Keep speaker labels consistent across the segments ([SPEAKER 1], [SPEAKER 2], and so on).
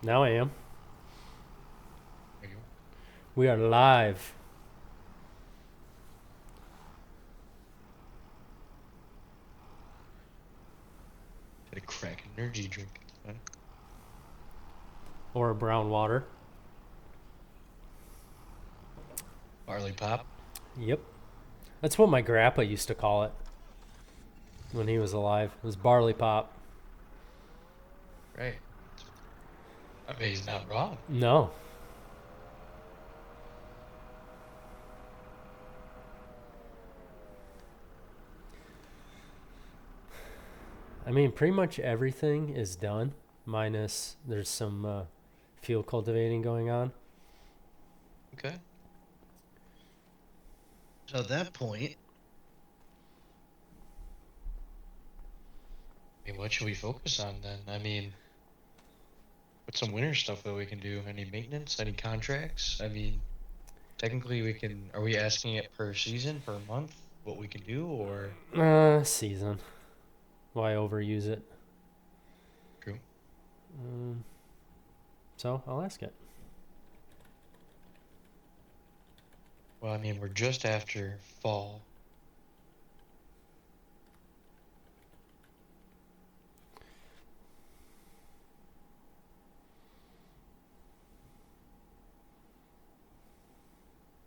[SPEAKER 1] Now I am.
[SPEAKER 2] There you go.
[SPEAKER 1] We are live.
[SPEAKER 2] Had a crack energy drink. Huh?
[SPEAKER 1] Or brown water.
[SPEAKER 2] Barley pop.
[SPEAKER 1] Yep. That's what my grandpa used to call it when he was alive. It was barley pop.
[SPEAKER 2] Right. I mean, he's not wrong.
[SPEAKER 1] No. I mean, pretty much everything is done, minus there's some field cultivating going on.
[SPEAKER 2] Okay. So at that point, I mean, what should we focus on then? I mean, what's some winter stuff that we can do? Any maintenance? Any contracts? I mean, technically we can. Are we asking it per season, per month, what we can do, or
[SPEAKER 1] Season. Why overuse it?
[SPEAKER 2] true?
[SPEAKER 1] Um, so I'll ask it.
[SPEAKER 2] Well, I mean, we're just after fall.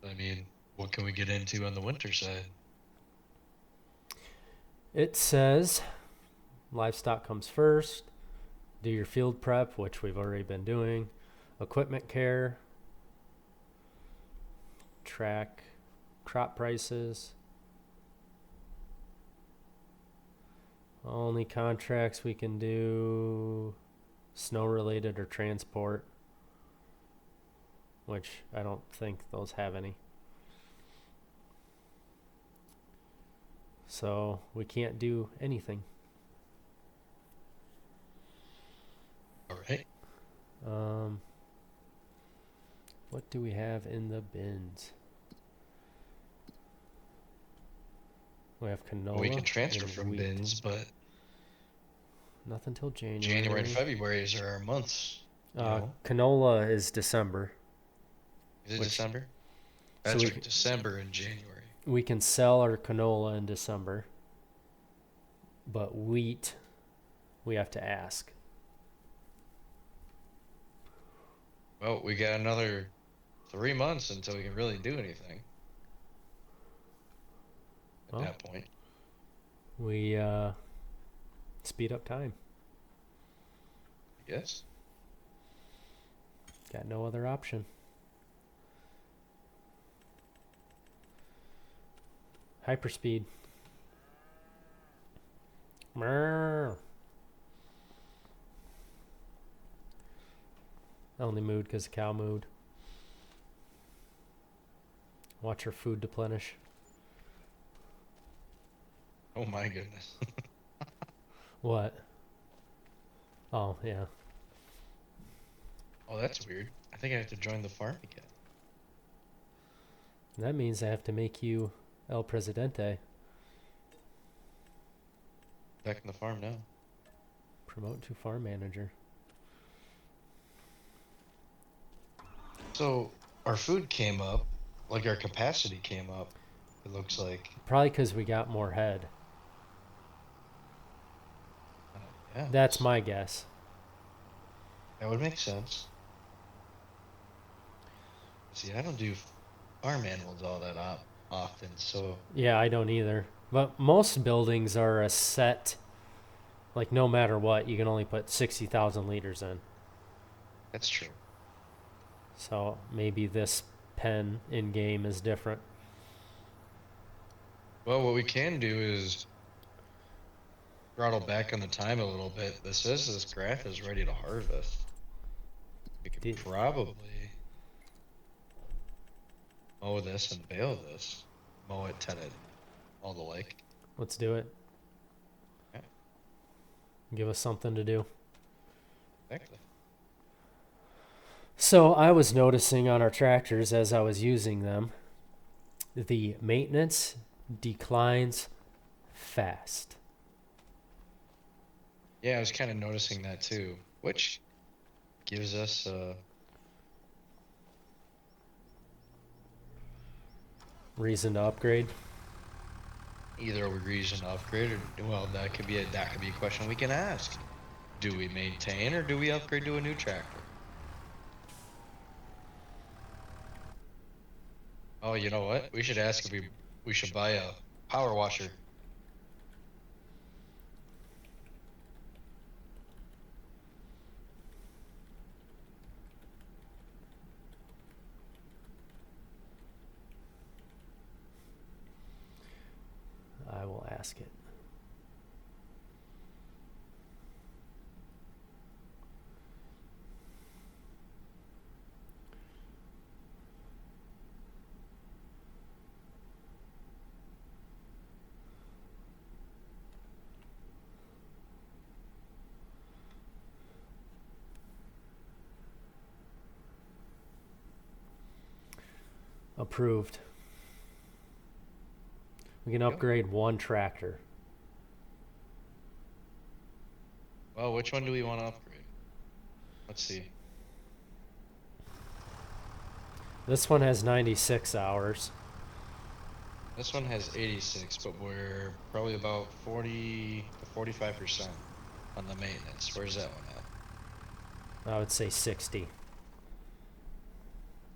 [SPEAKER 2] I mean, what can we get into on the winter side?
[SPEAKER 1] It says livestock comes first. Do your field prep, which we've already been doing. Equipment care. Track crop prices. Only contracts we can do snow related or transport, which I don't think those have any. So we can't do anything.
[SPEAKER 2] All right.
[SPEAKER 1] Um, what do we have in the bins? We have
[SPEAKER 2] We
[SPEAKER 1] canola
[SPEAKER 2] can transfer
[SPEAKER 1] and
[SPEAKER 2] from
[SPEAKER 1] wheat.
[SPEAKER 2] bins, but
[SPEAKER 1] Nothing till
[SPEAKER 2] January and
[SPEAKER 1] January.
[SPEAKER 2] February are our months, you know.
[SPEAKER 1] Canola is December,
[SPEAKER 2] Is it
[SPEAKER 1] which
[SPEAKER 2] December?
[SPEAKER 1] so
[SPEAKER 2] That's right, December and January.
[SPEAKER 1] we can sell our canola in December, but wheat we have to ask.
[SPEAKER 2] Well, we got another 3 months until we can really do anything at
[SPEAKER 1] Well,
[SPEAKER 2] that point.
[SPEAKER 1] we speed up time.
[SPEAKER 2] I guess.
[SPEAKER 1] Got no other option. Hyperspeed. Only mood because cow mood. Watch her food deplenish.
[SPEAKER 2] Oh my goodness.
[SPEAKER 1] What? Oh, yeah.
[SPEAKER 2] Oh, that's weird. I think I have to join the farm again.
[SPEAKER 1] That means I have to make you El Presidente.
[SPEAKER 2] Back in the farm now.
[SPEAKER 1] Promote to farm manager.
[SPEAKER 2] So our food came up, like our capacity came up. It looks like.
[SPEAKER 1] Probably because we got more head.
[SPEAKER 2] Yeah,
[SPEAKER 1] That's my guess.
[SPEAKER 2] that would make sense. See, I don't do farm animals all that often, so
[SPEAKER 1] Yeah, I don't either. But most buildings are a set, like no matter what, you can only put 60,000 liters in.
[SPEAKER 2] that's true.
[SPEAKER 1] So maybe this pen in game is different.
[SPEAKER 2] Well, what we can do is throttle back on the time a little bit. This says this graph is ready to harvest. We could
[SPEAKER 1] Did,
[SPEAKER 2] probably mow this and bale this. Mow it, ted it, all the like.
[SPEAKER 1] let's do it.
[SPEAKER 2] Yeah,
[SPEAKER 1] Give us something to do.
[SPEAKER 2] exactly.
[SPEAKER 1] So I was noticing on our tractors as I was using them, the maintenance declines fast.
[SPEAKER 2] Yeah, I was kind of noticing that too, which gives us
[SPEAKER 1] Reason to upgrade.
[SPEAKER 2] either a reason to upgrade, or well, that could be a question we can ask. Do we maintain or do we upgrade to a new tractor? Oh, you know what? We should ask if we should buy a power washer.
[SPEAKER 1] I will ask it. Approved. We can upgrade one tractor.
[SPEAKER 2] Well, which one do we want to upgrade? Let's see.
[SPEAKER 1] This one has 96 hours.
[SPEAKER 2] This one has 86, but we're probably about 40 to 45% on the maintenance. Where's that one at?
[SPEAKER 1] I would say 60.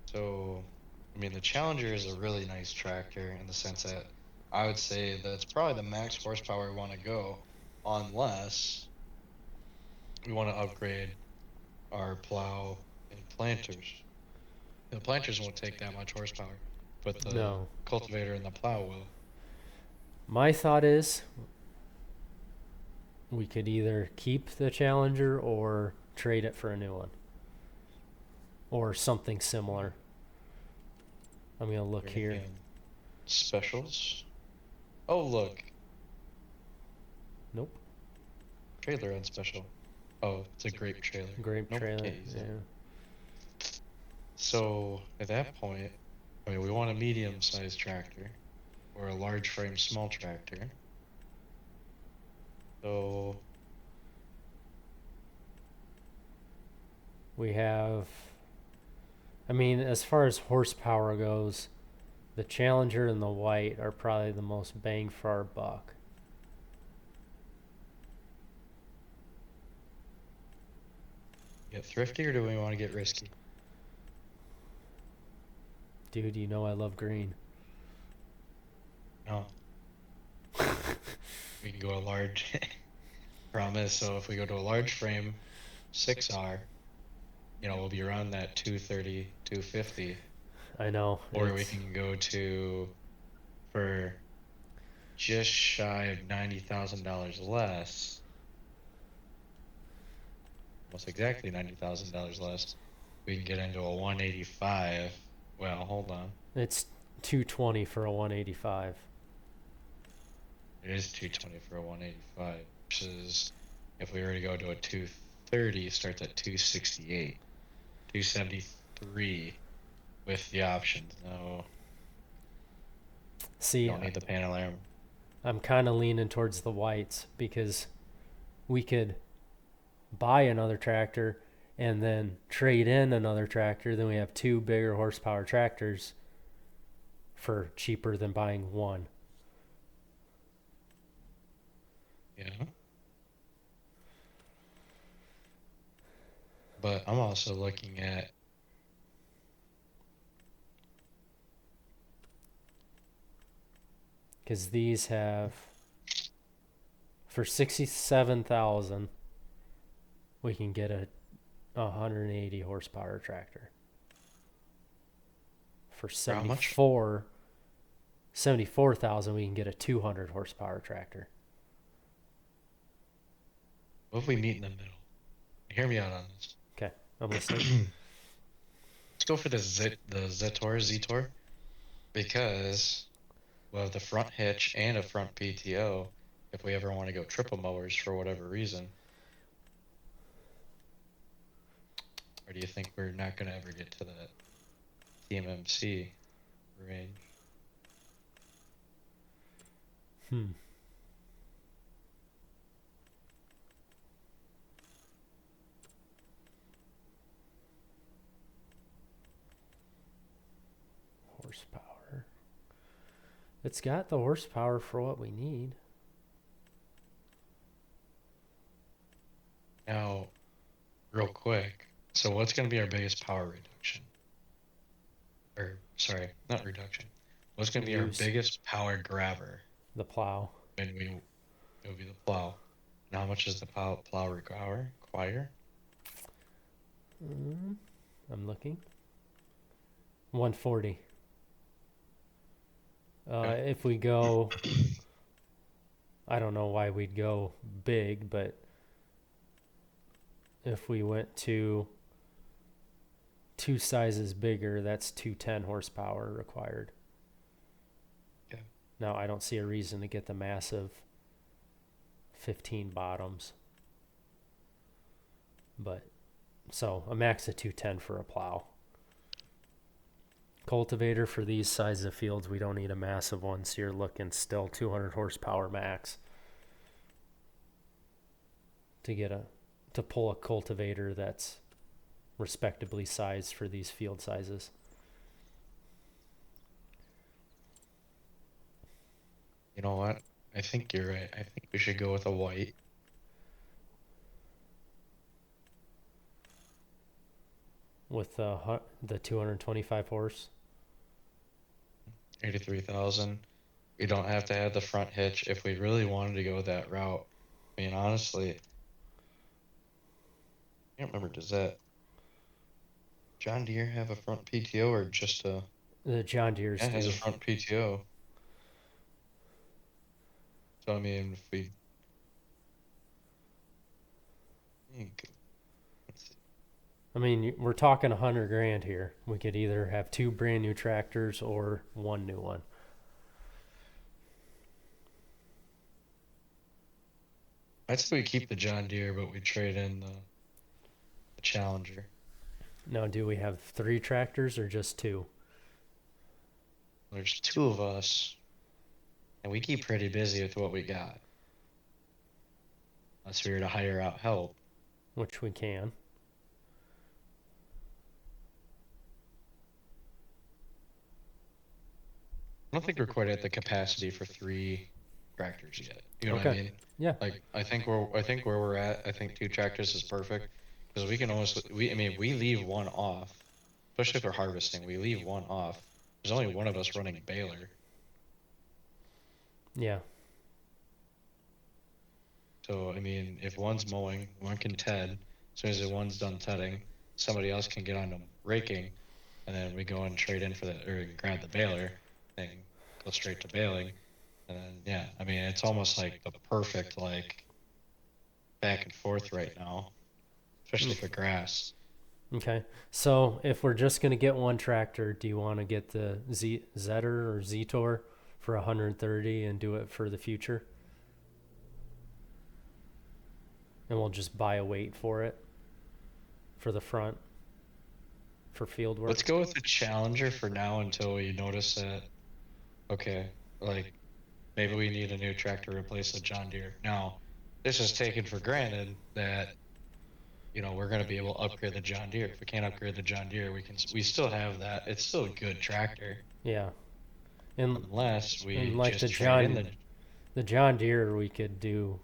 [SPEAKER 2] So, I mean, the Challenger is a really nice tractor in the sense that I would say that's probably the max horsepower we want to go, unless we want to upgrade our plow and planters. The planters won't take that much horsepower, but the cultivator and the plow will.
[SPEAKER 1] My thought is we could either keep the Challenger or trade it for a new one. Or something similar. I'm going to look here.
[SPEAKER 2] Specials. Oh, look.
[SPEAKER 1] Nope.
[SPEAKER 2] Trailer on special. Oh, it's a grape trailer.
[SPEAKER 1] Grape trailer, yeah.
[SPEAKER 2] So, at that point, I mean, we want a medium-sized tractor. Or a large frame small tractor. So...
[SPEAKER 1] we have... I mean, as far as horsepower goes, the Challenger and the White are probably the most bang for our buck.
[SPEAKER 2] Get thrifty, or do we want to get risky?
[SPEAKER 1] Dude, you know I love green.
[SPEAKER 2] No. We can go a large... Promise, so if we go to a large frame, 6R, you know, we'll be around that 230, 250.
[SPEAKER 1] I know.
[SPEAKER 2] Or we can go to, for just shy of $90,000 less, almost exactly $90,000 less, we can get into a 185. Well, hold on.
[SPEAKER 1] It's 220 for a 185.
[SPEAKER 2] It is 220 for a 185, versus if we were to go to a 230, starts at 268, 273 with the options. No.
[SPEAKER 1] See,
[SPEAKER 2] don't need the panel armor.
[SPEAKER 1] I'm kind of leaning towards the Whites because we could buy another tractor and then trade in another tractor. Then we have two bigger horsepower tractors for cheaper than buying one.
[SPEAKER 2] Yeah. But I'm also looking at
[SPEAKER 1] because these have for 67,000 we can get a 180 horsepower tractor. For 74,000 we can get a 200 horsepower tractor.
[SPEAKER 2] What if we meet in the middle? Hear me out on this.
[SPEAKER 1] Okay, I'm listening.
[SPEAKER 2] Let's go for the Zetor, because we'll have the front hitch and a front PTO if we ever want to go triple mowers for whatever reason. Or do you think we're not going to ever get to that TMMC range?
[SPEAKER 1] horsepower. It's got the horsepower for what we need.
[SPEAKER 2] Now, real quick. So what's going to be our biggest power reduction? Or, sorry, not reduction. What's going to be our biggest power grabber?
[SPEAKER 1] The plow.
[SPEAKER 2] When it would be the plow. And how much does the plow require?
[SPEAKER 1] I'm looking. 140.
[SPEAKER 2] Okay.
[SPEAKER 1] If we go, I don't know why we'd go big, but if we went to 2 sizes bigger, that's 210 horsepower required.
[SPEAKER 2] Yeah.
[SPEAKER 1] Now, I don't see a reason to get the massive 15 bottoms. But, so a max of 210 for a plow. Cultivator for these sizes of fields, we don't need a massive one, so you're looking still 200 horsepower max to pull a cultivator that's respectably sized for these field sizes.
[SPEAKER 2] You know what? I think you're right. I think we should go with a white.
[SPEAKER 1] With the 225 horse.
[SPEAKER 2] 83,000. We don't have to have the front hitch if we really wanted to go that route. I mean, honestly, I can't remember. Does that John Deere have a front PTO or just a?
[SPEAKER 1] The John Deere's
[SPEAKER 2] Yeah, it has a front PTO. So I mean, if we.
[SPEAKER 1] I mean, we're talking $100,000 here. We could either have 2 brand new tractors or 1 new one.
[SPEAKER 2] I'd say we keep the John Deere, but we trade in the Challenger.
[SPEAKER 1] Now, do we have 3 tractors or just 2?
[SPEAKER 2] There's 2 of us, and we keep pretty busy with what we got. Unless we were to hire out help.
[SPEAKER 1] Which we can.
[SPEAKER 2] I don't think we're quite at the capacity for 3 tractors yet. You know what I mean?
[SPEAKER 1] Yeah.
[SPEAKER 2] Like I think where we're at, I think 2 tractors is perfect because we can almost we leave one off, especially for harvesting. We leave one off. There's only one of us running baler.
[SPEAKER 1] Yeah.
[SPEAKER 2] So I mean, if one's mowing, one can ted. As soon as the one's done tedding, somebody else can get on them raking, and then we go and trade in for the or grab the baler and go straight to baling. And then, yeah, I mean, it's almost like the perfect, like, back and forth right now, especially for grass.
[SPEAKER 1] Okay. So if we're just going to get one tractor, do you want to get the Zetter or Zetor for 130 and do it for the future? And we'll just buy a weight for it for the front for field work.
[SPEAKER 2] Let's go with the Challenger for now until we notice that, okay, like, maybe we need a new tractor to replace the John Deere. Now, this is taken for granted that, you know, we're going to be able to upgrade the John Deere. If we can't upgrade the John Deere, we still have that. It's still a good tractor.
[SPEAKER 1] Yeah. And
[SPEAKER 2] unless we
[SPEAKER 1] and like
[SPEAKER 2] just
[SPEAKER 1] the
[SPEAKER 2] trade
[SPEAKER 1] John
[SPEAKER 2] in
[SPEAKER 1] the John Deere, we could do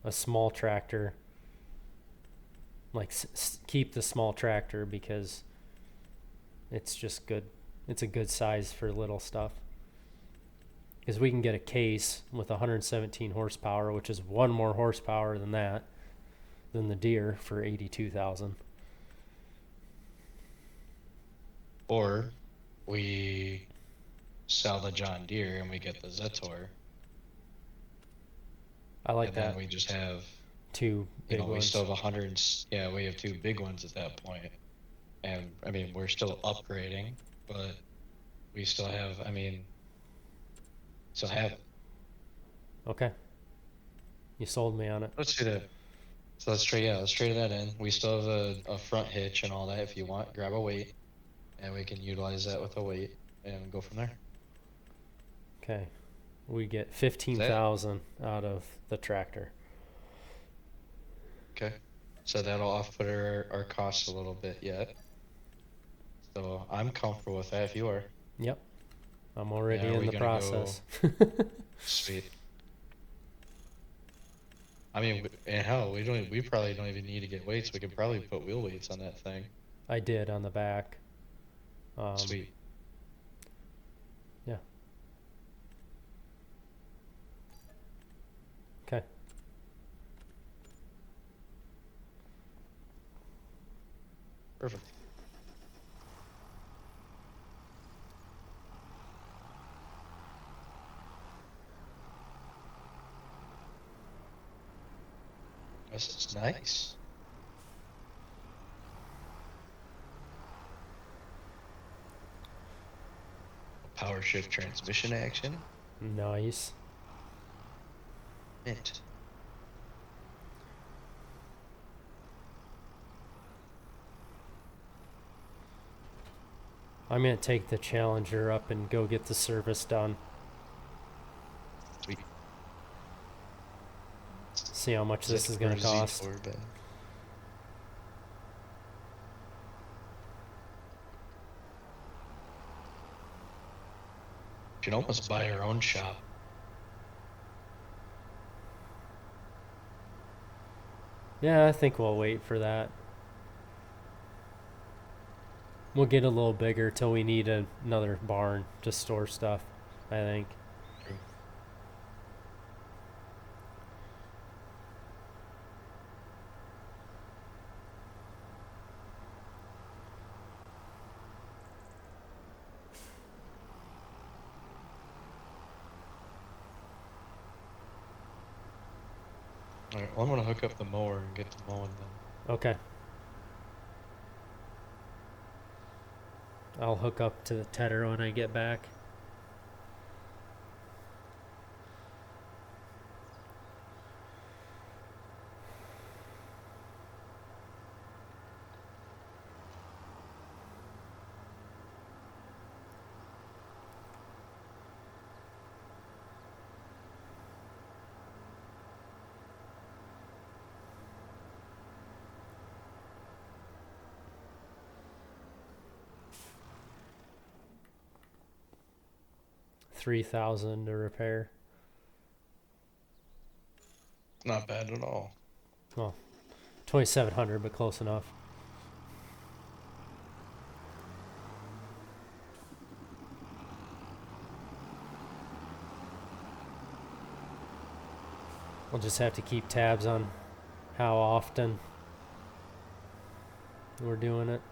[SPEAKER 1] a small tractor. Like keep the small tractor because it's just good. It's a good size for little stuff. Because we can get a case with 117 horsepower, which is 1 more horsepower than the Deere for 82,000.
[SPEAKER 2] Or we sell the John Deere and we get the Zetor.
[SPEAKER 1] I like
[SPEAKER 2] and
[SPEAKER 1] that.
[SPEAKER 2] Then we just have
[SPEAKER 1] 2 big ones.
[SPEAKER 2] We still have 100. Yeah, we have 2 big ones at that point. And I mean, we're still upgrading, but we still have. I mean, still have it.
[SPEAKER 1] Okay. You sold me on it.
[SPEAKER 2] Let's do that. So let's trade. Yeah, let's trade that in. We still have a front hitch and all that. If you want, grab a weight, and we can utilize that with a weight and go from there.
[SPEAKER 1] Okay. We get 15,000 out of the tractor.
[SPEAKER 2] Okay. So that'll off-put our costs a little bit yet. So I'm comfortable with that if you are.
[SPEAKER 1] Yep. I'm already
[SPEAKER 2] Yeah, are
[SPEAKER 1] in
[SPEAKER 2] we
[SPEAKER 1] the
[SPEAKER 2] gonna go?
[SPEAKER 1] process.
[SPEAKER 2] Sweet. I mean, and hell, we probably don't even need to get weights. We could probably put wheel weights on that thing.
[SPEAKER 1] I did on the back.
[SPEAKER 2] Sweet.
[SPEAKER 1] Yeah. Okay.
[SPEAKER 2] Perfect. This is nice. Power shift transmission action.
[SPEAKER 1] Nice.
[SPEAKER 2] Mint.
[SPEAKER 1] I'm going to take the Challenger up and go get the service done.
[SPEAKER 2] Sweet.
[SPEAKER 1] See how much this is
[SPEAKER 2] for
[SPEAKER 1] going to cost.
[SPEAKER 2] Z4, Ben? You can almost buy your own shop.
[SPEAKER 1] Yeah, I think we'll wait for that. We'll get a little bigger till we need another barn to store stuff, I think.
[SPEAKER 2] True. All right, well, I'm gonna hook up the mower and get to mowing then.
[SPEAKER 1] Okay. I'll hook up to the tedder when I get back. $3,000 to repair.
[SPEAKER 2] Not bad at all.
[SPEAKER 1] Well, 2,700, but close enough. We'll just have to keep tabs on how often we're doing it.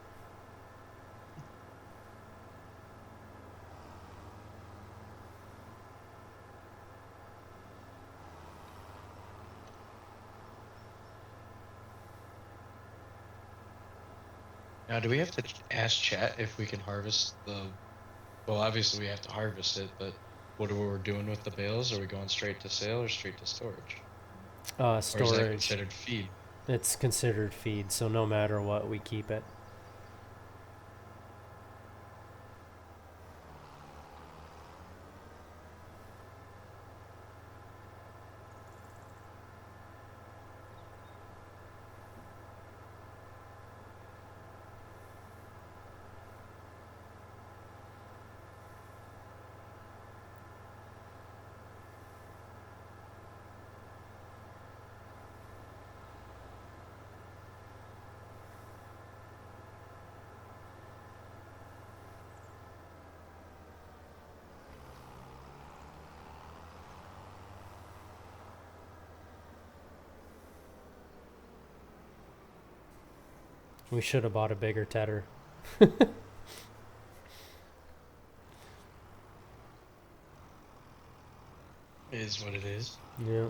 [SPEAKER 2] Now, do we have to ask Chat if we can harvest the? Well, obviously we have to harvest it, but what are we doing with the bales? Are we going straight to sale or straight to storage? Or is that
[SPEAKER 1] Storage.
[SPEAKER 2] considered feed?
[SPEAKER 1] It's considered feed, so no matter what, we keep it. We should have bought a bigger tedder.
[SPEAKER 2] It is what it is.
[SPEAKER 1] Yeah.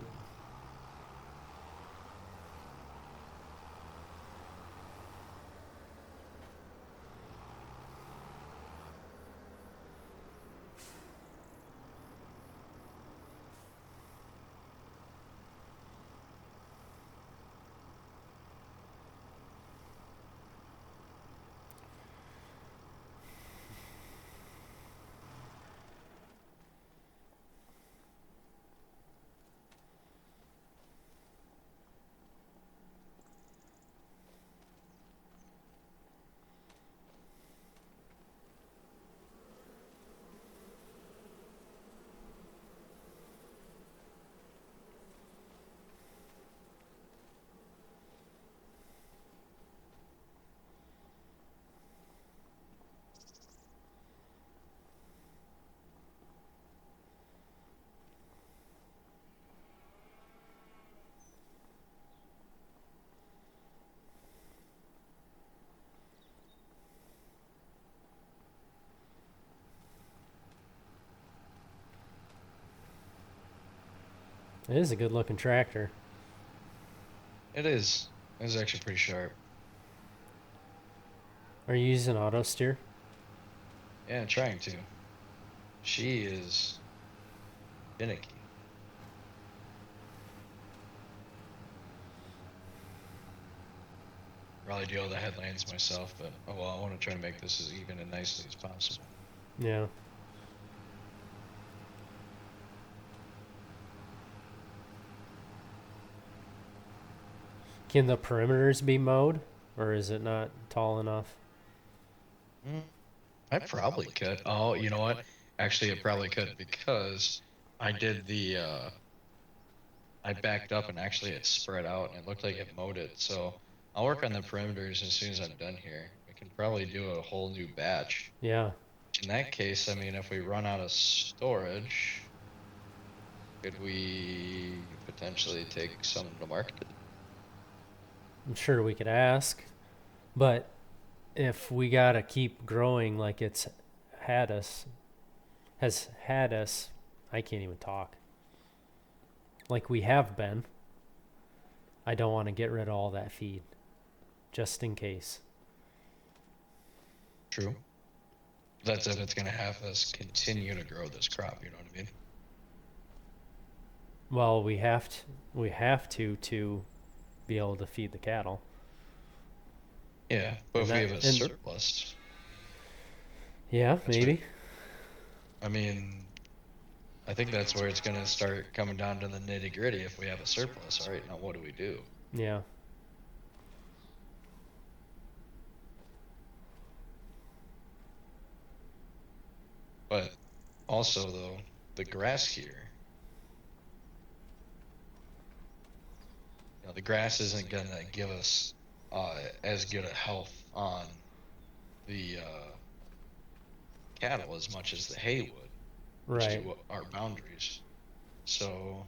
[SPEAKER 1] It is a good looking tractor.
[SPEAKER 2] It is. It's actually pretty sharp.
[SPEAKER 1] Are you using auto steer?
[SPEAKER 2] Yeah, I'm trying to. She is finicky. Probably do all the headlines myself, but oh well, I want to try to make this as even and nicely as possible.
[SPEAKER 1] Yeah. Can the perimeters be mowed, or is it not tall enough?
[SPEAKER 2] Mm, I probably could. Oh, you know what? Actually, it probably could because I did the I backed up and actually it spread out and it looked like it mowed it. So I'll work on the perimeters as soon as I'm done here. We can probably do a whole new batch.
[SPEAKER 1] Yeah.
[SPEAKER 2] In that case, I mean, if we run out of storage, could we potentially take some to market?
[SPEAKER 1] I'm sure we could ask, but if we gotta keep growing like it's had us, has had us, I can't even talk. Like we have been, I don't want to get rid of all that feed, just in case.
[SPEAKER 2] True. That's if it's going to have us continue to grow this crop, you know what I mean?
[SPEAKER 1] Well, we have to be able to feed the cattle.
[SPEAKER 2] Yeah, but
[SPEAKER 1] And
[SPEAKER 2] if we
[SPEAKER 1] that
[SPEAKER 2] have a
[SPEAKER 1] and
[SPEAKER 2] surplus,
[SPEAKER 1] yeah,
[SPEAKER 2] that's what,
[SPEAKER 1] maybe.
[SPEAKER 2] I mean, I think that's where it's going to start coming down to the nitty gritty. If we have a surplus, all right, now what do we do?
[SPEAKER 1] Yeah.
[SPEAKER 2] But also, though, the grass here, the grass isn't going to give us as good a health on the cattle as much as the hay would, which is
[SPEAKER 1] Right.
[SPEAKER 2] what our boundaries. So,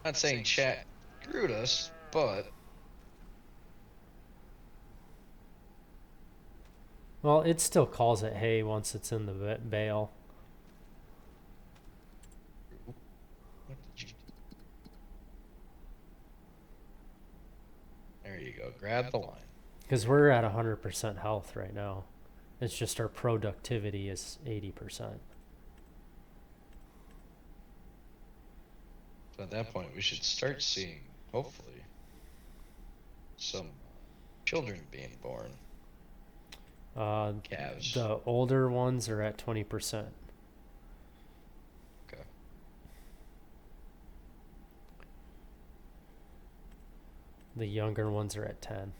[SPEAKER 2] not saying chat screwed us, but
[SPEAKER 1] Well, it still calls it hay once it's in the bale.
[SPEAKER 2] what did you do? There you go. Grab the line.
[SPEAKER 1] Because we're at 100% health right now. It's just our productivity is 80%.
[SPEAKER 2] So at that point, we should start seeing, hopefully, some children being born. Calves.
[SPEAKER 1] The older ones are at 20%.
[SPEAKER 2] Okay.
[SPEAKER 1] The younger ones are at 10.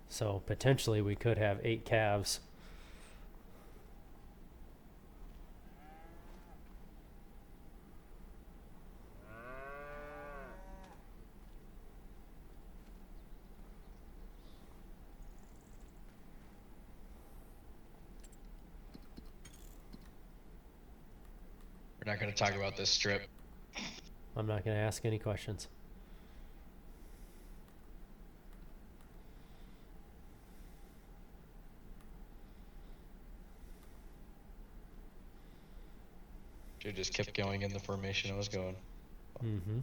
[SPEAKER 1] So potentially we could have 8 calves.
[SPEAKER 2] We're not going to talk about this strip.
[SPEAKER 1] I'm not going to ask any questions.
[SPEAKER 2] Should just kept going in the formation I was going.
[SPEAKER 1] Mm-hmm.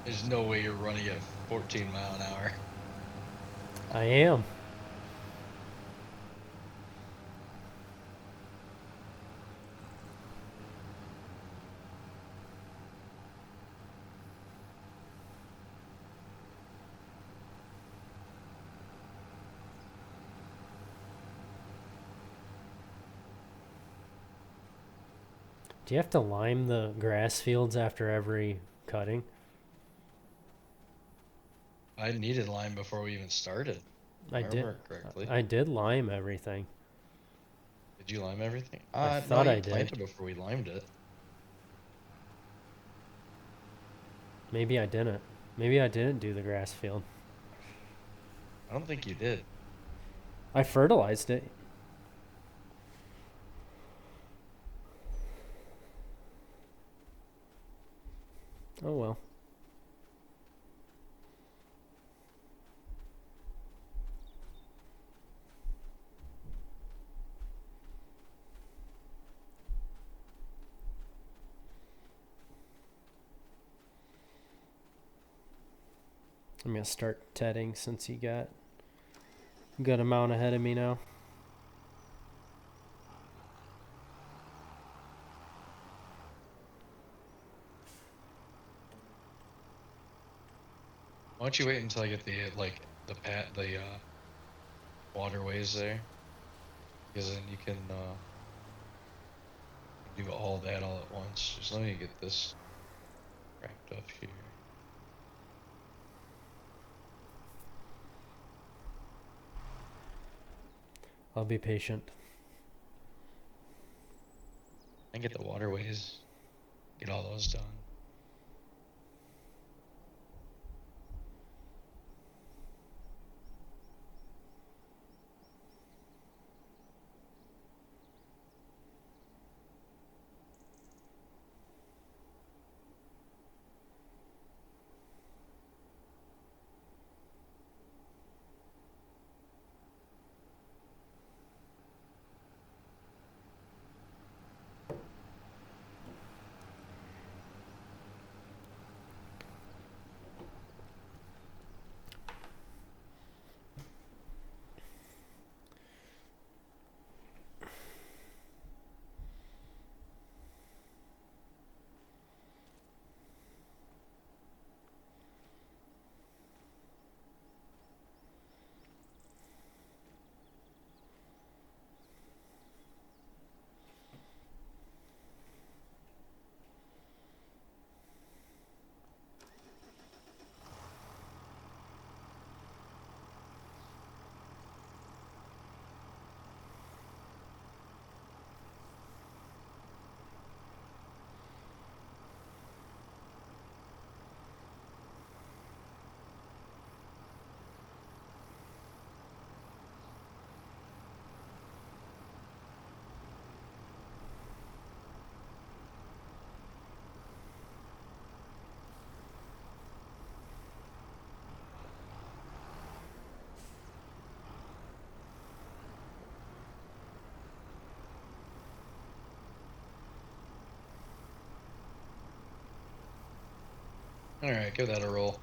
[SPEAKER 2] There's no way you're running at 14 mile an hour.
[SPEAKER 1] I am. Do you have to lime the grass fields after every cutting?
[SPEAKER 2] I needed lime before we even started. If I
[SPEAKER 1] I did.
[SPEAKER 2] remember correctly.
[SPEAKER 1] I did lime everything.
[SPEAKER 2] Did you lime everything?
[SPEAKER 1] I
[SPEAKER 2] No,
[SPEAKER 1] thought
[SPEAKER 2] you
[SPEAKER 1] I did.
[SPEAKER 2] planted before we limed it.
[SPEAKER 1] Maybe I didn't. Maybe I didn't do the grass field.
[SPEAKER 2] I don't think you did.
[SPEAKER 1] I fertilized it. Oh well. I'm gonna start tedding since he got a good amount ahead of me now.
[SPEAKER 2] Why don't you wait until I get the waterways there? Because then you can do all that all at once. Just let me get this wrapped up here.
[SPEAKER 1] I'll be patient.
[SPEAKER 2] And get the waterways. Get all those done. Alright, give that a roll.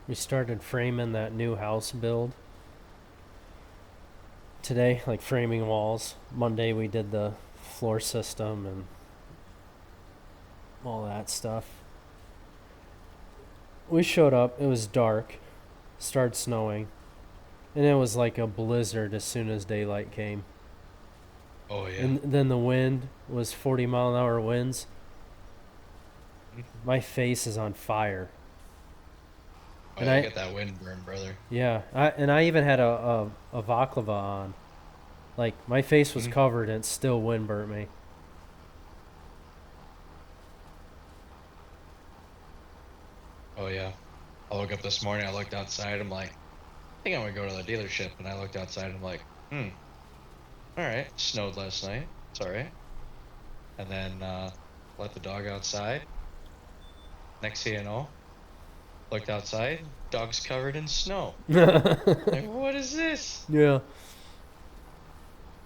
[SPEAKER 1] We started framing that new house build today, like framing walls. Monday we did the floor system and all that stuff. We showed up, it was dark, started snowing, and it was like a blizzard as soon as daylight came.
[SPEAKER 2] Oh yeah.
[SPEAKER 1] And then the wind was 40-mile-an-hour winds. My face is on fire.
[SPEAKER 2] Oh,
[SPEAKER 1] And
[SPEAKER 2] yeah,
[SPEAKER 1] I
[SPEAKER 2] you get that wind burn, brother.
[SPEAKER 1] Yeah, I even had a baklava on. Like my face was covered and it still wind burnt me.
[SPEAKER 2] Oh yeah. I woke up this morning, I looked outside, I'm like, I think I'm gonna go to the dealership. And I looked outside, I'm like, alright. Snowed last night. It's alright. And then let the dog outside. Next thing you know, looked outside, dog's covered in snow. Like, what is this?
[SPEAKER 1] Yeah.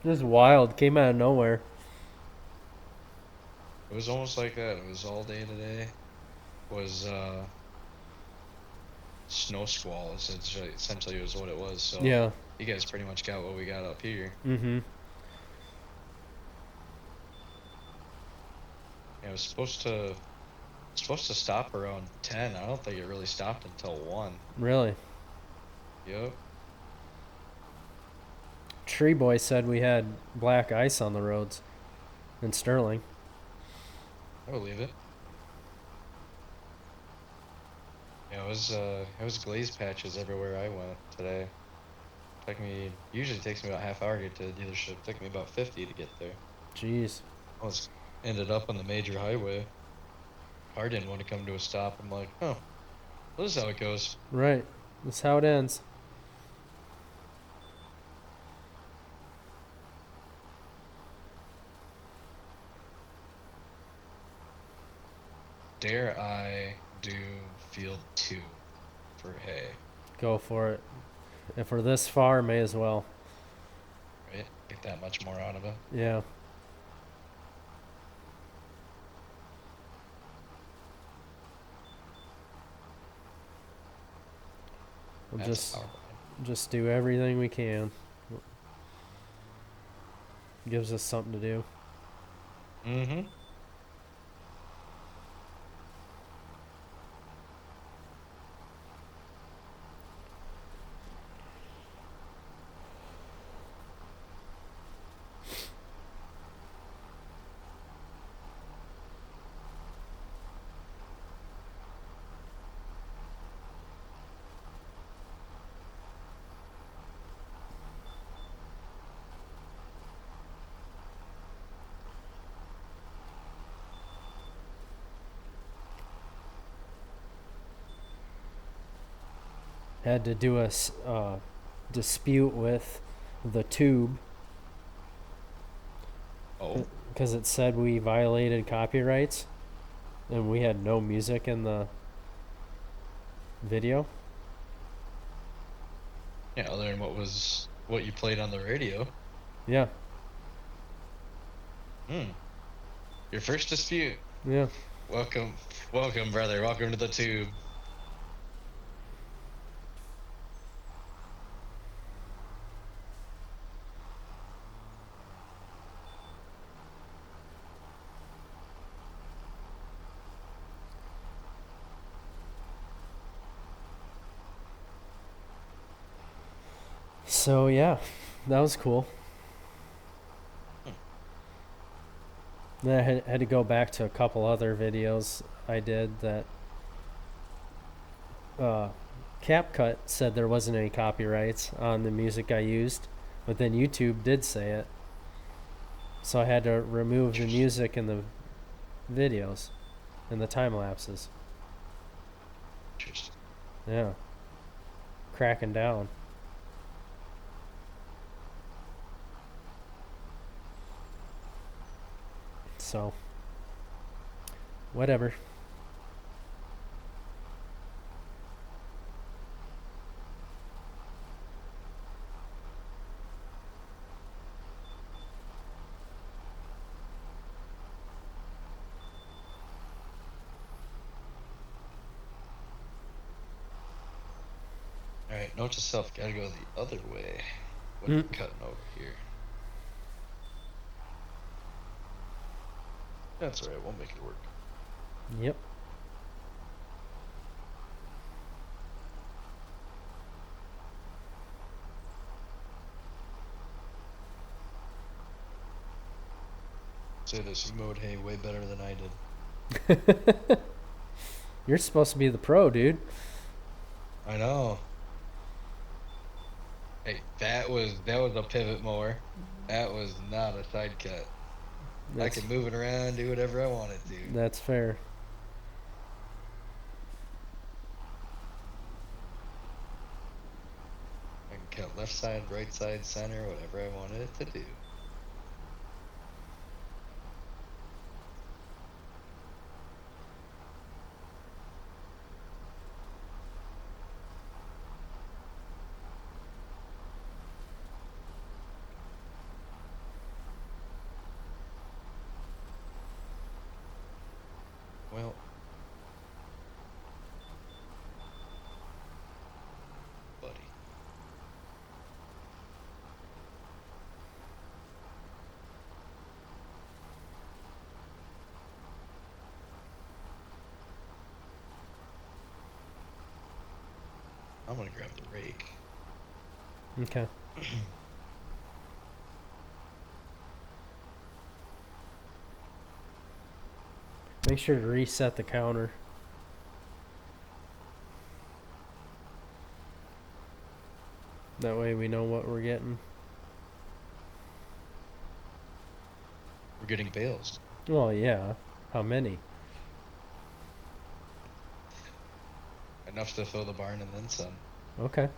[SPEAKER 1] This is wild. Came out of nowhere.
[SPEAKER 2] It was almost like that. It was all day today. Was snow squall essentially was what it was. So
[SPEAKER 1] Yeah.
[SPEAKER 2] you guys pretty much got what we got up here.
[SPEAKER 1] Mm-hmm.
[SPEAKER 2] Yeah, it was supposed to stop around 10. I don't think it really stopped until 1.
[SPEAKER 1] Really?
[SPEAKER 2] Yep.
[SPEAKER 1] Tree Boy said we had black ice on the roads in Sterling.
[SPEAKER 2] I believe it. Yeah, it was glaze patches everywhere I went today. Usually takes me about half hour to get to the dealership. It took me about 50 to get there.
[SPEAKER 1] Jeez.
[SPEAKER 2] Ended up on the major highway. Car didn't want to come to a stop. I'm like, oh, well, this is how it goes.
[SPEAKER 1] Right. That's how it ends.
[SPEAKER 2] Dare I do field 2 for hay?
[SPEAKER 1] Go for it. If we're this far, may as well.
[SPEAKER 2] Right? Get that much more out of it.
[SPEAKER 1] Yeah. We'll
[SPEAKER 2] That's
[SPEAKER 1] just do everything we can. Gives us something to do.
[SPEAKER 2] Mm-hmm.
[SPEAKER 1] Had to do a dispute with the tube.
[SPEAKER 2] Oh.
[SPEAKER 1] Because it said we violated copyrights and we had no music in the video.
[SPEAKER 2] Yeah, other than what you played on the radio.
[SPEAKER 1] Yeah.
[SPEAKER 2] Your first dispute.
[SPEAKER 1] Yeah.
[SPEAKER 2] Welcome, brother. Welcome to the tube.
[SPEAKER 1] So yeah, that was cool. Then I had to go back to a couple other videos I did that CapCut said there wasn't any copyrights on the music I used, but then YouTube did say it. So I had to remove the music in the videos and the time lapses.
[SPEAKER 2] Interesting.
[SPEAKER 1] Yeah. Cracking down. So, whatever.
[SPEAKER 2] All right, note to self: gotta go the other way when
[SPEAKER 1] Mm.
[SPEAKER 2] we're cutting over here. That's all right. We'll make it work.
[SPEAKER 1] Yep.
[SPEAKER 2] Say this: you mowed hay way better than I did.
[SPEAKER 1] You're supposed to be the pro, dude.
[SPEAKER 2] I know. Hey, that was a pivot mower. That was not a side cut. I
[SPEAKER 1] That's
[SPEAKER 2] can move it around, do whatever I wanted to.
[SPEAKER 1] that's fair.
[SPEAKER 2] I can cut left side, right side, center, whatever I wanted it to do. Well, buddy. I'm gonna grab the rake.
[SPEAKER 1] Okay. Make sure to reset the counter. That way we know what we're getting.
[SPEAKER 2] We're getting bales.
[SPEAKER 1] Well, yeah. How many?
[SPEAKER 2] Enough to fill the barn and then some.
[SPEAKER 1] Okay.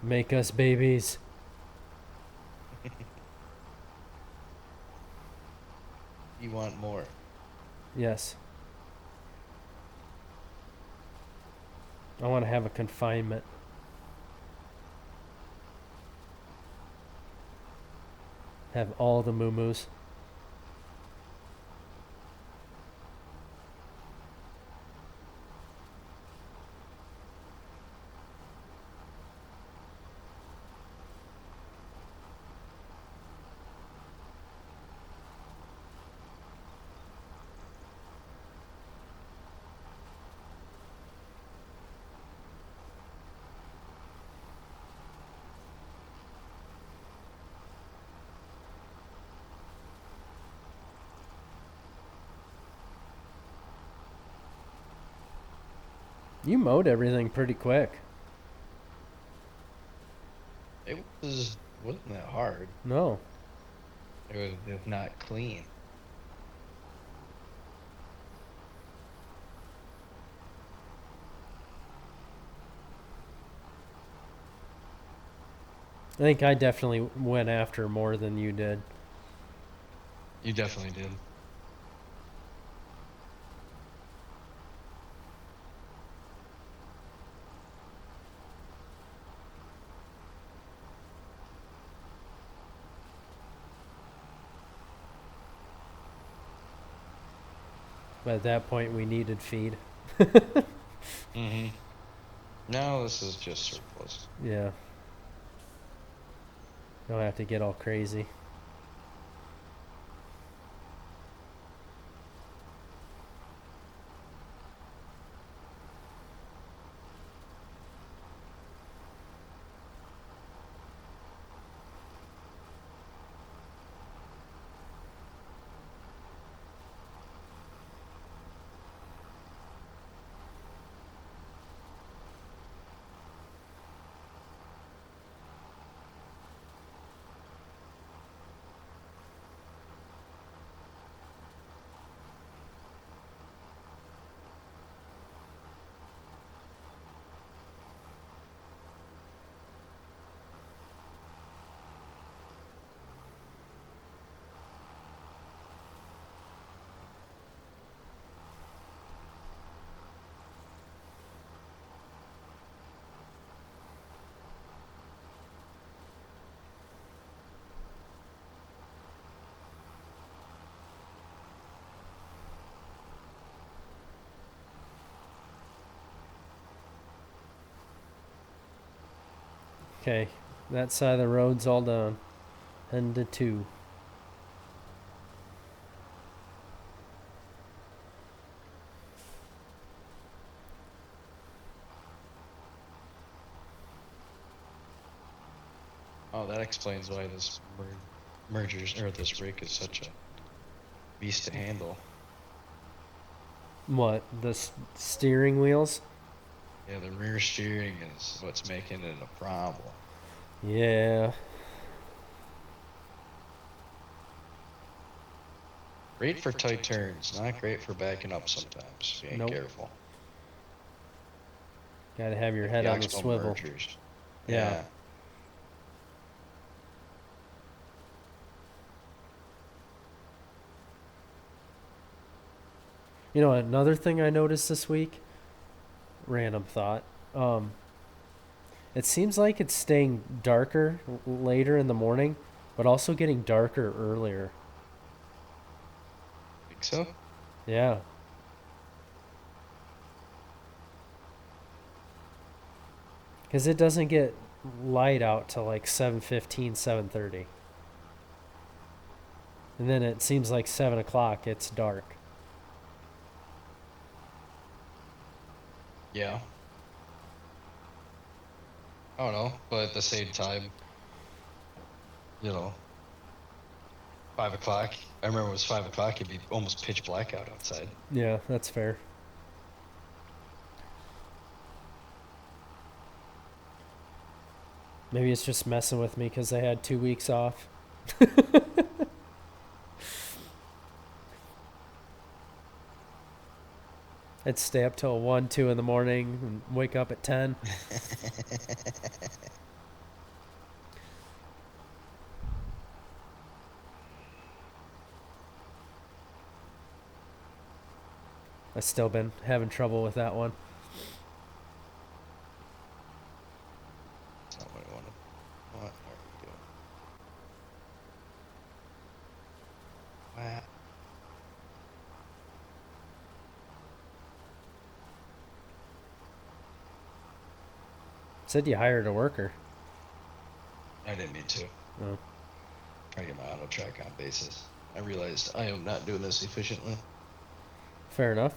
[SPEAKER 1] Make us babies.
[SPEAKER 2] You want more?
[SPEAKER 1] Yes. I want to have a confinement. Have all the moo-moos. You mowed everything pretty quick.
[SPEAKER 2] It wasn't that hard.
[SPEAKER 1] No.
[SPEAKER 2] It was not clean.
[SPEAKER 1] I think I definitely went after more than you did.
[SPEAKER 2] You definitely did.
[SPEAKER 1] But at that point, we needed feed.
[SPEAKER 2] Mm-hmm. Now this is just surplus.
[SPEAKER 1] Yeah. Don't have to get all crazy. Okay, that side of the road's all done. Heading to 2.
[SPEAKER 2] Oh, that explains why this mergers or this rig is such a beast to handle.
[SPEAKER 1] What? The steering wheels?
[SPEAKER 2] Yeah, the rear steering is what's making it a problem.
[SPEAKER 1] Yeah.
[SPEAKER 2] Great for tight turns, not great for backing up sometimes. Being
[SPEAKER 1] Nope.
[SPEAKER 2] careful.
[SPEAKER 1] Gotta have your
[SPEAKER 2] Like
[SPEAKER 1] head
[SPEAKER 2] the
[SPEAKER 1] on the
[SPEAKER 2] Oxbow
[SPEAKER 1] swivel.
[SPEAKER 2] mergers.
[SPEAKER 1] Yeah.
[SPEAKER 2] Yeah.
[SPEAKER 1] You know, another thing I noticed this week, random thought. It seems like it's staying darker later in the morning, but also getting darker earlier.
[SPEAKER 2] Think so?
[SPEAKER 1] Yeah. Because it doesn't get light out till like 7:15, 7:30. And then it seems like 7 o'clock it's dark.
[SPEAKER 2] Yeah. I don't know, but at the same time, you know, 5 o'clock. I remember it was 5 o'clock. It'd be almost pitch black out outside.
[SPEAKER 1] Yeah, that's fair. Maybe it's just messing with me because I had 2 weeks off. I'd stay up till 1, 2 in the morning and wake up at 10. I've still been having trouble with that one.
[SPEAKER 2] That's not what I wanted. What are we doing? Wow.
[SPEAKER 1] Said you hired a worker.
[SPEAKER 2] I didn't mean to.
[SPEAKER 1] Oh,
[SPEAKER 2] Trying to get my auto track on basis. I realized I am not doing this efficiently.
[SPEAKER 1] fair enough.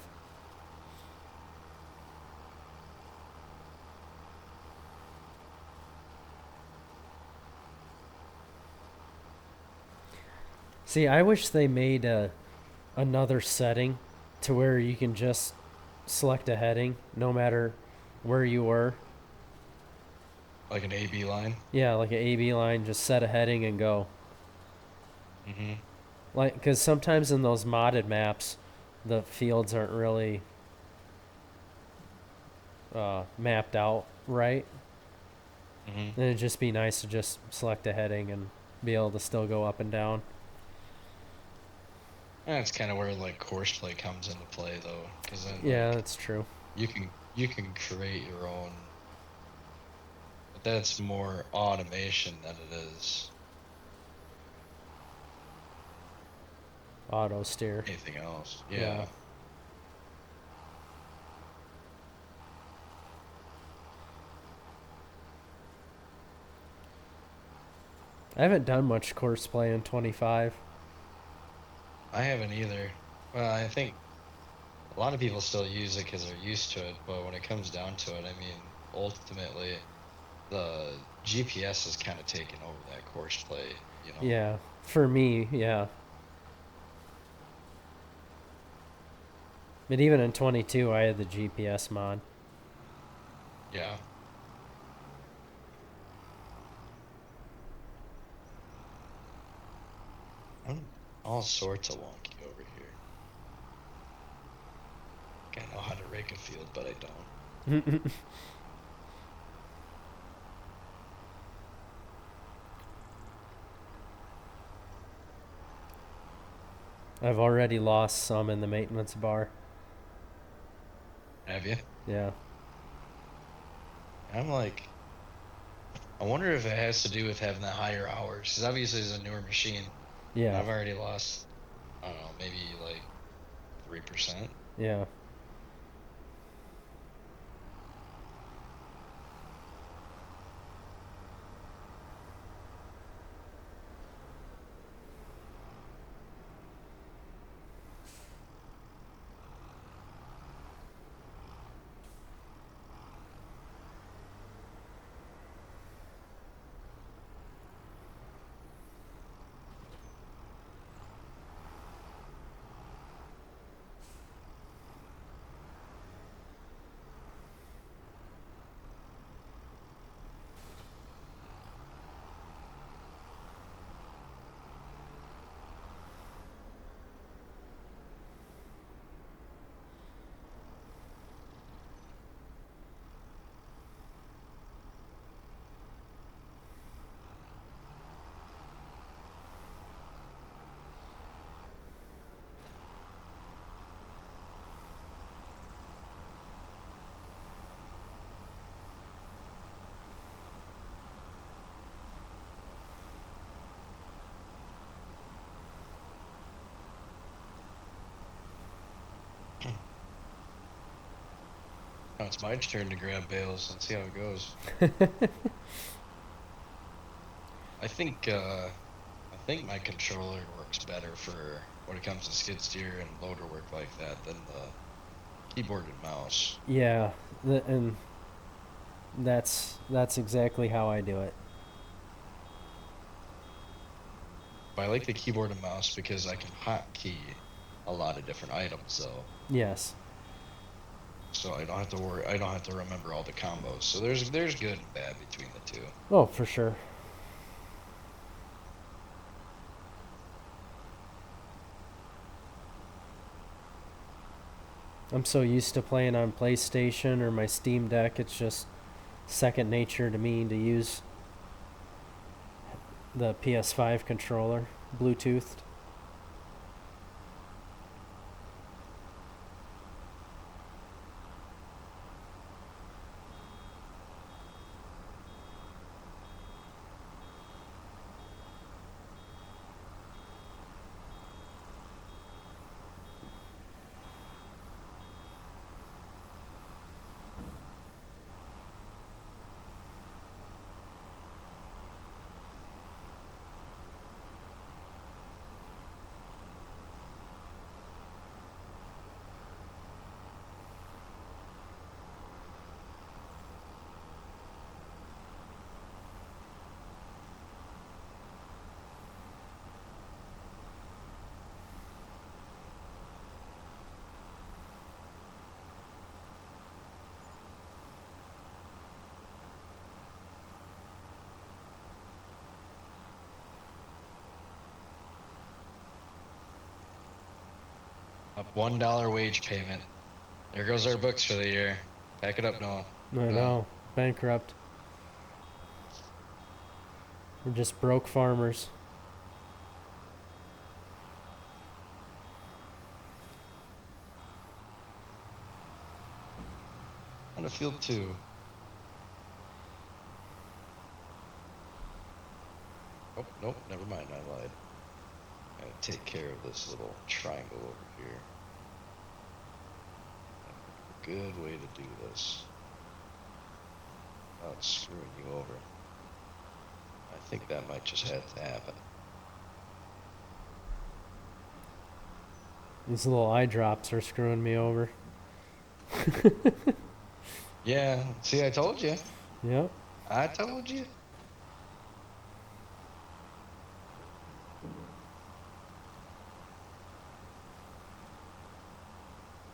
[SPEAKER 1] See, I wish they made another setting to where you can just select a heading no matter where you were.
[SPEAKER 2] Like an AB line.
[SPEAKER 1] Yeah, like an AB line, just set a heading and go.
[SPEAKER 2] Mm-hmm.
[SPEAKER 1] Like, because sometimes in those modded maps, the fields aren't really mapped out right.
[SPEAKER 2] Mm-hmm.
[SPEAKER 1] And it'd just be nice to just select a heading and be able to still go up and down.
[SPEAKER 2] That's kind of where like course play comes into play, though, because then
[SPEAKER 1] Yeah,
[SPEAKER 2] like
[SPEAKER 1] that's true.
[SPEAKER 2] you can create your own, but that's more automation than it is
[SPEAKER 1] Auto steer.
[SPEAKER 2] anything else.
[SPEAKER 1] Yeah.
[SPEAKER 2] Yeah.
[SPEAKER 1] I haven't done much course play in 25.
[SPEAKER 2] I haven't either. Well, I think a lot of people still use it because they're used to it, but when it comes down to it, I mean, ultimately, the GPS has kind of taken over that course play, you know?
[SPEAKER 1] Yeah, for me, yeah. But even in 22, I had the GPS mod.
[SPEAKER 2] Yeah. I'm all sorts of wonky over here. I know how to rake a field, but I don't.
[SPEAKER 1] I've already lost some in the maintenance bar.
[SPEAKER 2] Have you?
[SPEAKER 1] Yeah.
[SPEAKER 2] I'm like, I wonder if it has to do with having the higher hours, because obviously it's a newer machine.
[SPEAKER 1] Yeah.
[SPEAKER 2] I've already lost, I don't know, maybe like 3%.
[SPEAKER 1] Yeah.
[SPEAKER 2] Now it's my turn to grab bales. Let's see how it goes. I think my controller works better for when it comes to skid steer and loader work like that than the keyboard and mouse.
[SPEAKER 1] Yeah, and that's exactly how I do it.
[SPEAKER 2] But I like the keyboard and mouse because I can hotkey a lot of different items though.
[SPEAKER 1] Yes.
[SPEAKER 2] So I don't have to worry. I don't have to remember all the combos. So there's good and bad between the two.
[SPEAKER 1] Oh, for sure. I'm so used to playing on PlayStation or my Steam Deck, it's just second nature to me to use the PS5 controller, Bluetoothed.
[SPEAKER 2] A $1 wage payment. There goes our books for the year. Pack it up, Noah.
[SPEAKER 1] I know, bankrupt. We're just broke farmers.
[SPEAKER 2] On the field too. Oh, nope, never mind, I lied. Gotta take care of this little triangle over here. A good way to do this. Without screwing you over. I think that might just have to happen.
[SPEAKER 1] These little eye drops are screwing me over.
[SPEAKER 2] Yeah, see, I told you.
[SPEAKER 1] Yep.
[SPEAKER 2] I told you.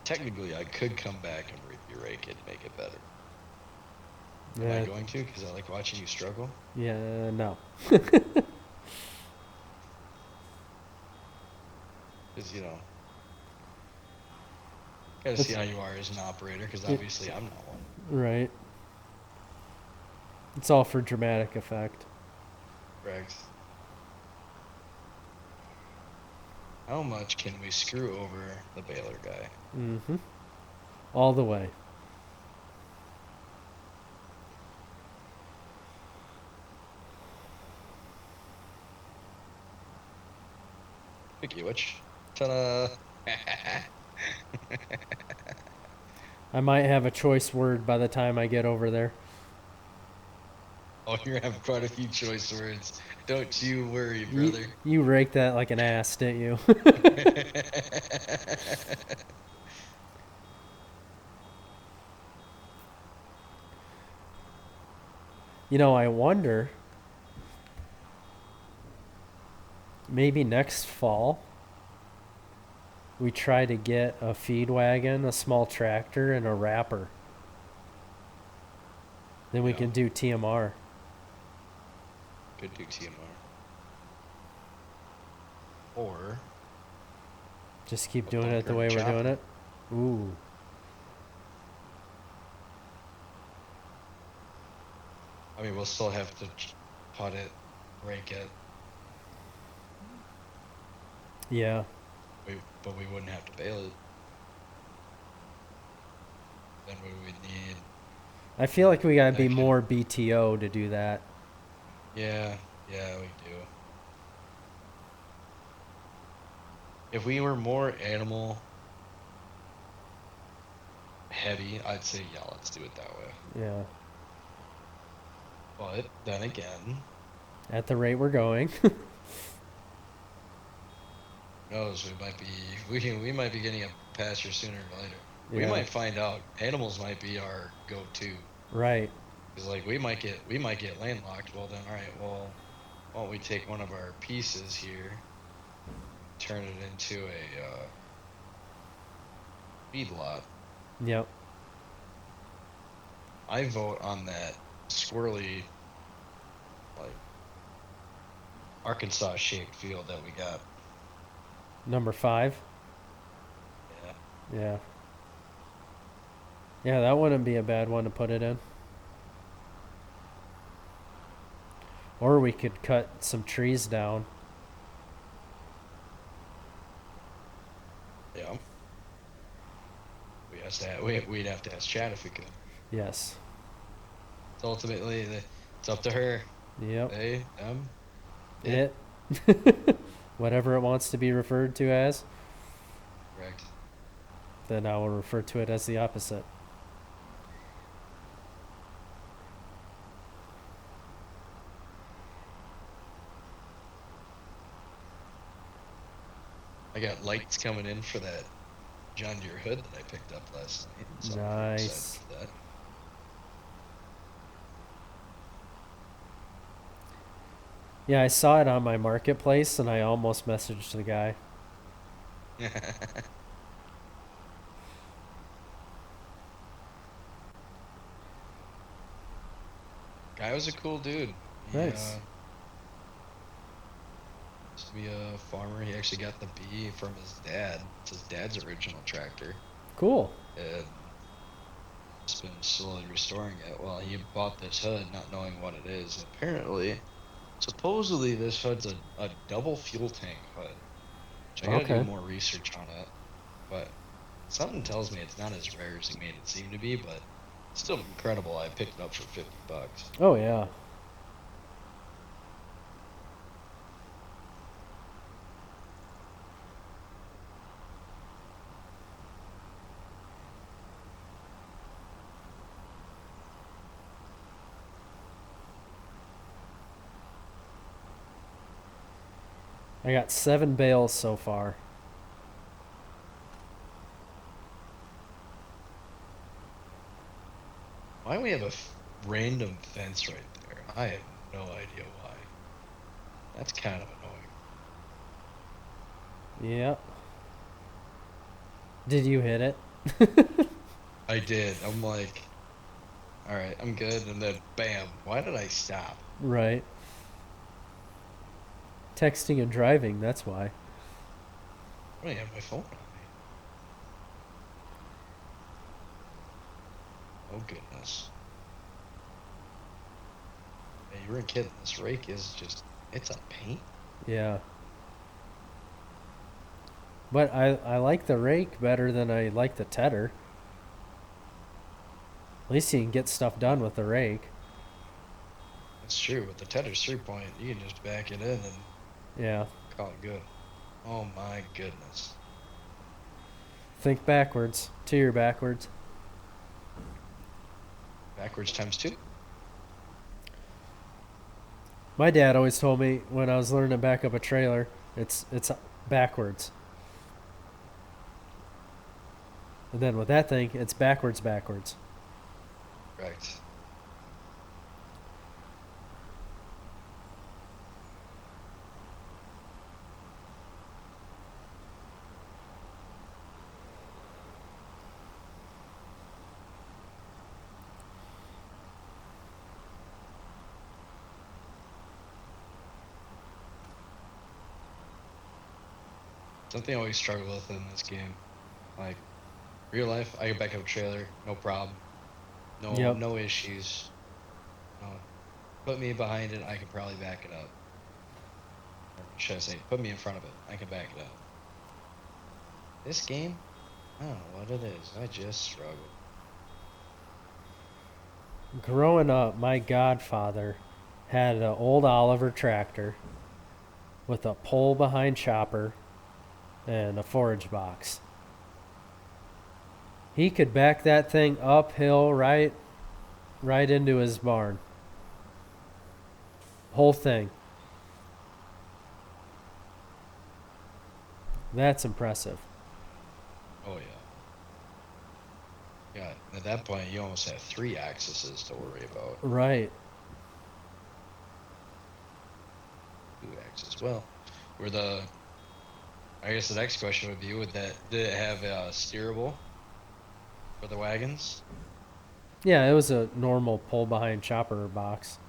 [SPEAKER 2] Technically, I could come back and rake it and make it better. Am I going to? Because I like watching you struggle.
[SPEAKER 1] Yeah, no.
[SPEAKER 2] Because, gotta see how you are as an operator, because obviously I'm not one.
[SPEAKER 1] Right. It's all for dramatic effect.
[SPEAKER 2] Correct. How much can we screw over the baler guy?
[SPEAKER 1] Mm-hmm. All the way.
[SPEAKER 2] Picky which? Ta-da!
[SPEAKER 1] I might have a choice word by the time I get over there.
[SPEAKER 2] Oh, you have quite a few choice words. Don't you worry, brother.
[SPEAKER 1] You raked that like an ass, didn't you? I wonder, maybe next fall we try to get a feed wagon, a small tractor, and a wrapper. Then we can do TMR.
[SPEAKER 2] Could do TMR. Or
[SPEAKER 1] just keep doing it the way we're doing it. Ooh.
[SPEAKER 2] I mean, we'll still have to pot it, rake it.
[SPEAKER 1] Yeah.
[SPEAKER 2] But we wouldn't have to bale it. Then we would need...
[SPEAKER 1] I feel like we gotta be more BTO to do that.
[SPEAKER 2] Yeah, we do. If we were more animal heavy, I'd say, yeah, let's do it that way.
[SPEAKER 1] Yeah.
[SPEAKER 2] But then again,
[SPEAKER 1] At the rate we're going.
[SPEAKER 2] who knows, we might be getting a pasture sooner or later. We
[SPEAKER 1] Yeah.
[SPEAKER 2] might find out animals might be our go-to.
[SPEAKER 1] Right.
[SPEAKER 2] Because like we might get landlocked. Well then, all right, well, why don't we take one of our pieces here, turn it into a feedlot?
[SPEAKER 1] Yep.
[SPEAKER 2] I vote on that squirrely, like Arkansas shaped field that we got.
[SPEAKER 1] Number 5.
[SPEAKER 2] Yeah.
[SPEAKER 1] Yeah. Yeah, that wouldn't be a bad one to put it in. Or we could cut some trees down.
[SPEAKER 2] Yeah. We'd have to ask Chad if we could.
[SPEAKER 1] Yes.
[SPEAKER 2] So ultimately, it's up to her.
[SPEAKER 1] Yep.
[SPEAKER 2] They,
[SPEAKER 1] It. Whatever it wants to be referred to as,
[SPEAKER 2] correct.
[SPEAKER 1] then I will refer to it as the opposite.
[SPEAKER 2] I got lights coming in for that John Deere hood that I picked up last night. So I'm pretty
[SPEAKER 1] Nice.
[SPEAKER 2] excited for that.
[SPEAKER 1] Yeah, I saw it on my marketplace and I almost messaged the guy.
[SPEAKER 2] Guy was a cool dude. He
[SPEAKER 1] Nice.
[SPEAKER 2] used to be a farmer. He actually got the B from his dad. It's his dad's original tractor.
[SPEAKER 1] Cool.
[SPEAKER 2] And he's been slowly restoring it. Well, he bought this hood not knowing what it is. Apparently, supposedly this hood's a double fuel tank hood. Which I gotta do
[SPEAKER 1] Okay.
[SPEAKER 2] more research on it. But something tells me it's not as rare as he made it seem to be, but still incredible. I picked it up for $50.
[SPEAKER 1] Oh, yeah. I got 7 bales so far.
[SPEAKER 2] Why do we have a random fence right there? I have no idea why. That's kind of annoying.
[SPEAKER 1] Yep. Did you hit it?
[SPEAKER 2] I did. I'm like, all right, I'm good. And then bam, why did I stop?
[SPEAKER 1] Right. Texting and driving, that's why.
[SPEAKER 2] I don't even have my phone on me. Oh, goodness. Hey, you weren't kidding. This rake is just, it's a pain.
[SPEAKER 1] Yeah. But I like the rake better than I like the tedder. At least you can get stuff done with the rake.
[SPEAKER 2] That's true. With the Tether's 3-point, you can just back it in and
[SPEAKER 1] Yeah.
[SPEAKER 2] call it good. Oh, my goodness.
[SPEAKER 1] Think backwards. 2 backwards.
[SPEAKER 2] Backwards times 2.
[SPEAKER 1] My dad always told me when I was learning to back up a trailer, it's backwards. And then with that thing, it's backwards.
[SPEAKER 2] Correct. Something I always struggle with in this game. Like, real life, I can back up a trailer, no problem.
[SPEAKER 1] Yep.
[SPEAKER 2] No issues. No. Put me behind it, I can probably back it up. Or should I say, put me in front of it, I can back it up. This game, I don't know what it is. I just struggle.
[SPEAKER 1] Growing up, my godfather had an old Oliver tractor with a pole behind chopper and a forage box. He could back that thing uphill right into his barn. Whole thing. That's impressive.
[SPEAKER 2] Oh yeah. Yeah. At that point, you almost have 3 accesses to worry about.
[SPEAKER 1] Right.
[SPEAKER 2] 2 accesses. Well, were the I guess the next question would be: did it have steerable for the wagons?
[SPEAKER 1] Yeah, it was a normal pull behind chopper box.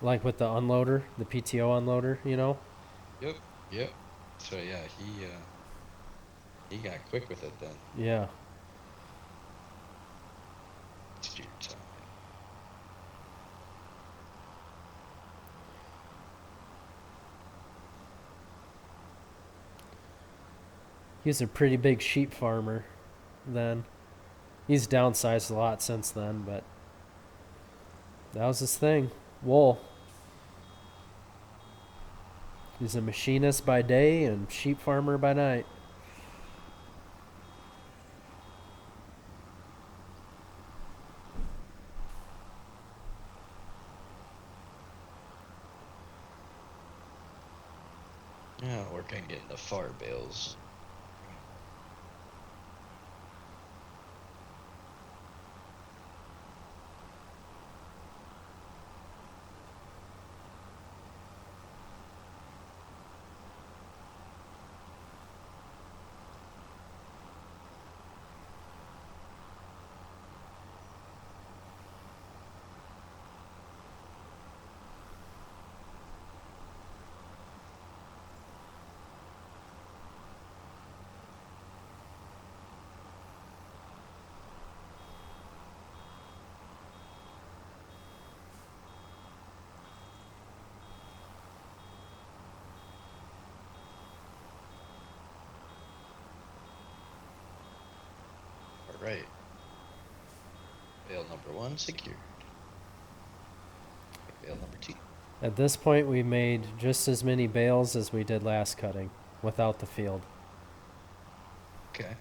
[SPEAKER 1] Like with the unloader, the PTO unloader, you know?
[SPEAKER 2] Yep. Yep. So yeah, he got quick with it then.
[SPEAKER 1] Yeah.
[SPEAKER 2] Steer time.
[SPEAKER 1] He was a pretty big sheep farmer then. He's downsized a lot since then, but that was his thing. Wool. He's a machinist by day and sheep farmer by night.
[SPEAKER 2] Yeah, work on getting the far bales. All right. Bale number 1 secured. Bale number 2.
[SPEAKER 1] At this point, we made just as many bales as we did last cutting without the field.
[SPEAKER 2] Okay.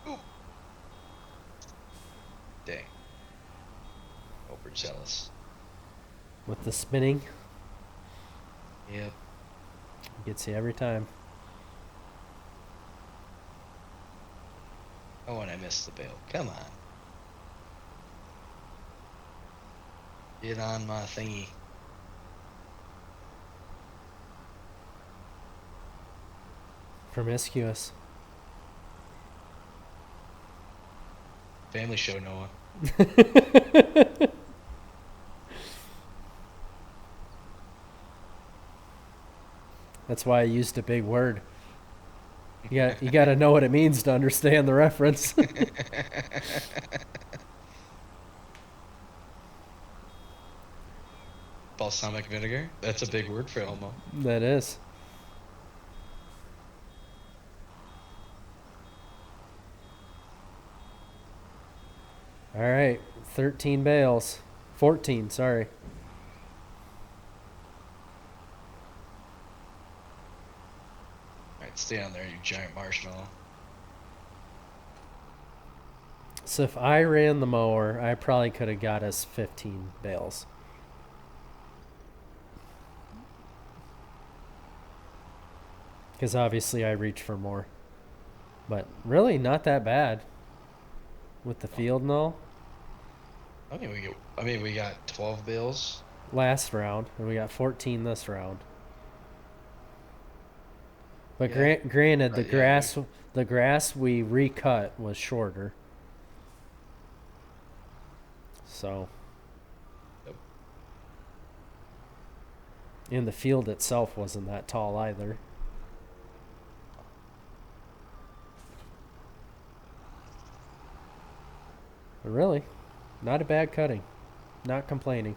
[SPEAKER 2] Ooh. Dang. Overzealous.
[SPEAKER 1] With the spinning,
[SPEAKER 2] Yep.
[SPEAKER 1] gets you every time.
[SPEAKER 2] Oh, and I missed the bale. Come on. Get on my thingy.
[SPEAKER 1] Promiscuous.
[SPEAKER 2] Family show, Noah.
[SPEAKER 1] That's why I used a big word. You got to know what it means to understand the reference.
[SPEAKER 2] Balsamic vinegar. That's a big word for Elmo.
[SPEAKER 1] That is. All right, 13 bales. 14, sorry.
[SPEAKER 2] Alright, stay on there, you giant marshmallow.
[SPEAKER 1] So if I ran the mower, I probably could have got us 15 bales. Because obviously I reach for more. But really not that bad. With the field and all.
[SPEAKER 2] I mean we got 12 bales.
[SPEAKER 1] Last round, and we got 14 this round. But
[SPEAKER 2] Yeah.
[SPEAKER 1] granted,
[SPEAKER 2] Right, yeah,
[SPEAKER 1] the grass we recut was shorter. So.
[SPEAKER 2] Yep.
[SPEAKER 1] And the field itself wasn't that tall either. Really, not a bad cutting. Not complaining.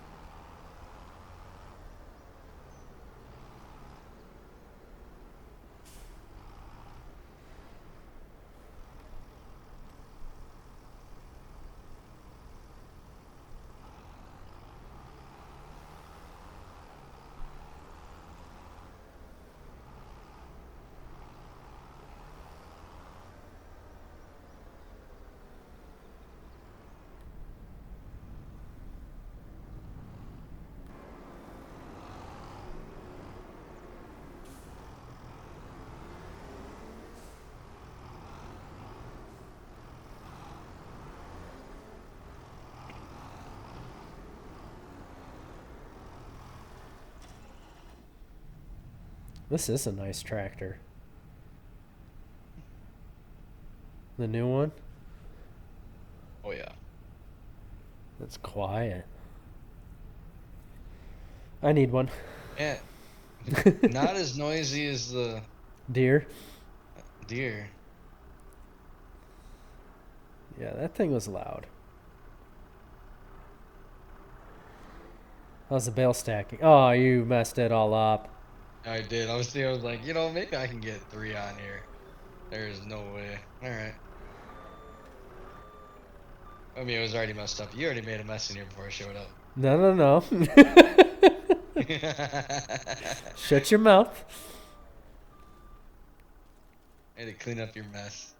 [SPEAKER 1] This is a nice tractor. The new one?
[SPEAKER 2] Oh yeah.
[SPEAKER 1] It's quiet. I need one.
[SPEAKER 2] Yeah. Not as noisy as the
[SPEAKER 1] Deer?
[SPEAKER 2] deer.
[SPEAKER 1] Yeah, that thing was loud. How's the bale stacking? Oh, you messed it all up.
[SPEAKER 2] I did. I was like, maybe I can get 3 on here. There's no way. All right. I mean, it was already messed up. You already made a mess in here before I showed up.
[SPEAKER 1] No, no, no. Shut your mouth.
[SPEAKER 2] I had to clean up your mess.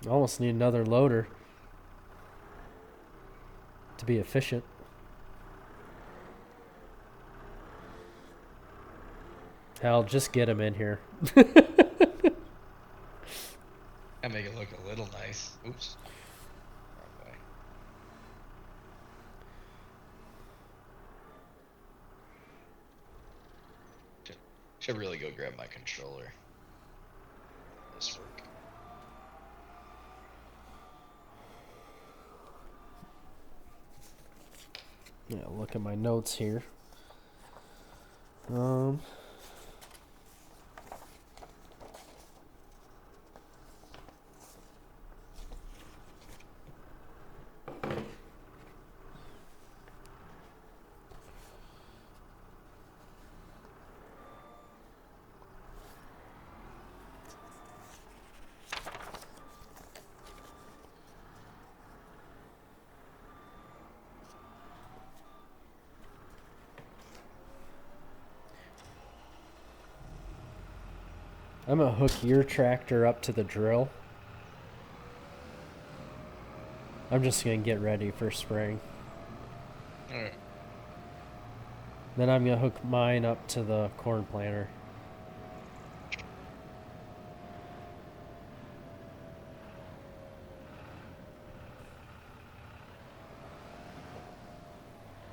[SPEAKER 1] Almost need another loader to be efficient. Hell, just get him in here.
[SPEAKER 2] I make it look a little nice. Oops. Wrong way. Should really go grab my controller. This work.
[SPEAKER 1] Yeah, look at my notes here. I'm gonna hook your tractor up to the drill. I'm just gonna get ready for spring.
[SPEAKER 2] Alright.
[SPEAKER 1] Then I'm gonna hook mine up to the corn planter.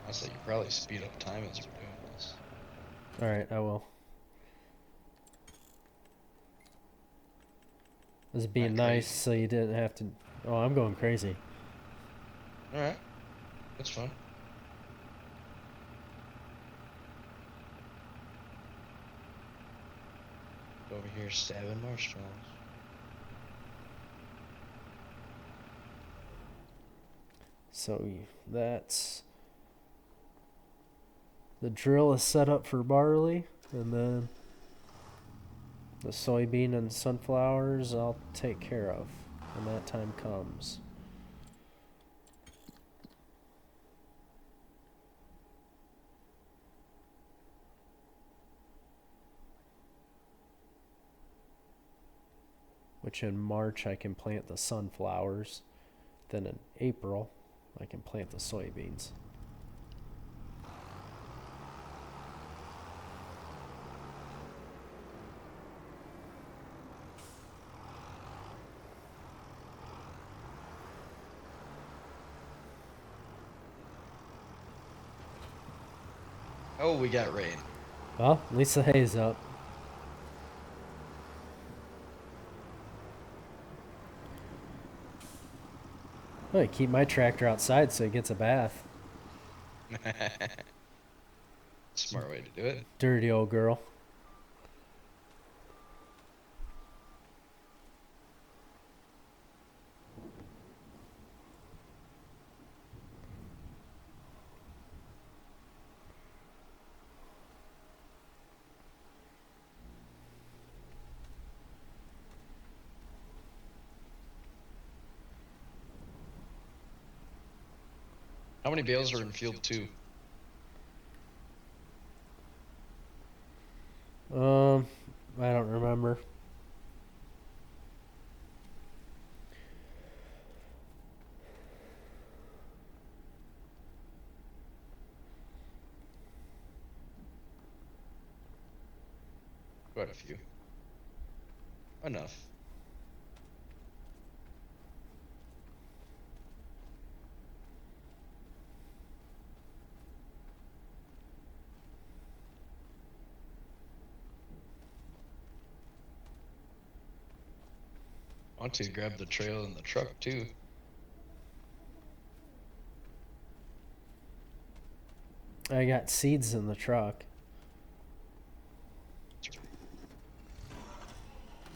[SPEAKER 2] Honestly, you probably speed up time as we're doing this.
[SPEAKER 1] Alright, I will. This is being
[SPEAKER 2] Not
[SPEAKER 1] nice
[SPEAKER 2] crazy.
[SPEAKER 1] so you didn't have to. Oh, I'm going crazy.
[SPEAKER 2] Alright. That's fun. Over here stabbing marshmallows.
[SPEAKER 1] So that's. The drill is set up for barley, and then the soybean and sunflowers I'll take care of when that time comes. Which in March I can plant the sunflowers. Then in April I can plant the soybeans.
[SPEAKER 2] Oh, we got rain.
[SPEAKER 1] Well, at least the hay's up. I keep my tractor outside so it gets a bath.
[SPEAKER 2] Smart way to do it.
[SPEAKER 1] Dirty old girl.
[SPEAKER 2] How many bales are in field 2?
[SPEAKER 1] I don't remember.
[SPEAKER 2] Quite a few. Enough. I want to grab the trail in the truck too.
[SPEAKER 1] I got seeds in the truck.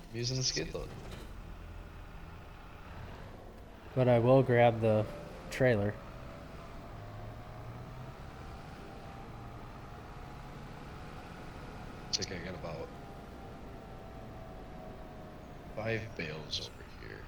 [SPEAKER 2] I'm using the skid loader.
[SPEAKER 1] But I will grab the trailer.
[SPEAKER 2] Looks like I got about 5 bales over here.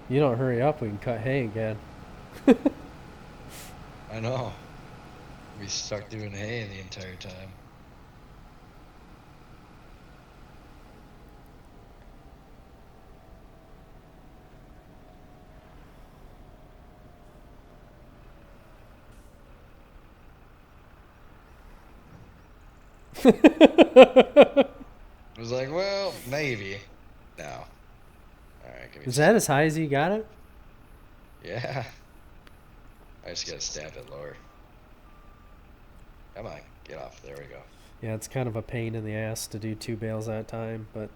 [SPEAKER 1] You don't hurry up, we can cut hay again.
[SPEAKER 2] I know. We stuck doing hay the entire time. I was like, well, maybe. No. Alright, give me
[SPEAKER 1] Is that as high as you got it?
[SPEAKER 2] Yeah. I just gotta stab it lower. Come on, get off. There we go.
[SPEAKER 1] Yeah, it's kind of a pain in the ass to do 2 bales at a time, but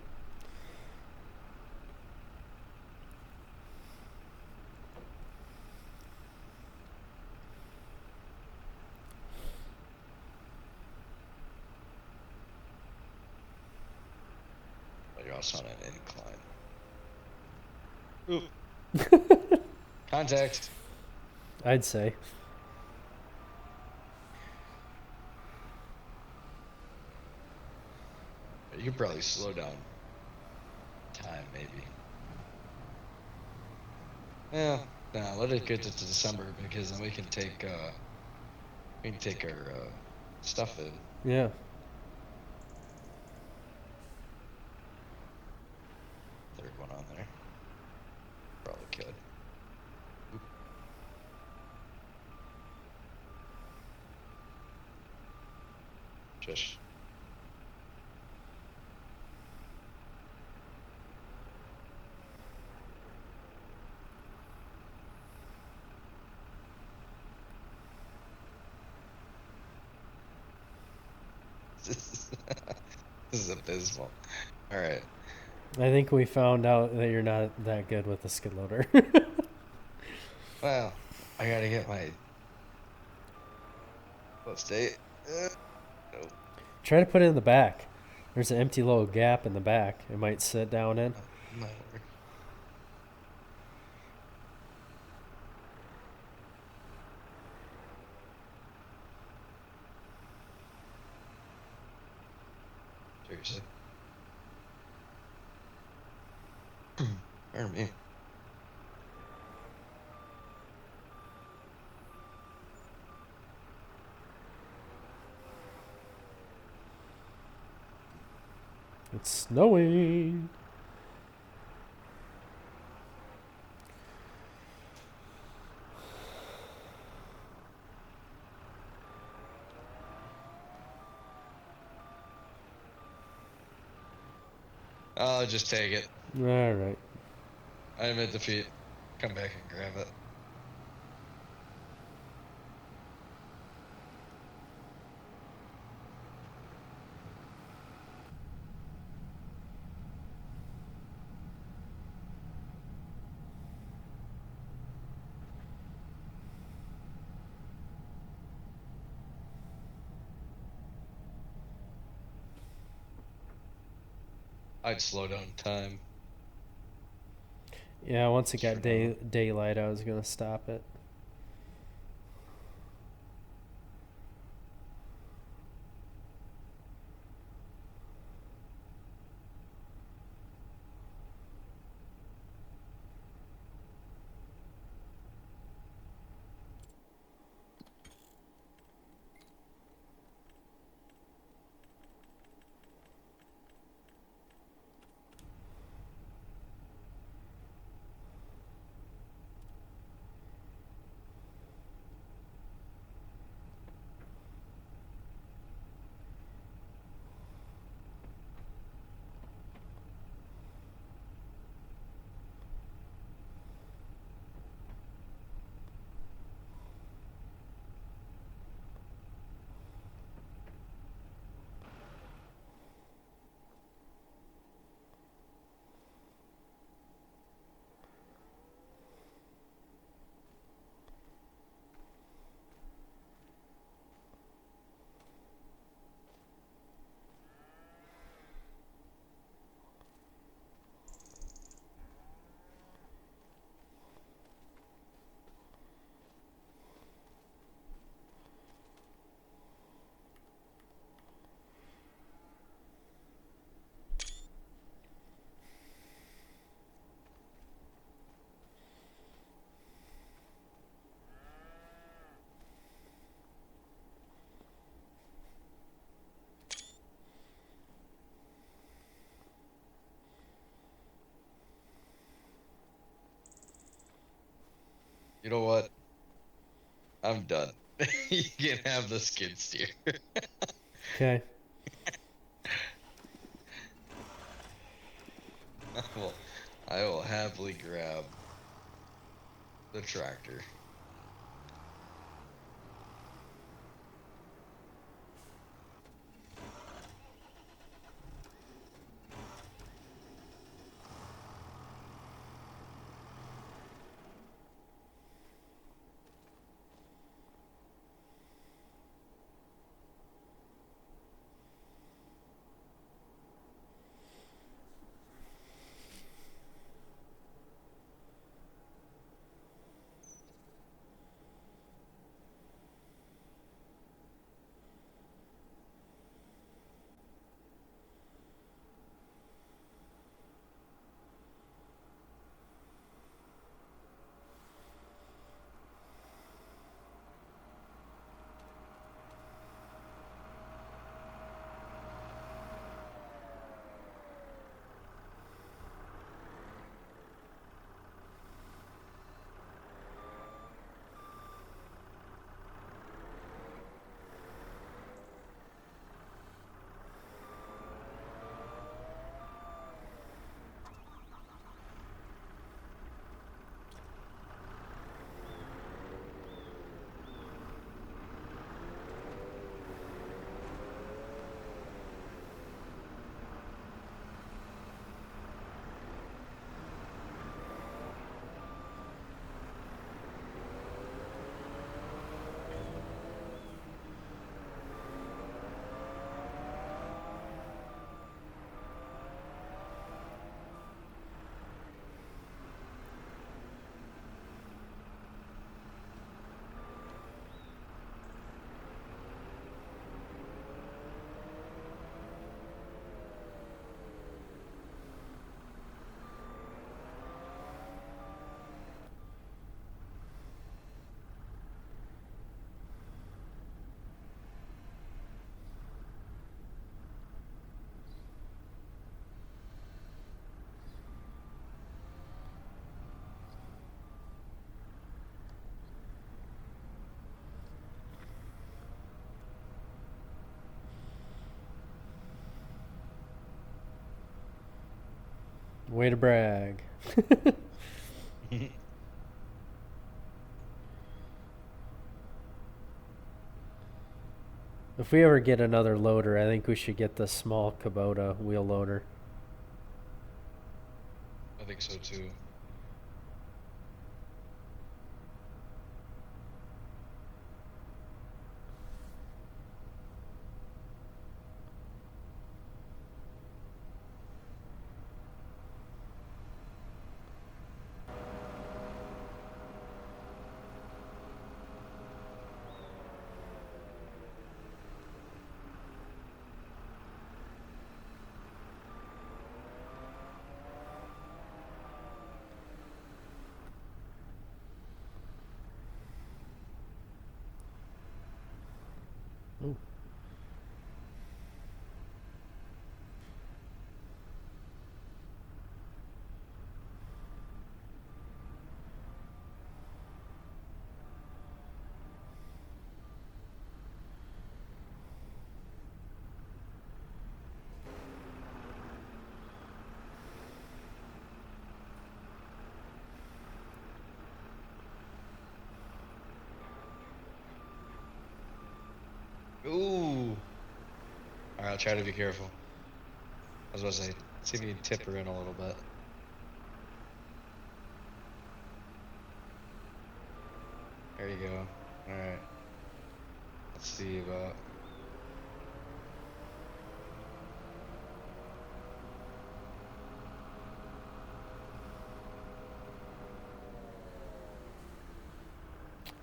[SPEAKER 2] But you're also on an incline. Ooh. Contact.
[SPEAKER 1] I'd say.
[SPEAKER 2] You could probably slow down time, maybe. Yeah, nah, let it get to December because then we can take our stuff in.
[SPEAKER 1] Yeah.
[SPEAKER 2] Third one on there. Probably could. Oop. Just. This is abysmal. All right.
[SPEAKER 1] I think we found out that you're not that good with the skid loader.
[SPEAKER 2] Well, I gotta get my. Let's stay. Nope.
[SPEAKER 1] Try to put it in the back. There's an empty little gap in the back. It might sit down in.
[SPEAKER 2] Might work. Seriously. Pardon me.
[SPEAKER 1] It's snowing.
[SPEAKER 2] I'll just take it.
[SPEAKER 1] All right.
[SPEAKER 2] I admit defeat. Come back and grab it. I'd slow down time.
[SPEAKER 1] Yeah, once it
[SPEAKER 2] Just
[SPEAKER 1] got
[SPEAKER 2] for now.
[SPEAKER 1] daylight, I was gonna stop it.
[SPEAKER 2] You know what? I'm done. You can have the skid steer.
[SPEAKER 1] Okay.
[SPEAKER 2] Well, I will happily grab the tractor.
[SPEAKER 1] Way to brag. If we ever get another loader, I think we should get the small Kubota wheel loader.
[SPEAKER 2] I think so too.
[SPEAKER 1] Ooh.
[SPEAKER 2] Ooh. Alright, I'll try to be careful. I was about to say, see if you can tip her in a little bit. There you go. Alright. Let's see about...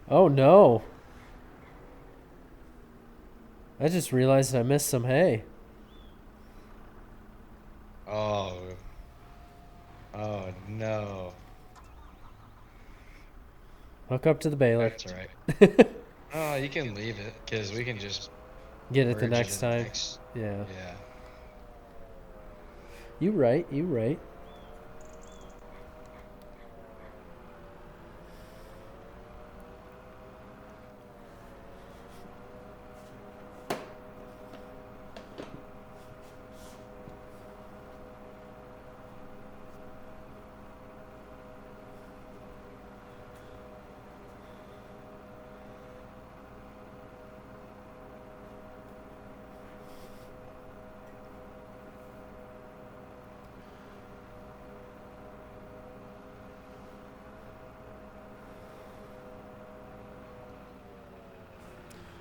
[SPEAKER 1] Oh no. I just realized I missed some hay.
[SPEAKER 2] Oh. Oh no.
[SPEAKER 1] Hook up to the baler.
[SPEAKER 2] That's alright. Oh, you can leave it, because we can just
[SPEAKER 1] Get it the
[SPEAKER 2] merge it
[SPEAKER 1] next
[SPEAKER 2] in the
[SPEAKER 1] time.
[SPEAKER 2] next...
[SPEAKER 1] Yeah.
[SPEAKER 2] Yeah.
[SPEAKER 1] You right, you right.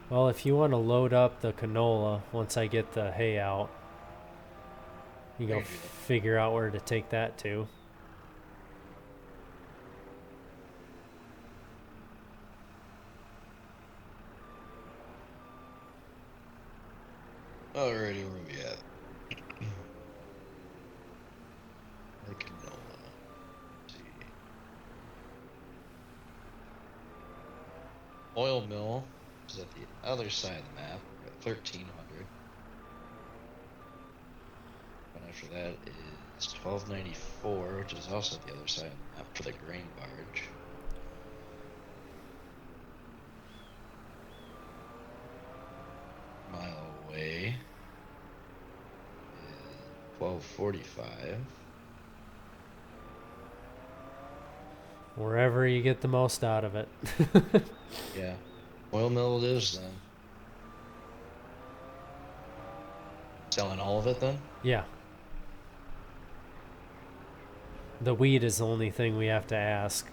[SPEAKER 1] Well, if you want to load up the canola once I get the hay out, you
[SPEAKER 2] I
[SPEAKER 1] go
[SPEAKER 2] can do that.
[SPEAKER 1] figure out where to take that to.
[SPEAKER 2] Alrighty, where we at? Or canola. Let's see. Oil mill is at the other side of the map at 1300. And after that is 1294, which is also at the other side of the map for the grain barge. Mile away is 1245.
[SPEAKER 1] Wherever you get the most out of it.
[SPEAKER 2] Yeah. Oil mill it is then. Selling all of it then?
[SPEAKER 1] Yeah. The weed is the only thing we have to ask.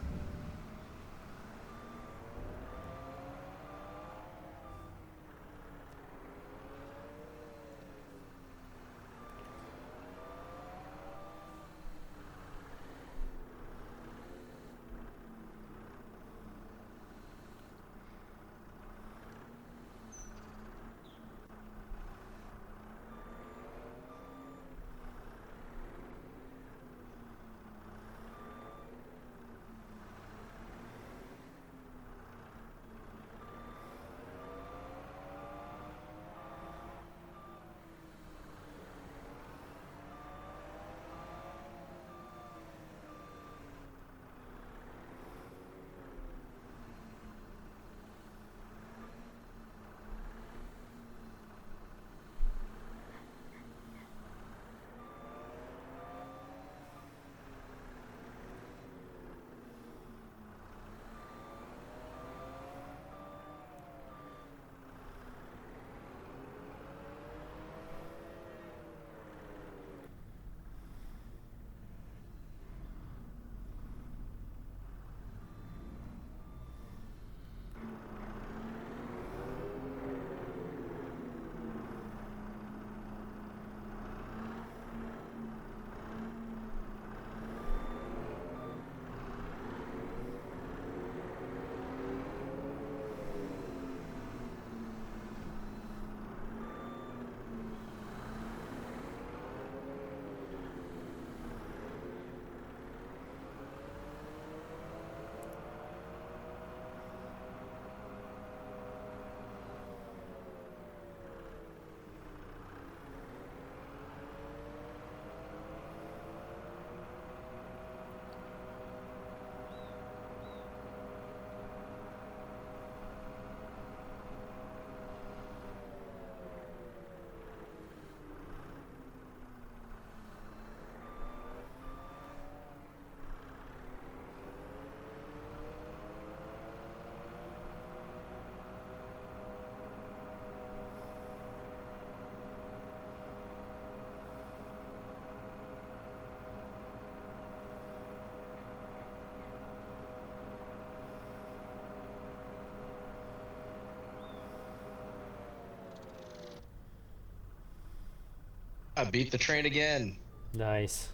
[SPEAKER 2] I beat the train again.
[SPEAKER 1] Nice.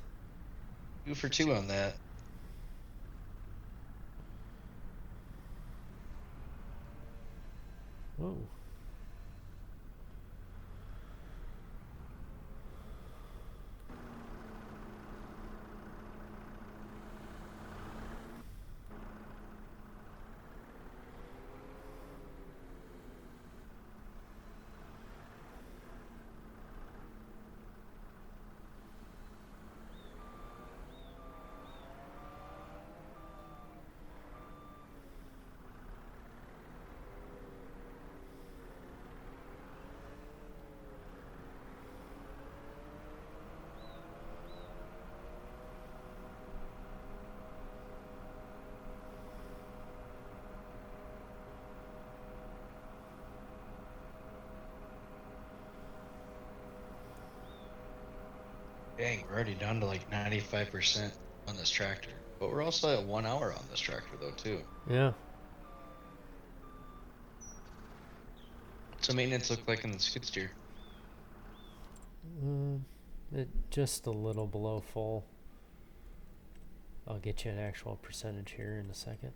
[SPEAKER 2] 2 for 2 on that.
[SPEAKER 1] Whoa.
[SPEAKER 2] Dang, we're already down to like 95% on this tractor. But we're also at 1 hour on this tractor, though, too.
[SPEAKER 1] Yeah.
[SPEAKER 2] What's the maintenance look like in the skid steer?
[SPEAKER 1] It just a little below full. I'll get you an actual percentage here in a second.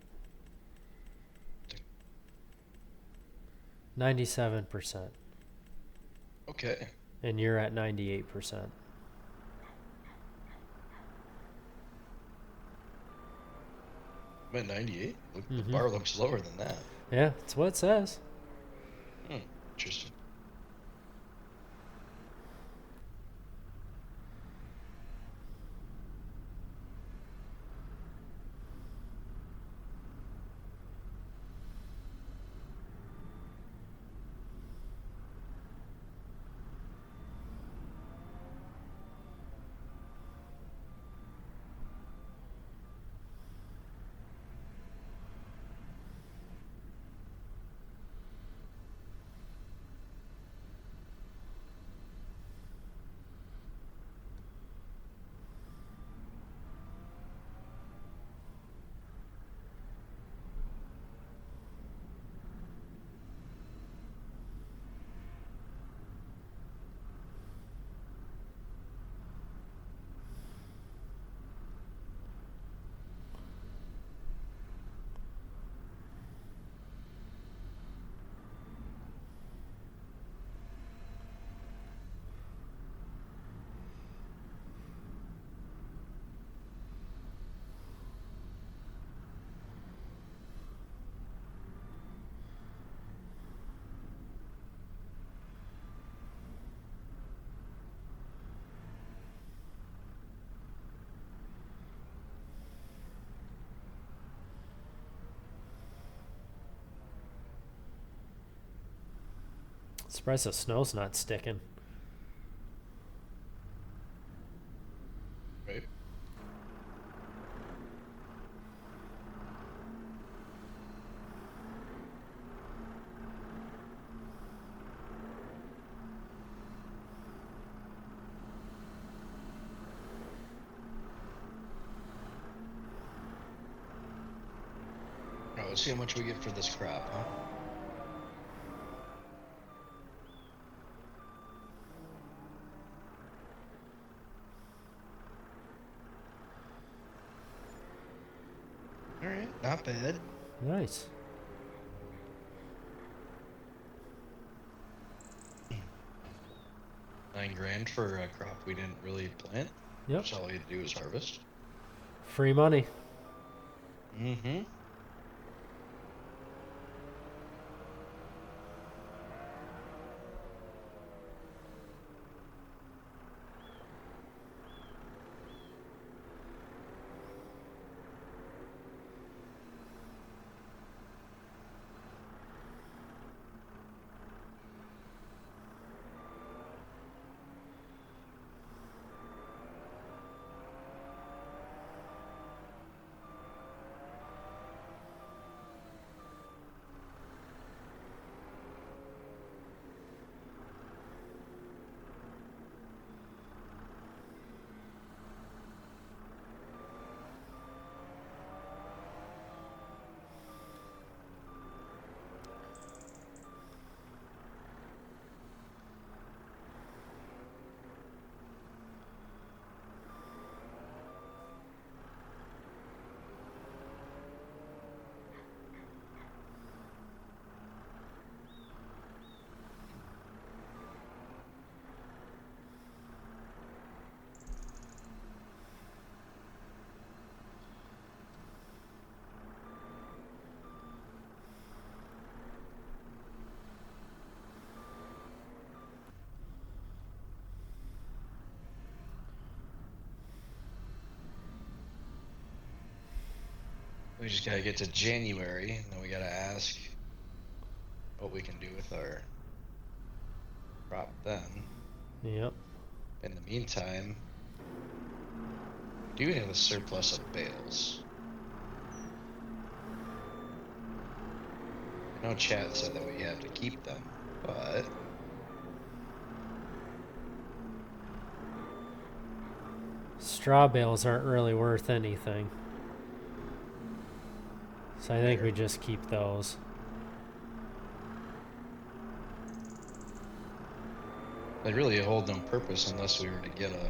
[SPEAKER 1] 97%.
[SPEAKER 2] Okay.
[SPEAKER 1] And you're at 98%.
[SPEAKER 2] I'm at 98. The bar looks lower than that.
[SPEAKER 1] Yeah, that's what it says.
[SPEAKER 2] Interesting.
[SPEAKER 1] Surprised the snow's not sticking.
[SPEAKER 2] Right. Now, let's see how much we get for this crop, huh? All right, not bad.
[SPEAKER 1] Nice.
[SPEAKER 2] $9,000 for a crop we didn't really plant.
[SPEAKER 1] Yep.
[SPEAKER 2] So all we had to do was harvest.
[SPEAKER 1] Free money.
[SPEAKER 2] Mm-hmm. just gotta get to January, and then we gotta ask what we can do with our crop then.
[SPEAKER 1] Yep.
[SPEAKER 2] In the meantime, we do have a surplus of bales. I know Chat said that we have to keep them, but
[SPEAKER 1] Straw bales aren't really worth anything. So I think we just keep those.
[SPEAKER 2] they really hold no purpose unless we were to get
[SPEAKER 1] A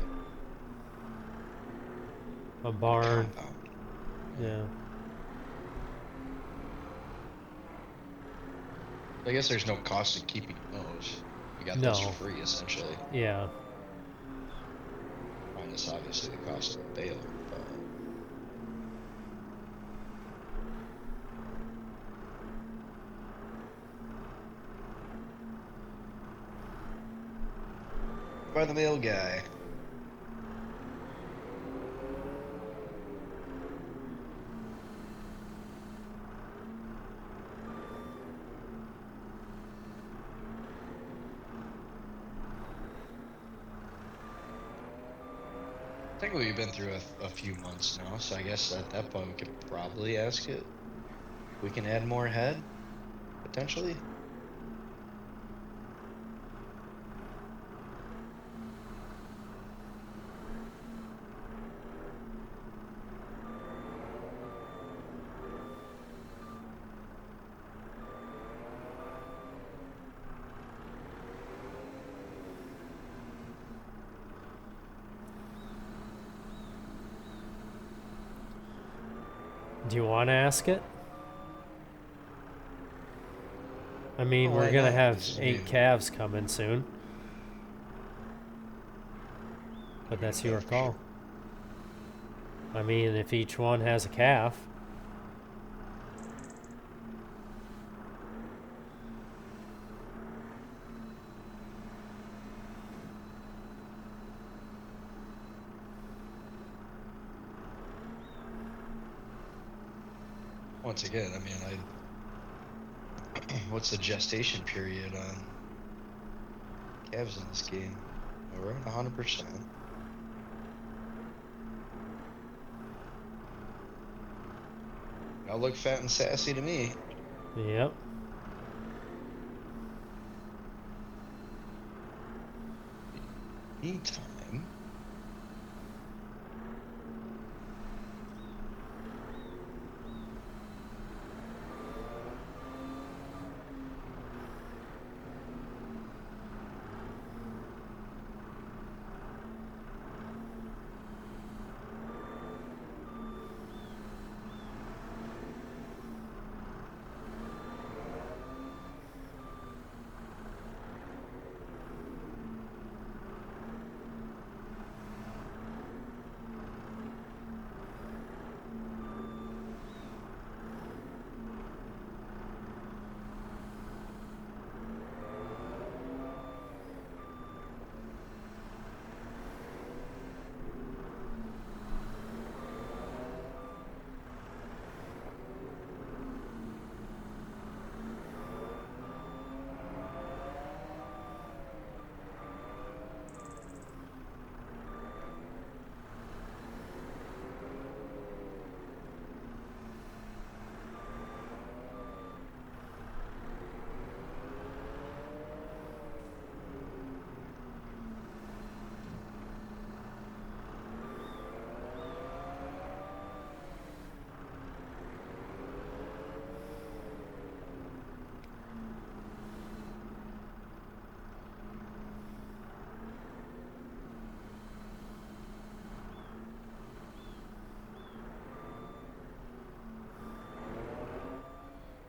[SPEAKER 2] a
[SPEAKER 1] barn.
[SPEAKER 2] compound.
[SPEAKER 1] Yeah.
[SPEAKER 2] I guess there's no cost in keeping those. We got those for
[SPEAKER 1] No.
[SPEAKER 2] free, essentially.
[SPEAKER 1] Yeah.
[SPEAKER 2] Minus, obviously, the cost of the bale, but... By the bale guy. I think we've been through a few months now, so I guess at that point we could probably ask it. We can add more head, potentially.
[SPEAKER 1] Do you want to ask it? I mean,
[SPEAKER 2] Oh,
[SPEAKER 1] we're
[SPEAKER 2] why
[SPEAKER 1] going to
[SPEAKER 2] not?
[SPEAKER 1] have
[SPEAKER 2] 'Cause, I
[SPEAKER 1] 8
[SPEAKER 2] mean,
[SPEAKER 1] calves coming soon.
[SPEAKER 2] what
[SPEAKER 1] But
[SPEAKER 2] do you
[SPEAKER 1] that's
[SPEAKER 2] mean by
[SPEAKER 1] your
[SPEAKER 2] for
[SPEAKER 1] call.
[SPEAKER 2] sure?
[SPEAKER 1] I mean, if each one has a calf.
[SPEAKER 2] Once again, I mean, what's the gestation period on calves in this game? We're at 100%. Y'all look fat and sassy to me.
[SPEAKER 1] Yep.
[SPEAKER 2] Meantime,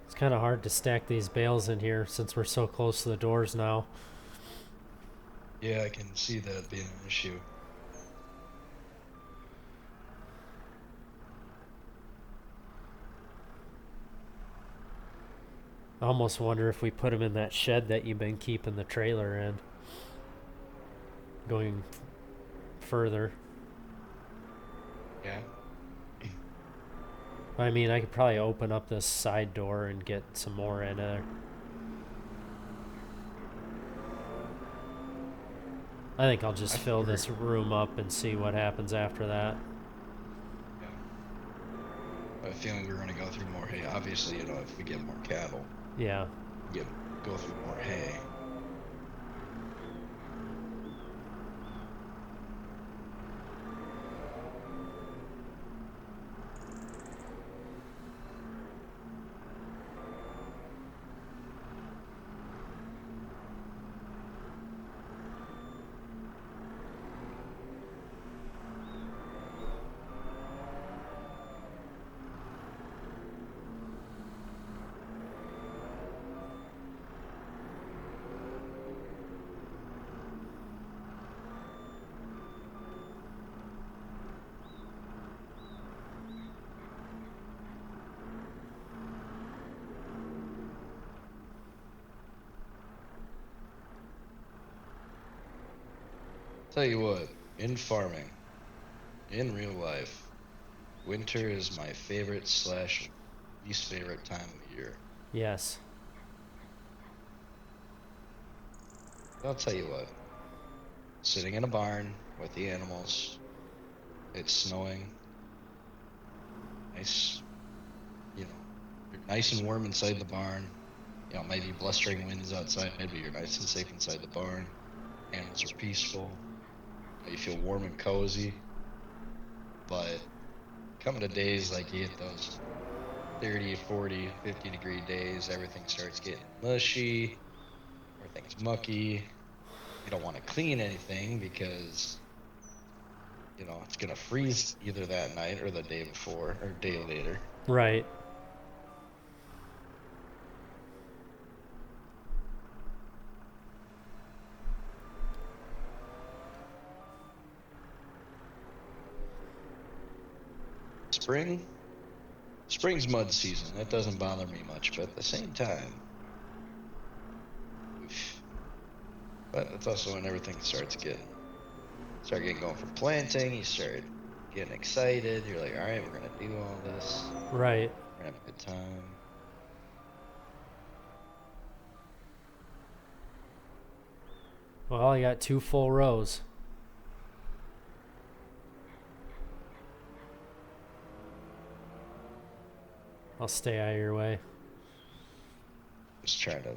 [SPEAKER 1] It's kind of hard to stack these bales in here since we're so close to the doors now.
[SPEAKER 2] yeah, I can see that being an issue.
[SPEAKER 1] I almost wonder if we put them in that shed that you've been keeping the trailer in. Going further.
[SPEAKER 2] Yeah.
[SPEAKER 1] I mean, I could probably open up this side door and get some more in there. I think I'll
[SPEAKER 2] I
[SPEAKER 1] just
[SPEAKER 2] think
[SPEAKER 1] fill
[SPEAKER 2] we're
[SPEAKER 1] this room up and see what happens after that.
[SPEAKER 2] yeah. I have a feeling we're gonna go through more hay. Obviously, if we get more cattle,
[SPEAKER 1] Yeah.
[SPEAKER 2] get go through more hay. Tell you what, in farming, in real life, winter is my favorite slash least favorite time of year.
[SPEAKER 1] Yes.
[SPEAKER 2] I'll tell you what, sitting in a barn with the animals, it's snowing, nice, you're nice and warm inside the barn. Maybe blustering winds outside, but you're nice and safe inside the barn. Animals are peaceful. You feel warm and cozy. But coming to days like you hit those 30, 40, 50-degree days, everything starts getting mushy, everything's mucky. You don't want to clean anything because, it's going to freeze either that night or the day before or day later.
[SPEAKER 1] Right.
[SPEAKER 2] Spring, spring's mud season. That doesn't bother me much, but at the same time, oof. But that's also when everything start getting going for planting. You start getting excited. You're like, all right, we're gonna do all this.
[SPEAKER 1] Right.
[SPEAKER 2] We're gonna have a good time.
[SPEAKER 1] Well, I got 2 full rows. I'll stay out of your way.
[SPEAKER 2] Just trying to.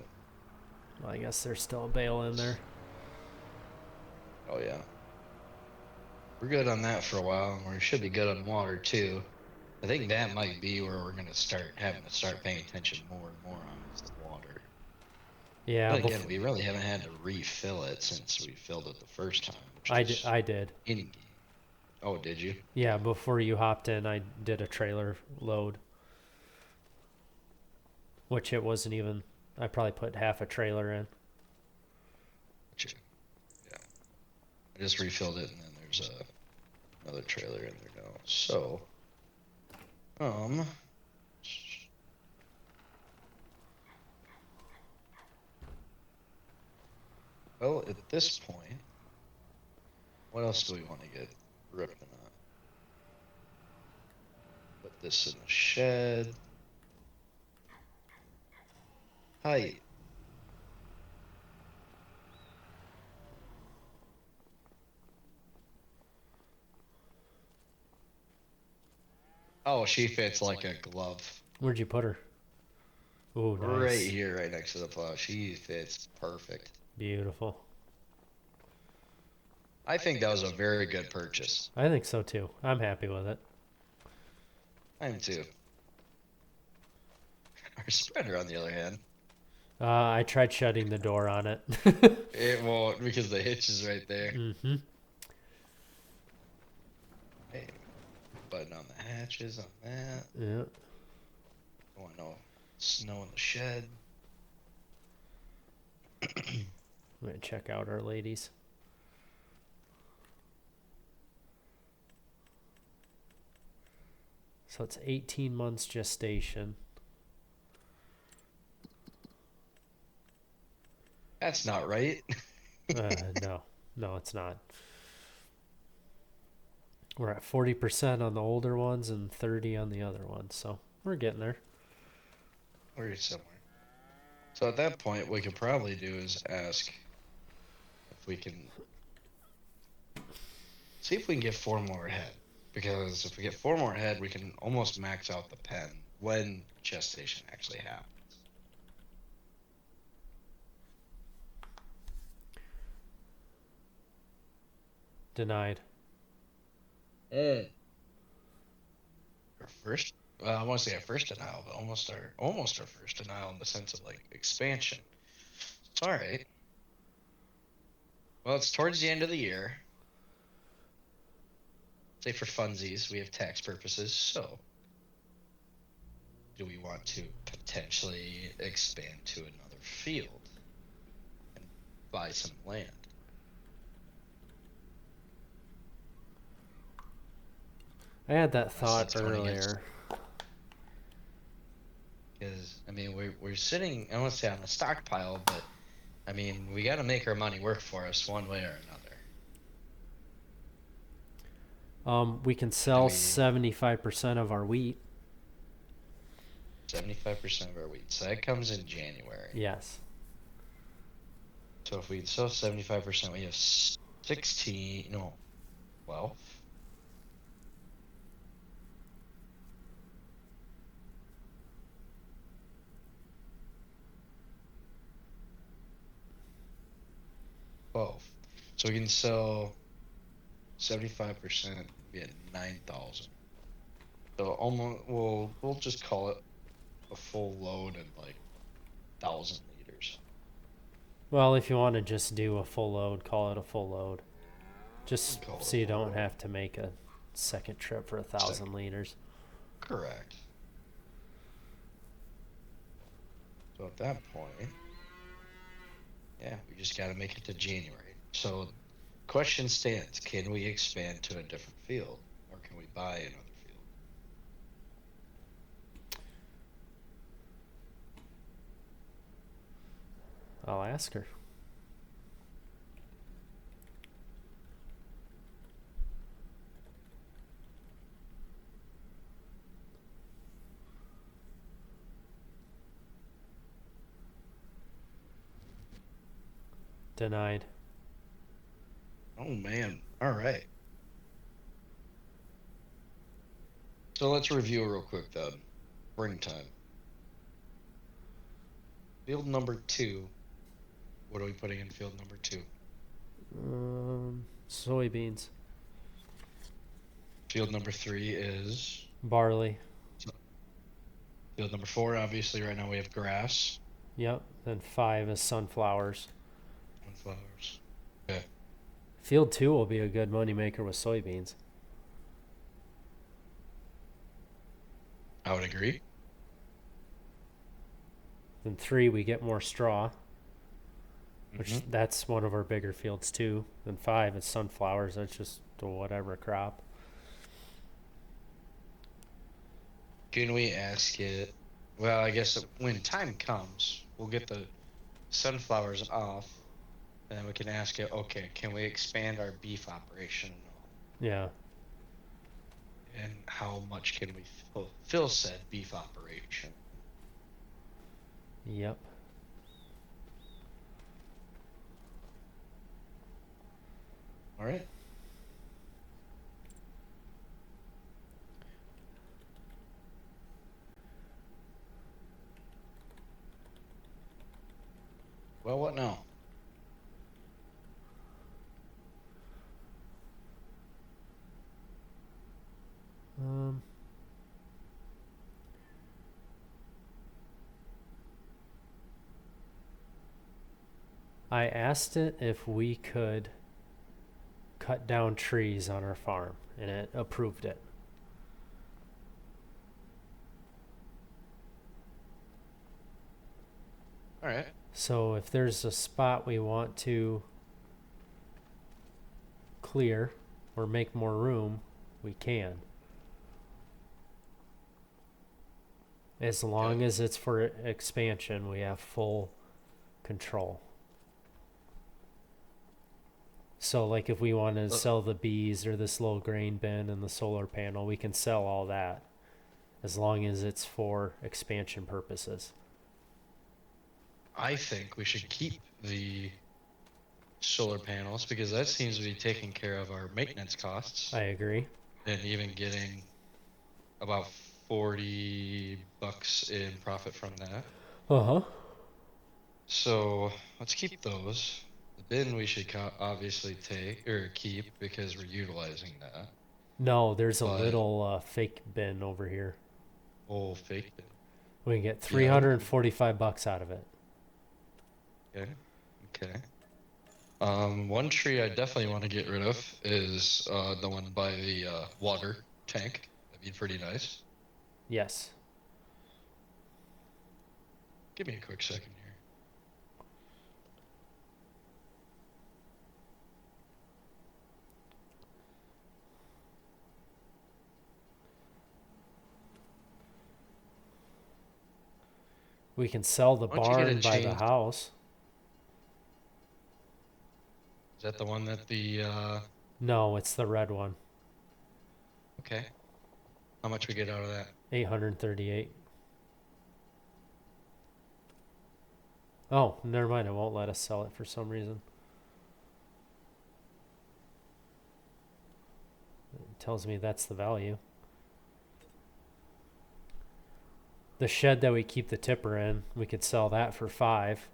[SPEAKER 1] Well, I guess there's still a bale in there.
[SPEAKER 2] Oh yeah, we're good on that for a while, and we should be good on water too. I think that might be where we're gonna start having to start paying attention more and more on is the water.
[SPEAKER 1] Yeah,
[SPEAKER 2] But again, we really haven't had to refill it since we filled it the first time, which was
[SPEAKER 1] I did.
[SPEAKER 2] in game. Oh, did you?
[SPEAKER 1] Yeah, before you hopped in, I did a trailer load, which it wasn't even. I probably put half a trailer in.
[SPEAKER 2] Yeah. I just refilled it, and then there's another trailer in there now. So, um, well, at this point, what else do we want to get ripping on? Put this in the shed. Height. Oh, she fits like a glove.
[SPEAKER 1] Where'd you put her? Oh, nice.
[SPEAKER 2] Right here, right next to the plow. She fits perfect.
[SPEAKER 1] Beautiful.
[SPEAKER 2] I think that was a very good purchase.
[SPEAKER 1] I think so too. I'm happy with it.
[SPEAKER 2] I am too. Our spreader, on the other hand,
[SPEAKER 1] I tried shutting the door on it.
[SPEAKER 2] it won't because the hitch is right there.
[SPEAKER 1] Mm-hmm.
[SPEAKER 2] Hey, button on the hatches on that.
[SPEAKER 1] Yeah.
[SPEAKER 2] Don't want no snow in the shed.
[SPEAKER 1] I'm gonna check out our ladies. So it's 18 months gestation.
[SPEAKER 2] That's not right.
[SPEAKER 1] No, it's not. We're at 40% on the older ones and 30 on the other ones, so we're getting there.
[SPEAKER 2] We're somewhere. So at that point, what we could probably do is ask if we can see if we can get 4 more ahead. Because if we get 4 more ahead, we can almost max out the pen when gestation actually happens.
[SPEAKER 1] Denied.
[SPEAKER 2] Our first, well, I want to say our first denial, but almost our first denial in the sense of like expansion. It's all right. Well, it's towards the end of the year. Say for funsies, we have tax purposes. So, do we want to potentially expand to another field and buy some land?
[SPEAKER 1] I had that thought earlier.
[SPEAKER 2] Because I mean, we're sitting, I won't say on a stockpile, but I mean, we got to make our money work for us one way or another.
[SPEAKER 1] We can sell 75% of our wheat.
[SPEAKER 2] 75% of our wheat. So that comes in January.
[SPEAKER 1] Yes.
[SPEAKER 2] So if we sell 75%, we have 16, no, 12. So we can sell 75%, be at 9,000. So almost, we'll just call it a full load and like 1,000 liters.
[SPEAKER 1] Well, if you want to just do a full load, call it a full load. Just so you don't have to make a second trip for 1,000 liters.
[SPEAKER 2] Correct. So at that point, yeah, we just got to make it to January. So question stands, can we expand to a different field or can we buy another field?
[SPEAKER 1] I'll ask her. Denied.
[SPEAKER 2] Oh man. All right. So let's review real quick then. Springtime. Field number 2. What are we putting in field number 2?
[SPEAKER 1] Soybeans.
[SPEAKER 2] Field number 3 is
[SPEAKER 1] barley.
[SPEAKER 2] Field number 4, obviously, right now we have grass.
[SPEAKER 1] Yep. Then 5 is sunflowers.
[SPEAKER 2] Sunflowers. Okay.
[SPEAKER 1] Field 2 will be a good moneymaker with soybeans.
[SPEAKER 2] I would agree.
[SPEAKER 1] Then 3, we get more straw, which that's one of our bigger fields too. Then 5 is sunflowers. That's just a whatever crop.
[SPEAKER 2] Can we ask it? Well, I guess when time comes, we'll get the sunflowers off, and then we can ask it, okay, can we expand our beef operation?
[SPEAKER 1] Yeah.
[SPEAKER 2] And how much can we fulfill said beef operation?
[SPEAKER 1] Yep.
[SPEAKER 2] All right. Well, what now?
[SPEAKER 1] I asked it if we could cut down trees on our farm, and it approved it.
[SPEAKER 2] All right.
[SPEAKER 1] So if there's a spot we want to clear or make more room, we can. As long as it's for expansion, we have full control. So like if we want to sell the bees or this low grain bin and the solar panel, we can sell all that as long as it's for expansion purposes.
[SPEAKER 2] I think we should keep the solar panels because that seems to be taking care of our maintenance costs
[SPEAKER 1] I agree.
[SPEAKER 2] and even getting about $40 in profit from that.
[SPEAKER 1] Uh-huh.
[SPEAKER 2] So let's keep those. The bin we should obviously take or keep because we're utilizing that.
[SPEAKER 1] No, there's a
[SPEAKER 2] But
[SPEAKER 1] little fake bin over here.
[SPEAKER 2] oh, fake bin.
[SPEAKER 1] We can get
[SPEAKER 2] Yeah.
[SPEAKER 1] $345 out of it.
[SPEAKER 2] Okay. Okay. One tree I definitely want to get rid of is the one by the water tank. That'd be pretty nice.
[SPEAKER 1] Yes.
[SPEAKER 2] Give me a quick second here.
[SPEAKER 1] We can sell the
[SPEAKER 2] Why don't you get
[SPEAKER 1] barn
[SPEAKER 2] a
[SPEAKER 1] by the
[SPEAKER 2] chain?
[SPEAKER 1] house.
[SPEAKER 2] Is that the one that the
[SPEAKER 1] No, it's the red one.
[SPEAKER 2] okay. How much we get out of that?
[SPEAKER 1] 838. Oh, never mind. It won't let us sell it for some reason. It tells me that's the value. The shed that we keep the tipper in, we could sell that for 5.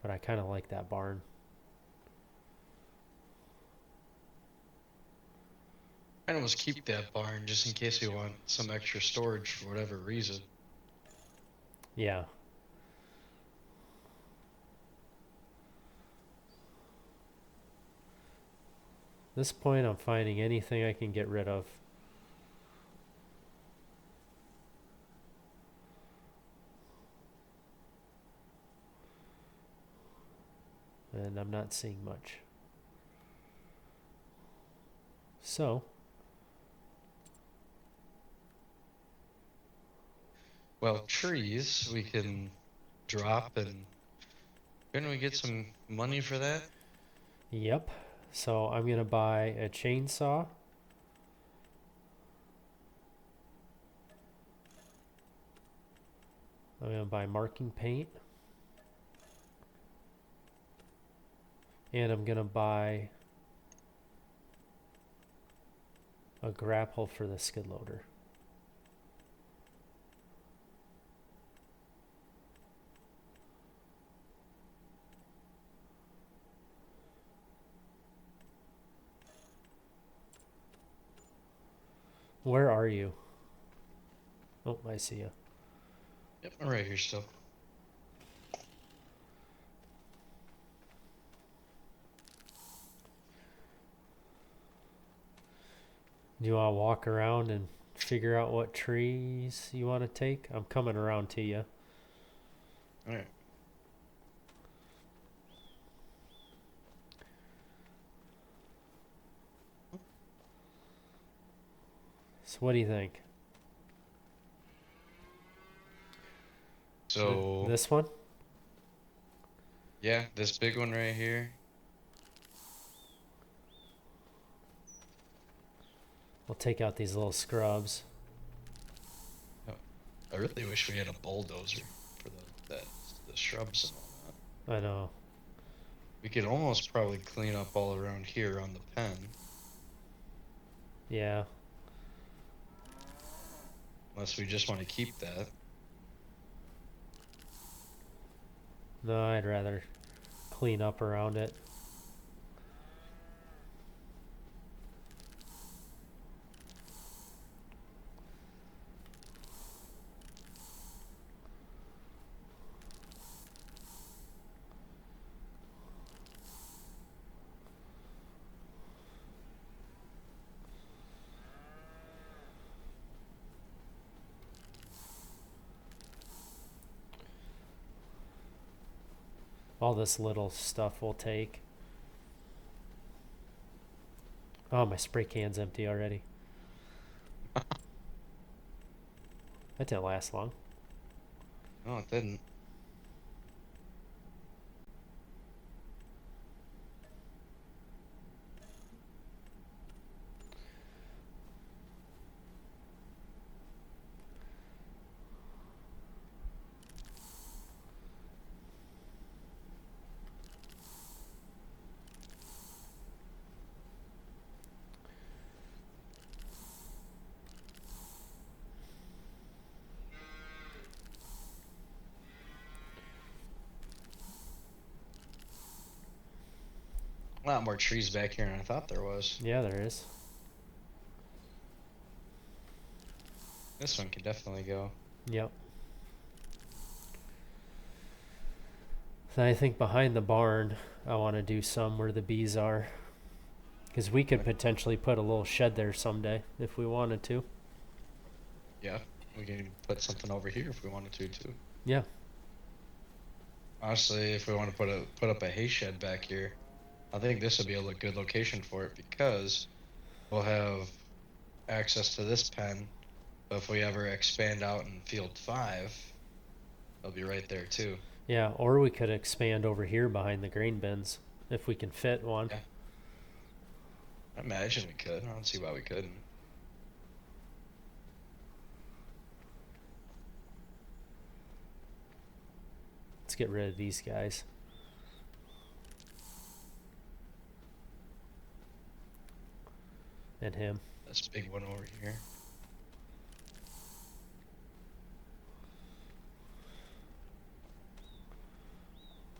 [SPEAKER 1] But I kind of like that barn.
[SPEAKER 2] I'd almost keep that barn just in case we want some extra storage for whatever reason.
[SPEAKER 1] Yeah. At this point, I'm finding anything I can get rid of. And I'm not seeing much. So,
[SPEAKER 2] Well, trees we can drop, and can we get some money for that?
[SPEAKER 1] yep. So I'm going to buy a chainsaw. I'm going to buy marking paint. And I'm going to buy a grapple for the skid loader. Where are you? Oh, I see you.
[SPEAKER 2] Yep, I'm right here still.
[SPEAKER 1] Do you want to walk around and figure out what trees you want to take? I'm coming around to you.
[SPEAKER 2] All right.
[SPEAKER 1] So what do you think?
[SPEAKER 2] So
[SPEAKER 1] This one?
[SPEAKER 2] yeah, this big one right here.
[SPEAKER 1] We'll take out these little scrubs.
[SPEAKER 2] I really wish we had a bulldozer for the shrubs and all that.
[SPEAKER 1] I know.
[SPEAKER 2] We could almost probably clean up all around here on the pen,
[SPEAKER 1] Yeah.
[SPEAKER 2] unless we just want to keep that.
[SPEAKER 1] No, I'd rather clean up around it. All this little stuff we'll take. Oh, my spray can's empty already. That didn't last long.
[SPEAKER 2] No, it didn't. A lot more trees back here than I thought there was.
[SPEAKER 1] Yeah, there is.
[SPEAKER 2] This one can definitely go.
[SPEAKER 1] Yep. So I think behind the barn, I want to do some where the bees are. Because we could potentially put a little shed there someday if we wanted to.
[SPEAKER 2] Yeah, we can put something over here if we wanted to too.
[SPEAKER 1] Yeah.
[SPEAKER 2] Honestly, if we want to put up a hay shed back here, I think this would be a good location for it because we'll have access to this pen. But if we ever expand out in field 5, it'll be right there too.
[SPEAKER 1] Yeah, or we could expand over here behind the grain bins if we can fit one.
[SPEAKER 2] Yeah, I imagine we could. I don't see why we couldn't.
[SPEAKER 1] Let's get rid of these guys. And him.
[SPEAKER 2] This big one over here.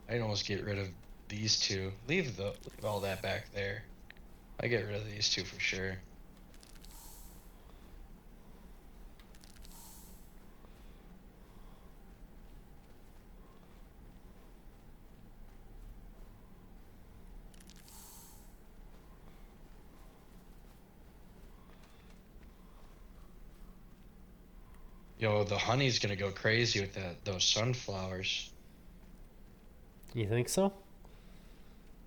[SPEAKER 2] I'd almost get rid of these two. Leave all that back there. I get rid of these two for sure. Yo, the honey's gonna go crazy with those sunflowers.
[SPEAKER 1] You think so?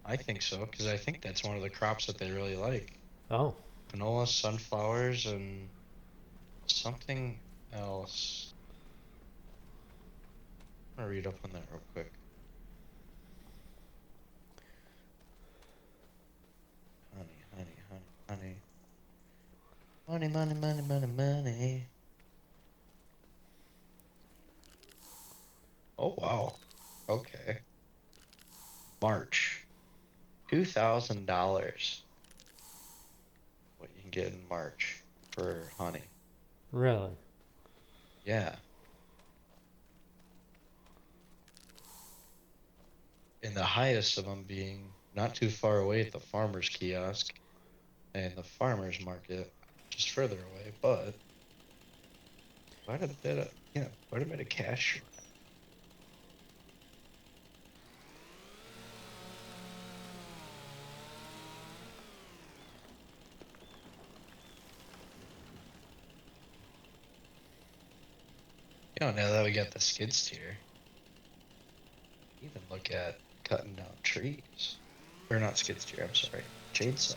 [SPEAKER 2] I think so, because I think that's one of the crops that they really like.
[SPEAKER 1] Oh.
[SPEAKER 2] Canola, sunflowers, and something else. I'm gonna read up on that real quick. Honey, honey, honey, honey. Money, money, money, money, money. Oh, wow. Okay. March. $2,000. What you can get in March for honey.
[SPEAKER 1] Really?
[SPEAKER 2] Yeah. And the highest of them being not too far away at the farmer's kiosk and the farmer's market, just further away, but quite a bit of, quite a bit of cash. Now that we got the skid steer, even look at cutting down trees. Or not skid steer, I'm sorry, chainsaw.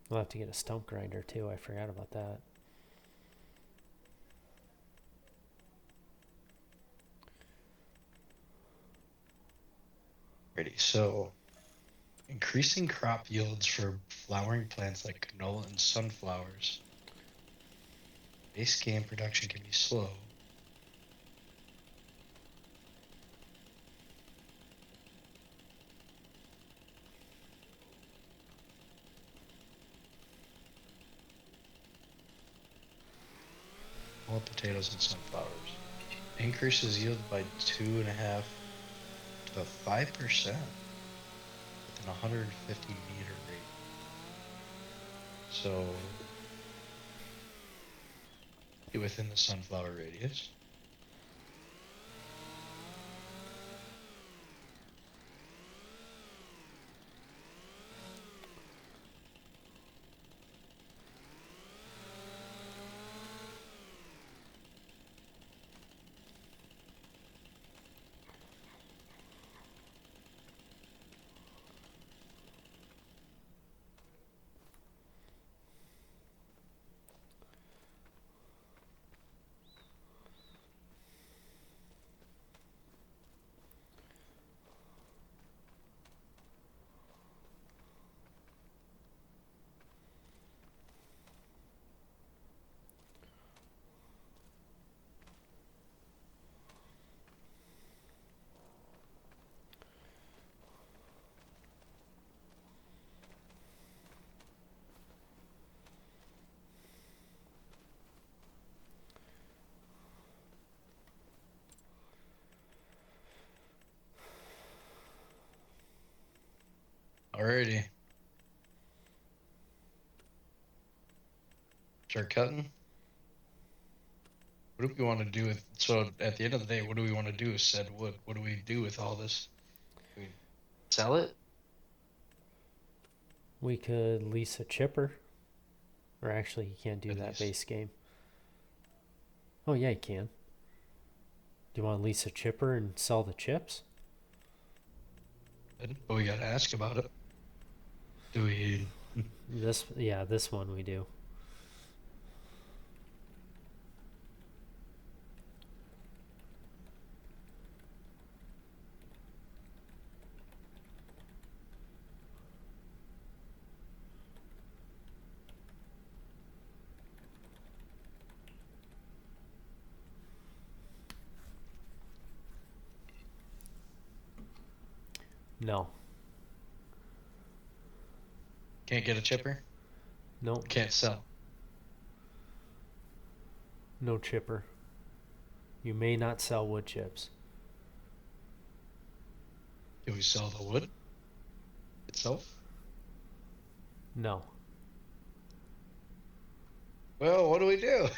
[SPEAKER 1] We'll have to get a stump grinder too. I forgot about that.
[SPEAKER 2] Ready, so increasing crop yields for flowering plants like canola and sunflowers. Base game production can be slow. All potatoes and sunflowers. Increases yield by 2.5 to 5% with an 150-meter rate. So, within the sunflower radius. Alrighty. Start cutting. What do we want to do with? So at the end of the day, what do we want to do with said wood? What do we do with all this? Do we sell it?
[SPEAKER 1] We could lease a chipper. Or actually, you can't do
[SPEAKER 2] At
[SPEAKER 1] that
[SPEAKER 2] least.
[SPEAKER 1] base game. Oh, yeah, you can. Do you want to lease a chipper and sell the chips?
[SPEAKER 2] But we gotta ask about it. Do we?
[SPEAKER 1] This one we do. No.
[SPEAKER 2] Can't get a chipper?
[SPEAKER 1] Nope.
[SPEAKER 2] Can't sell.
[SPEAKER 1] No chipper. You may not sell wood chips.
[SPEAKER 2] Can we sell the wood itself?
[SPEAKER 1] No.
[SPEAKER 2] Well, what do we do?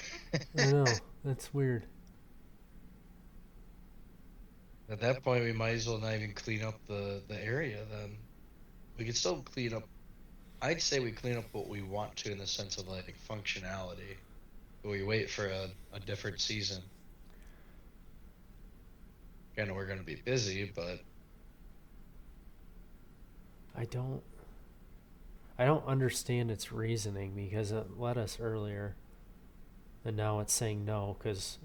[SPEAKER 1] I know. That's weird.
[SPEAKER 2] At that point, we might as well not even clean up the area. Then we could still clean up. I'd say we clean up what we want to in the sense of like functionality. But we wait for a different season. Again, we're gonna be busy, but
[SPEAKER 1] I don't understand its reasoning because it let us earlier and now it's saying no because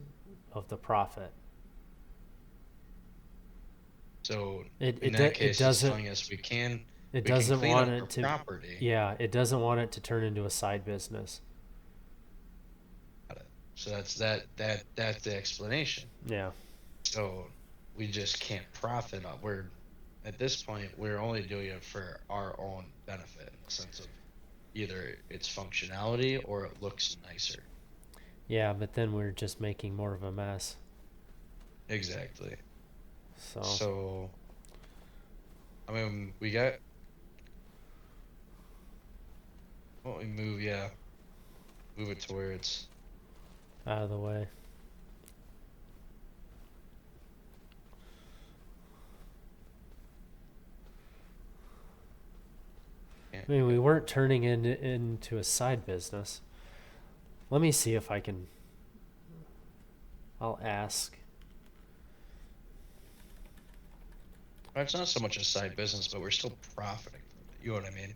[SPEAKER 1] of the profit.
[SPEAKER 2] so
[SPEAKER 1] It
[SPEAKER 2] in
[SPEAKER 1] it
[SPEAKER 2] that
[SPEAKER 1] do, it
[SPEAKER 2] case, it's
[SPEAKER 1] doesn't
[SPEAKER 2] telling us we can
[SPEAKER 1] doesn't
[SPEAKER 2] clean
[SPEAKER 1] want
[SPEAKER 2] up
[SPEAKER 1] it
[SPEAKER 2] our
[SPEAKER 1] to
[SPEAKER 2] property.
[SPEAKER 1] yeah, it doesn't want it to turn into a side business.
[SPEAKER 2] So that's the explanation.
[SPEAKER 1] Yeah.
[SPEAKER 2] So we just can't profit on. We're at this point we're only doing it for our own benefit in the sense of either its functionality or it looks nicer.
[SPEAKER 1] Yeah, but then we're just making more of a mess.
[SPEAKER 2] Exactly.
[SPEAKER 1] So
[SPEAKER 2] So I mean we got well we move it to where it's
[SPEAKER 1] out of the way. I mean, we weren't turning it into a side business. Let me see if I can. I'll ask.
[SPEAKER 2] it's not so much a side business, but we're still profiting from it. You know what I mean?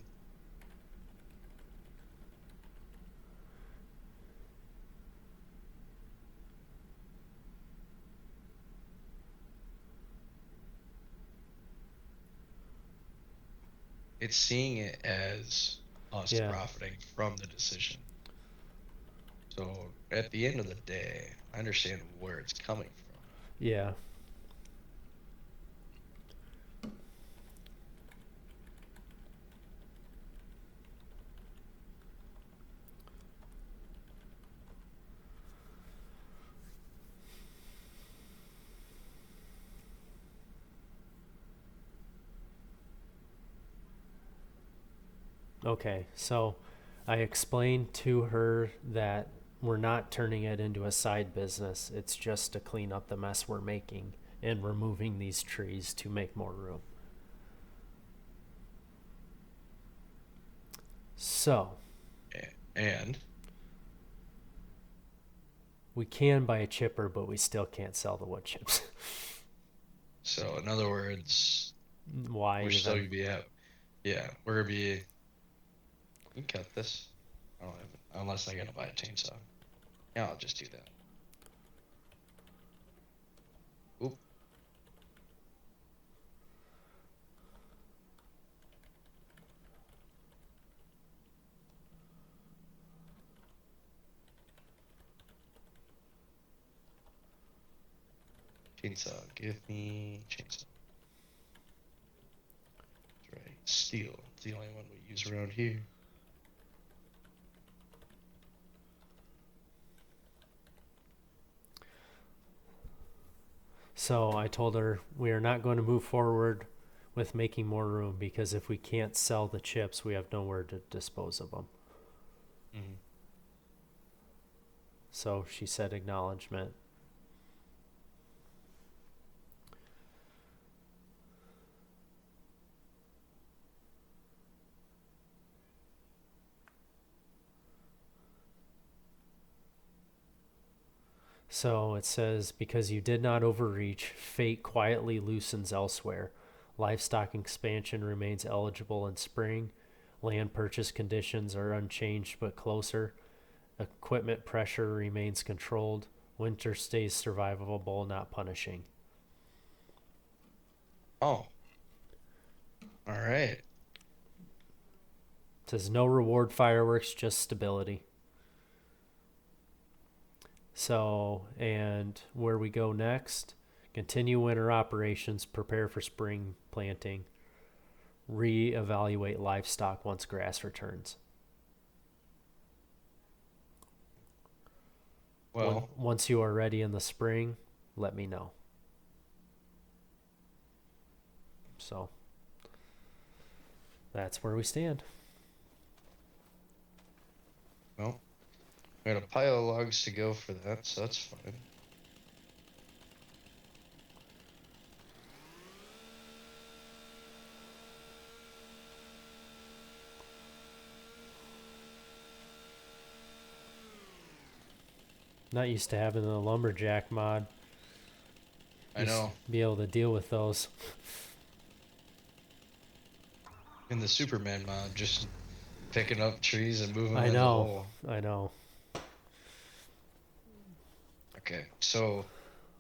[SPEAKER 2] It's seeing it as us profiting from the decision. So at the end of the day, I understand where it's coming from.
[SPEAKER 1] Yeah. Okay, so I explained to her that we're not turning it into a side business. It's just to clean up the mess we're making and removing these trees to make more room. So,
[SPEAKER 2] And
[SPEAKER 1] we can buy a chipper, but we still can't sell the wood chips.
[SPEAKER 2] so in other words,
[SPEAKER 1] Why
[SPEAKER 2] we're
[SPEAKER 1] even?
[SPEAKER 2] still gonna be we're gonna be. You can cut this. I don't have unless I gotta buy a chainsaw. Yeah, I'll just do that. Oop. Chainsaw. Give me chainsaw. That's right. Steel. It's the only one we use around here.
[SPEAKER 1] So I told her we are not going to move forward with making more room, because if we can't sell the chips, we have nowhere to dispose of them.
[SPEAKER 2] Mm-hmm.
[SPEAKER 1] So she said acknowledgement. So it says, because you did not overreach, fate quietly loosens elsewhere. Livestock expansion remains eligible in spring. Land purchase conditions are unchanged but closer. Equipment pressure remains controlled. Winter stays survivable, not punishing.
[SPEAKER 2] Oh, all right.
[SPEAKER 1] It says no reward fireworks, just stability. So, and where we go next, continue winter operations, prepare for spring planting, reevaluate livestock once grass returns.
[SPEAKER 2] Well,
[SPEAKER 1] Once you are ready in the spring, let me know. So, that's where we stand.
[SPEAKER 2] well, we got a pile of logs to go for that, so that's fine.
[SPEAKER 1] Not used to having the lumberjack mod.
[SPEAKER 2] I know.
[SPEAKER 1] Be able to deal with those.
[SPEAKER 2] In the Superman mod, just picking up trees and moving them
[SPEAKER 1] I
[SPEAKER 2] as a
[SPEAKER 1] know.
[SPEAKER 2] whole.
[SPEAKER 1] I know.
[SPEAKER 2] Okay, so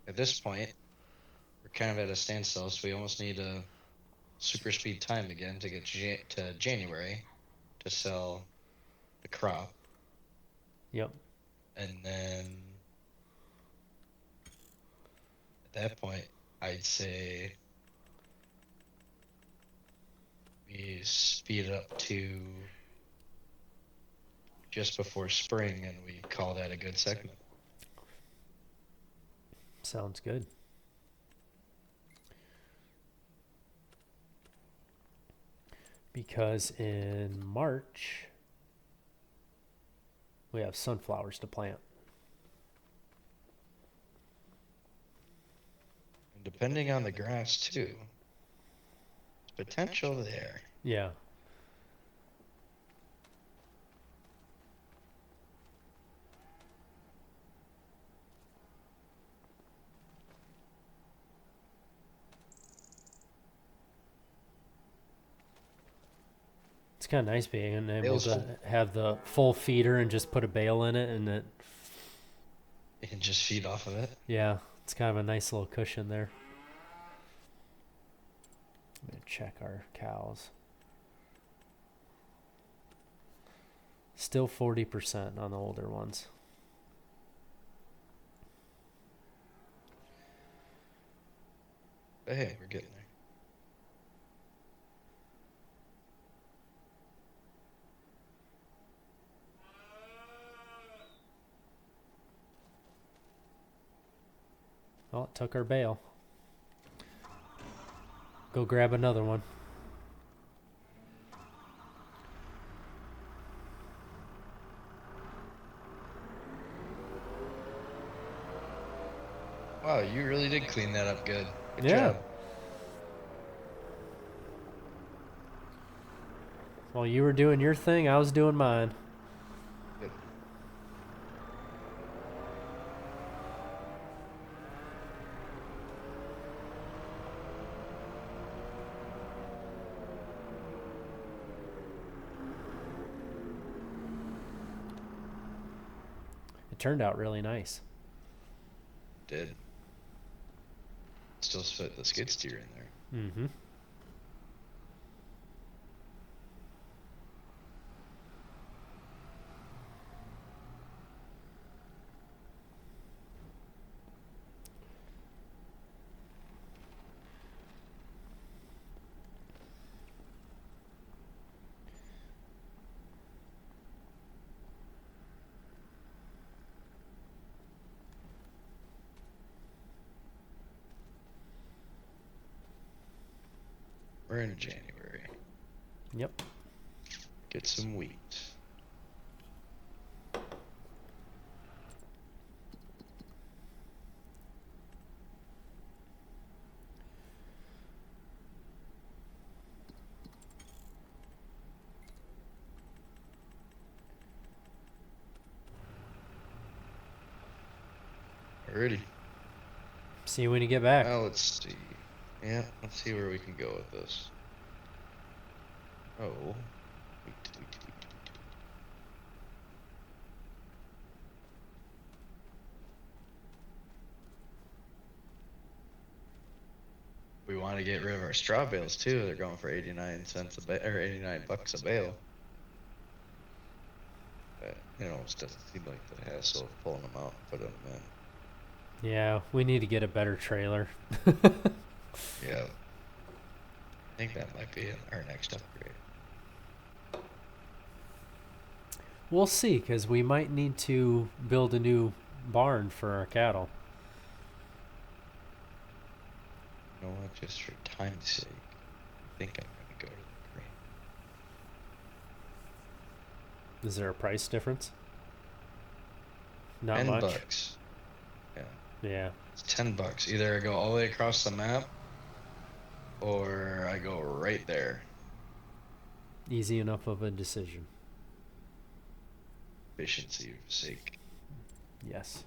[SPEAKER 2] at this point, we're kind of at a standstill, so we almost need a super speed time again to get to January to sell the crop.
[SPEAKER 1] Yep.
[SPEAKER 2] And then at that point, I'd say we speed it up to just before spring and we call that a good segment.
[SPEAKER 1] Sounds good. Because in March, we have sunflowers to plant.
[SPEAKER 2] And depending on the grass, too, there's potential there.
[SPEAKER 1] Yeah. It's kind of nice being able to have the full feeder and just put a bale in it, and it.
[SPEAKER 2] And just feed off of it.
[SPEAKER 1] Yeah, it's kind of a nice little cushion there. I'm gonna check our cows. Still 40% on the older ones.
[SPEAKER 2] But hey, we're getting there.
[SPEAKER 1] Oh, it took our bale. Go grab another one.
[SPEAKER 2] Wow, you really did clean that up good. Good
[SPEAKER 1] Yeah.
[SPEAKER 2] job.
[SPEAKER 1] While you were doing your thing, I was doing mine.
[SPEAKER 2] Good.
[SPEAKER 1] It turned out really nice.
[SPEAKER 2] Did. Still fit the skid steer in there.
[SPEAKER 1] Mm-hmm.
[SPEAKER 2] in January.
[SPEAKER 1] Yep.
[SPEAKER 2] Get some wheat. Alrighty.
[SPEAKER 1] See you when you get back.
[SPEAKER 2] Well, let's see. Yeah, let's see where we can go with this. Oh. Wheat. We want to get rid of our straw bales too. They're going for 89 cents a bale, or 89 bucks a bale. But, you know, it just doesn't seem like the hassle of pulling them out and putting them in.
[SPEAKER 1] Yeah, we need to get a better trailer.
[SPEAKER 2] Yeah. I think that might be our next upgrade.
[SPEAKER 1] We'll see, because we might need to build a new barn for our cattle.
[SPEAKER 2] You know what? Just for time's sake, I think I'm going to go to the green.
[SPEAKER 1] Is there a price difference? Not
[SPEAKER 2] 10
[SPEAKER 1] much.
[SPEAKER 2] bucks. Yeah.
[SPEAKER 1] Yeah.
[SPEAKER 2] It's 10 bucks. Either I go all the way across the map or I go right there.
[SPEAKER 1] Easy enough of a decision.
[SPEAKER 2] Efficiency's sake.
[SPEAKER 1] Yes.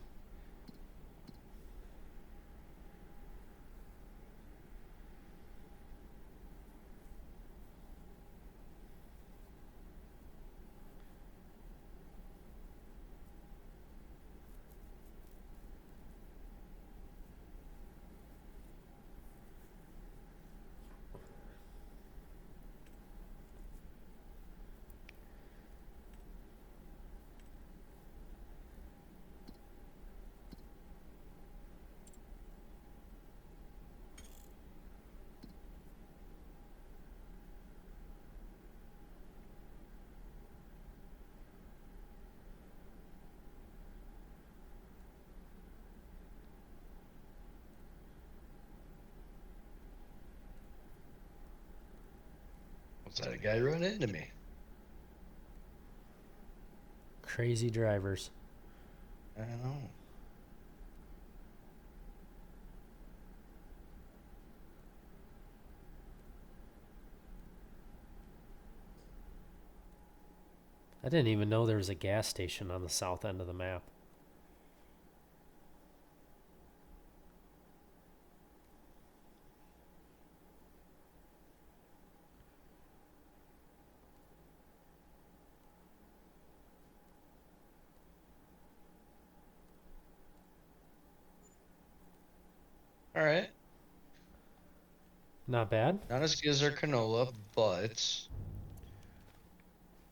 [SPEAKER 2] What's that? A guy run into me?
[SPEAKER 1] Crazy drivers.
[SPEAKER 2] I don't know.
[SPEAKER 1] I didn't even know there was a gas station on the south end of the map.
[SPEAKER 2] All right.
[SPEAKER 1] Not bad.
[SPEAKER 2] Not as good as our canola, but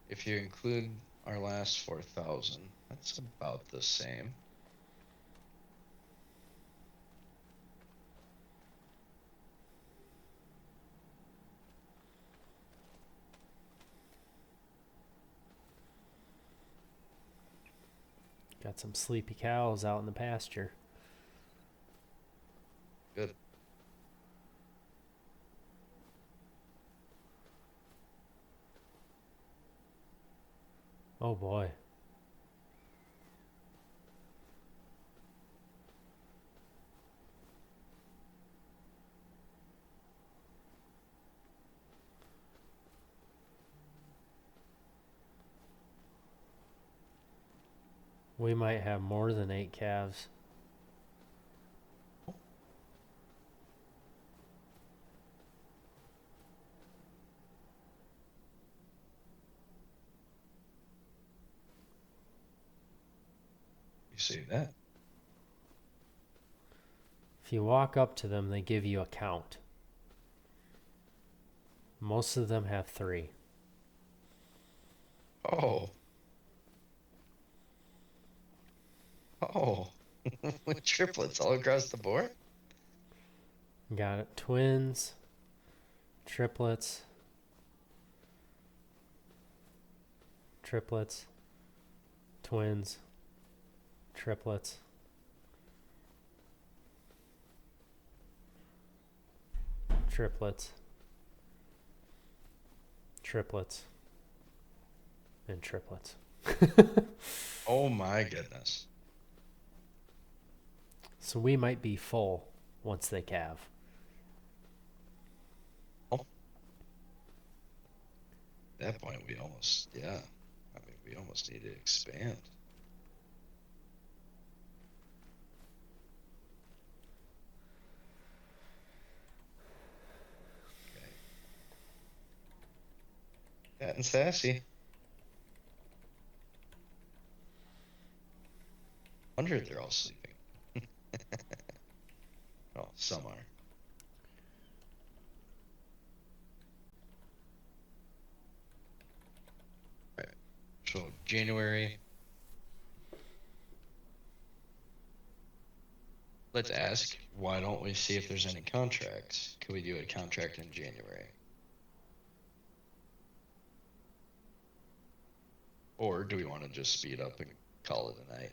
[SPEAKER 2] if you include our last 4,000, that's about the same.
[SPEAKER 1] Got some sleepy cows out in the pasture.
[SPEAKER 2] Good.
[SPEAKER 1] Oh boy. We might have more than 8 calves.
[SPEAKER 2] You see that?
[SPEAKER 1] If you walk up to them, they give you a count. Most of them have 3.
[SPEAKER 2] Oh. Oh. With triplets all across the board?
[SPEAKER 1] Got it. Twins, triplets, triplets, twins, triplets. Triplets. triplets and triplets.
[SPEAKER 2] Oh my goodness.
[SPEAKER 1] So we might be full once they calve.
[SPEAKER 2] Oh, at that point, we almost, yeah. I mean, we almost need to expand. Okay. Fat and sassy. 100, they're all sleeping. Oh, some are. Right. So January. Let's ask, why don't we see if there's any contracts? Can we do a contract in January? Or do we want to just speed up and call it a night?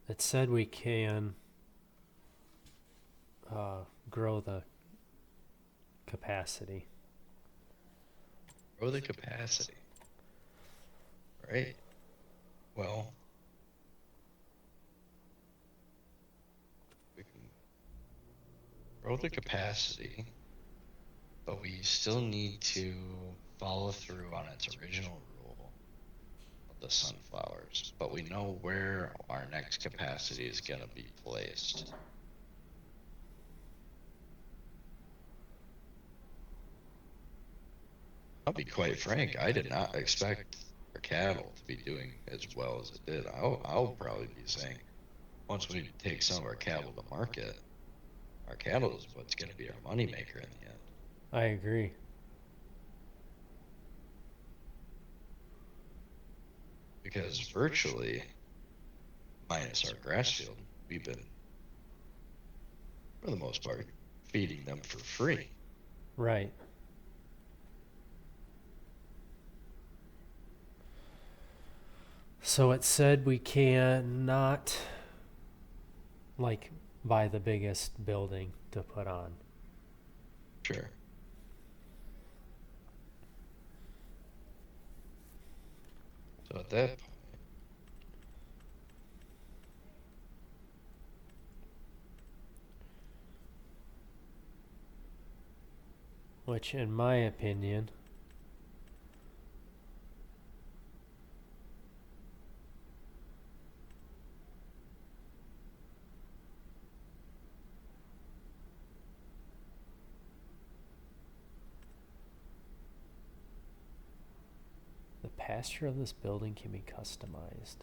[SPEAKER 1] It said we can grow the capacity.
[SPEAKER 2] Grow the capacity. Right? Well, we can grow the capacity, but we still need to follow through on its original rule of the sunflowers. But we know where our next capacity is going to be placed. I'll be quite frank, I did not expect our cattle to be doing as well as it did. I'll probably be saying, once we take some of our cattle to market, our cattle is what's going to be our moneymaker in the end.
[SPEAKER 1] I agree.
[SPEAKER 2] Because virtually, minus our grass field, we've been, for the most part, feeding them for free.
[SPEAKER 1] Right. So it said we cannot buy the biggest building to put on.
[SPEAKER 2] Sure. So at that point,
[SPEAKER 1] Which, in my opinion, the pasture of this building can be customized.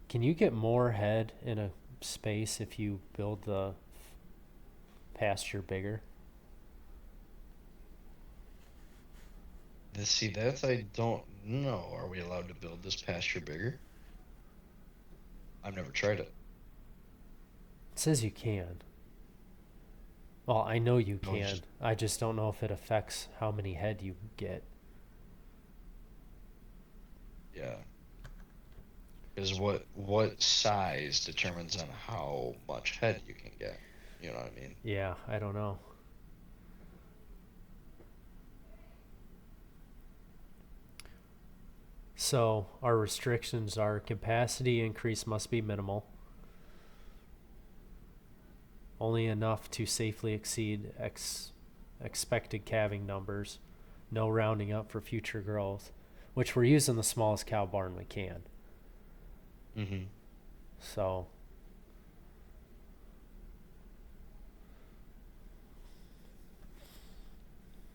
[SPEAKER 1] Can you get more head in a space if you build the pasture bigger?
[SPEAKER 2] see, that's I don't know. Are we allowed to build this pasture bigger? I've never tried it.
[SPEAKER 1] It says you can. Well, I know you
[SPEAKER 2] No,
[SPEAKER 1] can. I just don't know if it affects how many head you get.
[SPEAKER 2] Yeah. Because what size determines on how much head you can get. You know what I mean?
[SPEAKER 1] Yeah, I don't know. So our restrictions are capacity increase must be minimal, only enough to safely exceed expected calving numbers, no rounding up for future growth, which we're using the smallest cow barn we can.
[SPEAKER 2] Mm-hmm.
[SPEAKER 1] So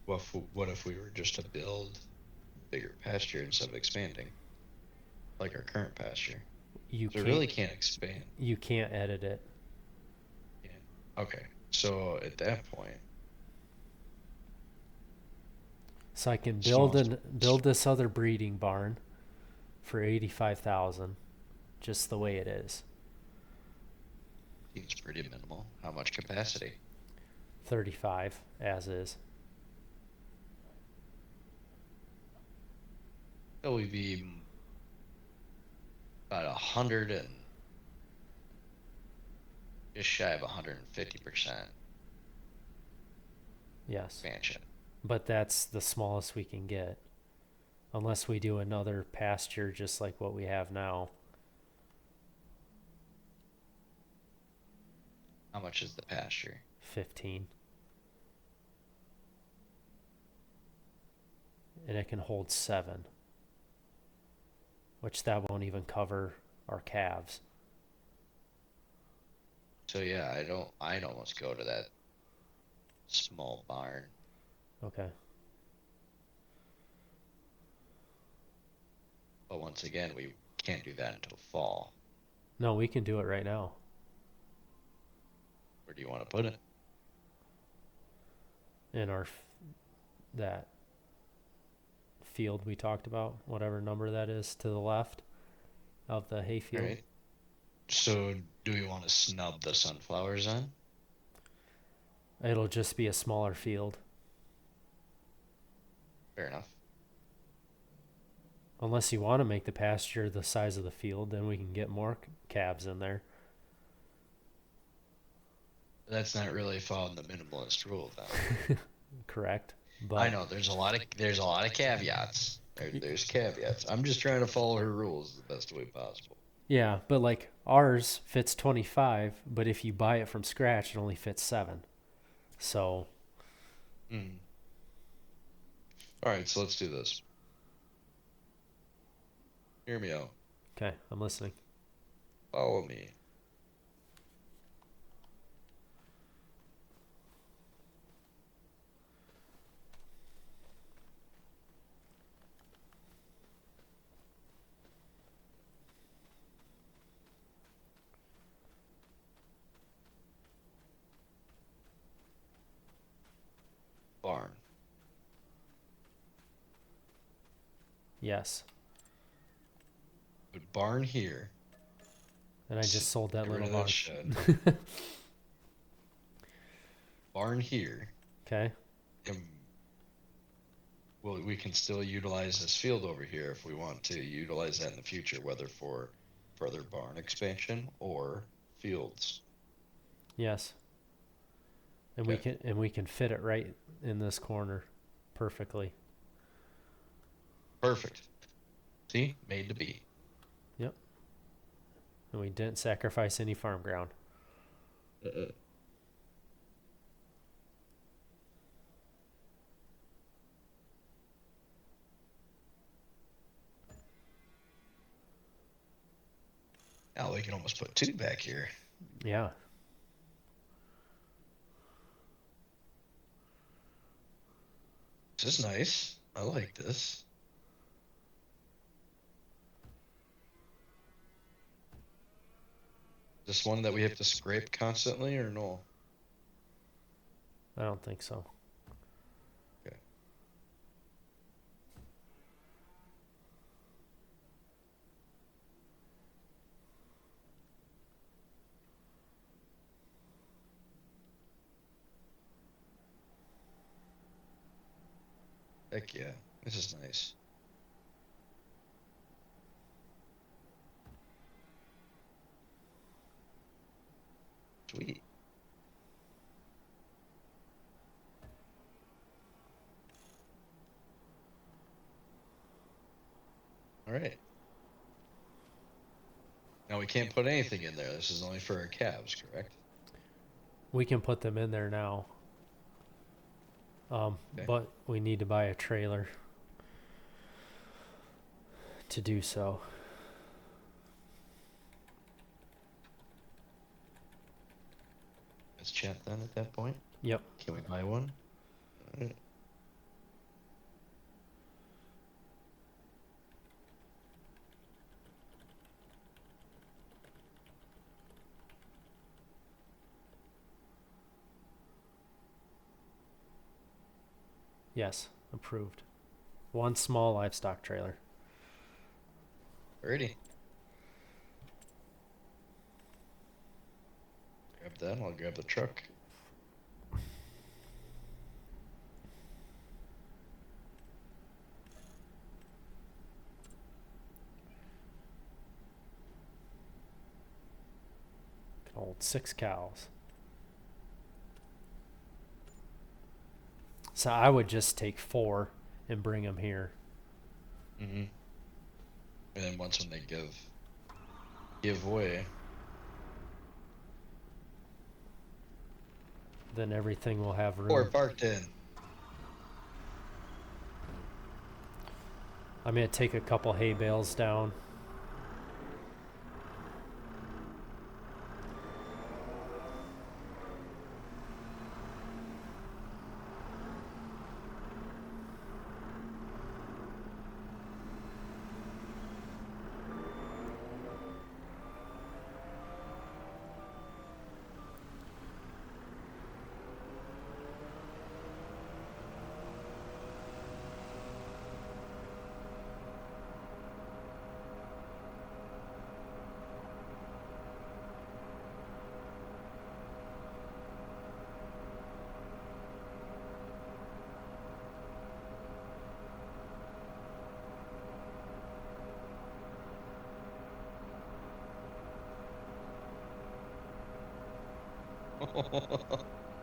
[SPEAKER 2] What if we were just to build bigger pasture instead of expanding, like our current pasture?
[SPEAKER 1] you
[SPEAKER 2] So we
[SPEAKER 1] can't
[SPEAKER 2] really can't expand.
[SPEAKER 1] you can't edit it.
[SPEAKER 2] Yeah. Okay. So at that point,
[SPEAKER 1] So I can
[SPEAKER 2] smallest
[SPEAKER 1] build this other breeding barn for 85,000, just the way it is.
[SPEAKER 2] seems pretty minimal. How much capacity?
[SPEAKER 1] 35 as is.
[SPEAKER 2] That would be about 100 and just shy of 150%
[SPEAKER 1] Yes.
[SPEAKER 2] expansion.
[SPEAKER 1] But that's the smallest we can get. Unless we do another pasture just like what we have now.
[SPEAKER 2] How much is the pasture?
[SPEAKER 1] 15. And it can hold 7. Which that won't even cover our calves.
[SPEAKER 2] So yeah, I'd almost go to that small barn.
[SPEAKER 1] Okay.
[SPEAKER 2] But once again, we can't do that until fall.
[SPEAKER 1] No, we can do it right now.
[SPEAKER 2] Where do you want to put it?
[SPEAKER 1] In our that field we talked about, whatever number that is to the left of the hayfield.
[SPEAKER 2] Right. So do we want to snub the sunflowers then?
[SPEAKER 1] It'll just be a smaller field.
[SPEAKER 2] Fair enough.
[SPEAKER 1] Unless you want to make the pasture the size of the field, then we can get more calves in there.
[SPEAKER 2] That's not really following the minimalist rule, though.
[SPEAKER 1] Correct. But
[SPEAKER 2] I know there's a lot of caveats. There's caveats. I'm just trying to follow her rules the best way possible.
[SPEAKER 1] yeah, but like ours fits 25, but if you buy it from scratch, it only fits 7. So,
[SPEAKER 2] Mm. All right, so let's do this. Hear me out.
[SPEAKER 1] okay, I'm listening.
[SPEAKER 2] Follow me. Barn.
[SPEAKER 1] Yes.
[SPEAKER 2] Put barn here.
[SPEAKER 1] And I just sold that
[SPEAKER 2] Get rid
[SPEAKER 1] little
[SPEAKER 2] of that
[SPEAKER 1] barn.
[SPEAKER 2] shed. Barn here.
[SPEAKER 1] Okay.
[SPEAKER 2] And well, we can still utilize this field over here if we want to utilize that in the future, whether for further barn expansion or fields.
[SPEAKER 1] Yes. And
[SPEAKER 2] Okay.
[SPEAKER 1] we can fit it right in this corner perfectly.
[SPEAKER 2] Perfect. See? Made to be.
[SPEAKER 1] Yep. And we didn't sacrifice any farm ground.
[SPEAKER 2] Uh-uh. Now we can almost put 2 back here.
[SPEAKER 1] Yeah.
[SPEAKER 2] This is nice. I like this. This one that we have to scrape constantly or no?
[SPEAKER 1] I don't think so.
[SPEAKER 2] Okay. Heck yeah. This is nice. Sweet. All right. Now we can't put anything in there. This is only for our calves, correct?
[SPEAKER 1] We can put them in there now.
[SPEAKER 2] Okay.
[SPEAKER 1] But we need to buy a trailer to do so.
[SPEAKER 2] Let's chat then at that point.
[SPEAKER 1] Yep.
[SPEAKER 2] Can we buy one? All right.
[SPEAKER 1] Yes, approved. One small livestock trailer.
[SPEAKER 2] Alrighty. Grab that. I'll grab the truck.
[SPEAKER 1] Can hold 6 cows. So I would just take 4 and bring them here.
[SPEAKER 2] Mm-hmm. And then once when they give way,
[SPEAKER 1] Then everything will have room.
[SPEAKER 2] or parked in.
[SPEAKER 1] I'm going to take a couple hay bales down.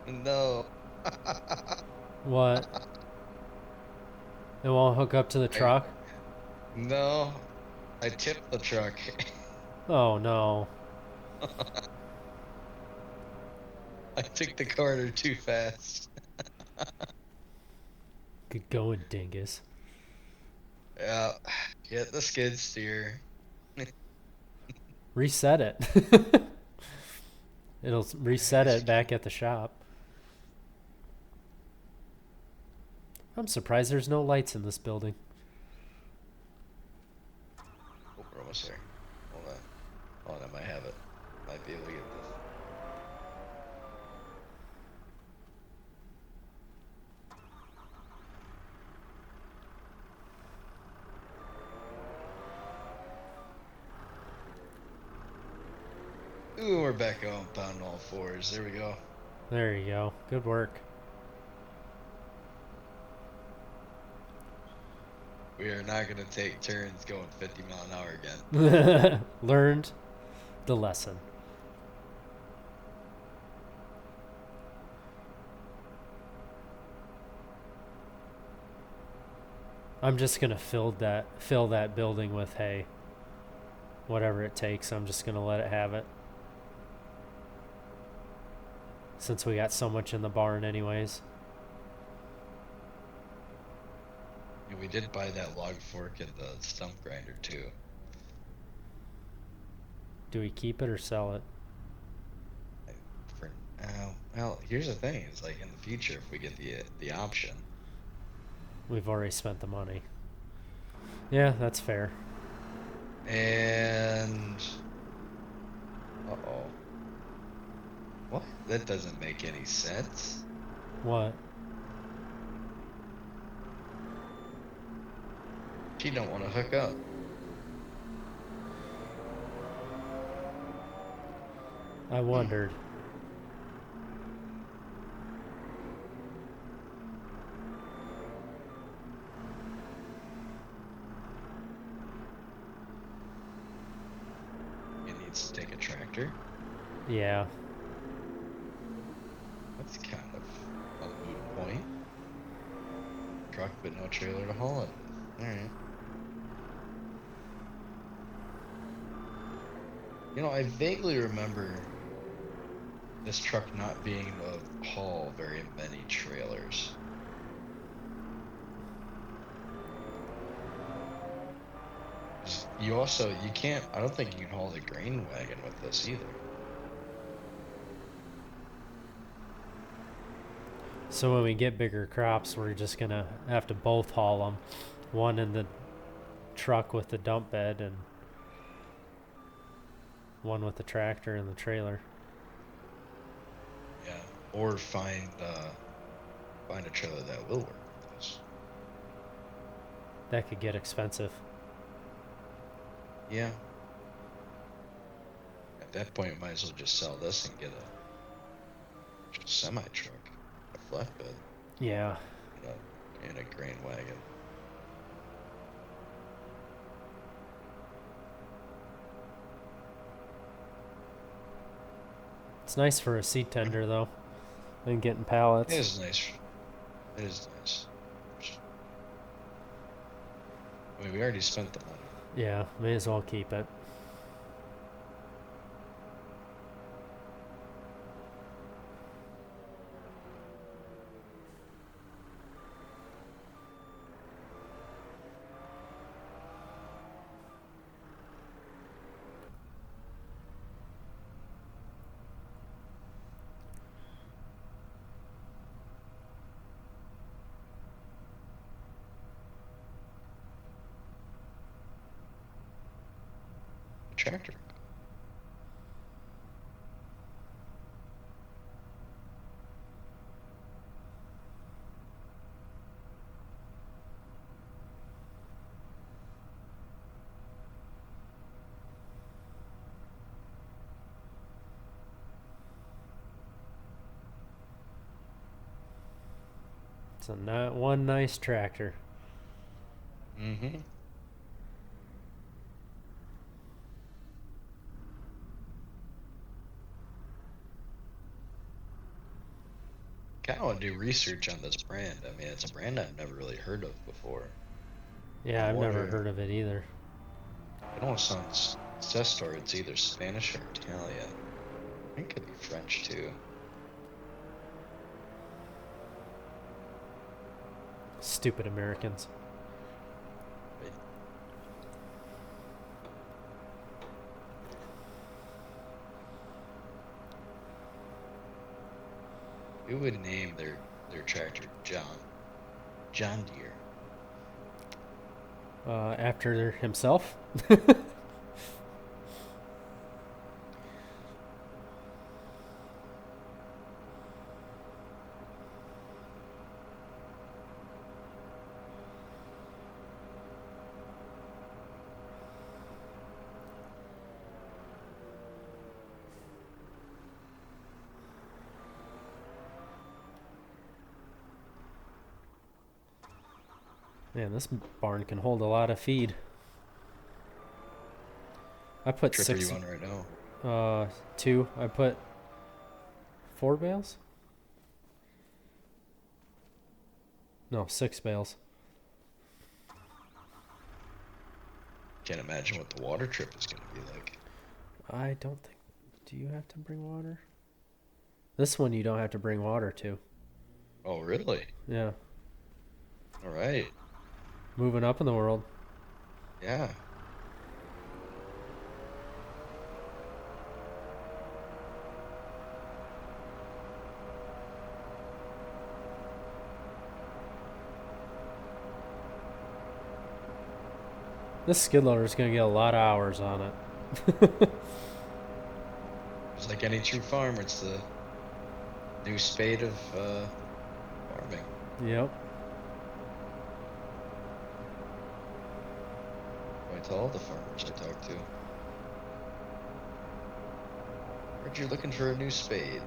[SPEAKER 2] No.
[SPEAKER 1] What? It won't hook up to the truck?
[SPEAKER 2] No. I tipped the truck.
[SPEAKER 1] Oh no.
[SPEAKER 2] I took the corner too fast.
[SPEAKER 1] Good going, dingus.
[SPEAKER 2] Yeah. Get the skid steer.
[SPEAKER 1] Reset it. It'll reset it back at the shop. I'm surprised there's no lights in this building.
[SPEAKER 2] Oh, we're almost there. Hold on. Hold on, I might have it. Might be able to get this. Ooh, we're back on pound all fours. There we go.
[SPEAKER 1] There you go. Good work.
[SPEAKER 2] We are not going to take turns going 50 mile an hour again.
[SPEAKER 1] Learned the lesson. I'm just gonna fill that building with hay. Whatever it takes, I'm just gonna let it have it. Since we got so much in the barn anyways.
[SPEAKER 2] And we did buy that log fork and the stump grinder too.
[SPEAKER 1] Do we keep it or sell it?
[SPEAKER 2] For now, well, here's the thing: is like in the future, if we get the option,
[SPEAKER 1] We've already spent the money. Yeah, that's fair.
[SPEAKER 2] and uh-oh, what? That doesn't make any sense.
[SPEAKER 1] What?
[SPEAKER 2] She don't want to hook up.
[SPEAKER 1] I wondered.
[SPEAKER 2] It needs to take a tractor.
[SPEAKER 1] Yeah.
[SPEAKER 2] It's kind of a moot point. Truck, but no trailer to haul it with. All right. I vaguely remember this truck not being able to haul very many trailers. You can't, I don't think you can haul the grain wagon with this either.
[SPEAKER 1] So when we get bigger crops, we're just gonna have to both haul them, one in the truck with the dump bed and one with the tractor and the trailer.
[SPEAKER 2] Yeah. Or find a trailer that will work with this.
[SPEAKER 1] That could get expensive.
[SPEAKER 2] Yeah. At that point, might as well just sell this and get a semi truck, a flatbed.
[SPEAKER 1] Yeah.
[SPEAKER 2] And a grain wagon.
[SPEAKER 1] It's nice for a seat tender though, and getting pallets.
[SPEAKER 2] It is nice. It is nice. I mean, we already spent the money.
[SPEAKER 1] Yeah, may as well keep it.
[SPEAKER 2] Tractor.
[SPEAKER 1] It's one nice tractor.
[SPEAKER 2] Mm-hmm. Kind of want to do research on this brand. I mean, it's a brand I've never really heard of before.
[SPEAKER 1] Yeah, I've never heard of it either.
[SPEAKER 2] It almost sounds, it says store it's either Spanish or Italian. I think it could be French too.
[SPEAKER 1] Stupid Americans.
[SPEAKER 2] Who would name their tractor John Deere?
[SPEAKER 1] After himself? Man, this barn can hold a lot of feed. I put
[SPEAKER 2] Trip
[SPEAKER 1] 6.
[SPEAKER 2] Are you on right now?
[SPEAKER 1] 2. I put 4 bales? No, 6 bales.
[SPEAKER 2] Can't imagine what the water trip is going to be like.
[SPEAKER 1] I don't think... Do you have to bring water? This one you don't have to bring water to.
[SPEAKER 2] Oh, really?
[SPEAKER 1] Yeah.
[SPEAKER 2] All right.
[SPEAKER 1] Moving up in the world.
[SPEAKER 2] Yeah.
[SPEAKER 1] This skid loader is going to get a lot of hours on it.
[SPEAKER 2] It's like any true farmer, it's the new spade of farming.
[SPEAKER 1] Yep.
[SPEAKER 2] I tell all the farmers I talk to. Heard you're looking for a new spade.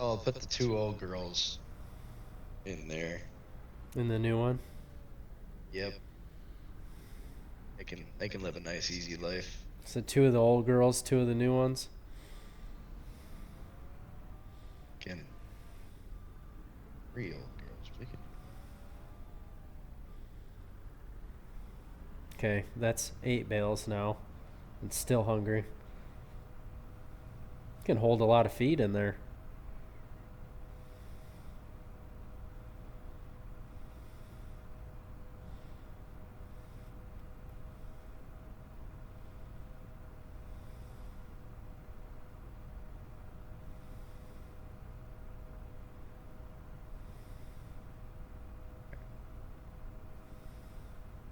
[SPEAKER 2] I'll put the 2 old girls in there.
[SPEAKER 1] In the new one?
[SPEAKER 2] Yep. They can live a nice, easy life.
[SPEAKER 1] So 2 of the old girls, 2 of the new ones?
[SPEAKER 2] Can 3 old girls. We can.
[SPEAKER 1] Okay, that's 8 bales now. It's still hungry. Can hold a lot of feed in there.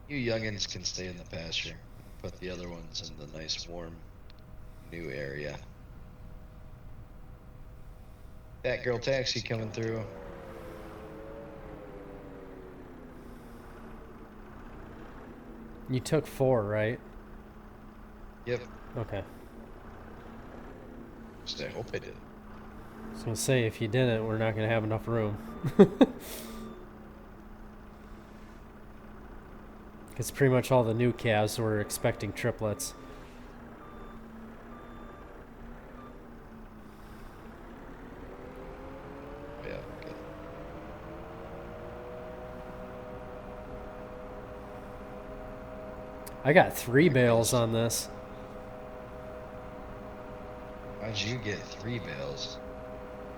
[SPEAKER 2] You youngins can stay in the pasture. Put the other ones in the nice, warm, new area. That girl taxi coming through.
[SPEAKER 1] You took 4, right?
[SPEAKER 2] Yep.
[SPEAKER 1] Okay.
[SPEAKER 2] I hope I did.
[SPEAKER 1] I was going to say, if you didn't, we're not going to have enough room. Because pretty much all the new calves were expecting triplets.
[SPEAKER 2] Yeah, good.
[SPEAKER 1] I got 3 bales on this.
[SPEAKER 2] How'd you get 3 bales?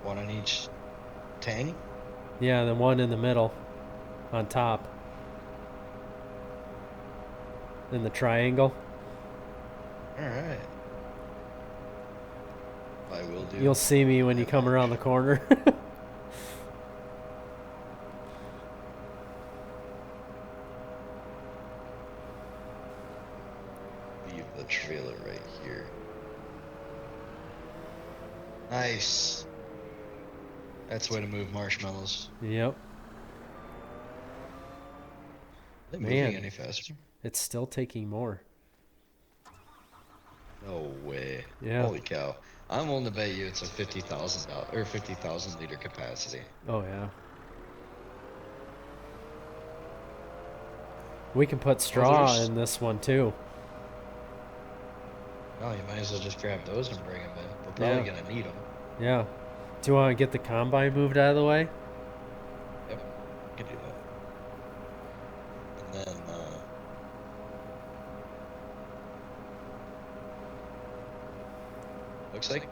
[SPEAKER 2] 1 on each tank?
[SPEAKER 1] Yeah, the one in the middle, on top. In the triangle.
[SPEAKER 2] Alright. I will do.
[SPEAKER 1] You'll see me when you come around the corner.
[SPEAKER 2] Leave the trailer right here. Nice. That's the way to move marshmallows.
[SPEAKER 1] Yep.
[SPEAKER 2] Are they
[SPEAKER 1] Man.
[SPEAKER 2] moving any faster?
[SPEAKER 1] It's still taking more.
[SPEAKER 2] No way.
[SPEAKER 1] Yeah.
[SPEAKER 2] Holy cow. I'm willing to bet you it's a 50,000 or 50,000 liter capacity.
[SPEAKER 1] Oh, yeah. We can put straw in this one, too.
[SPEAKER 2] Oh, you might as well just grab those and bring them in. We're probably going to need them.
[SPEAKER 1] Yeah. Do you want to get the combine moved out of the way?
[SPEAKER 2] Yep, we can do that. And then, looks like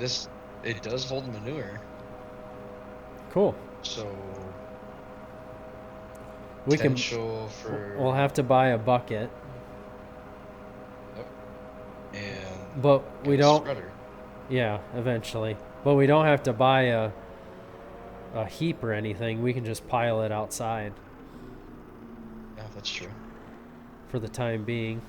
[SPEAKER 2] it does hold manure.
[SPEAKER 1] Cool.
[SPEAKER 2] So,
[SPEAKER 1] We can. We'll have to buy a bucket.
[SPEAKER 2] Yep. And.
[SPEAKER 1] But we don't.
[SPEAKER 2] Spreader.
[SPEAKER 1] Yeah, eventually. But we don't have to buy a heap or anything. We can just pile it outside
[SPEAKER 2] Yeah, that's true.
[SPEAKER 1] for the time being.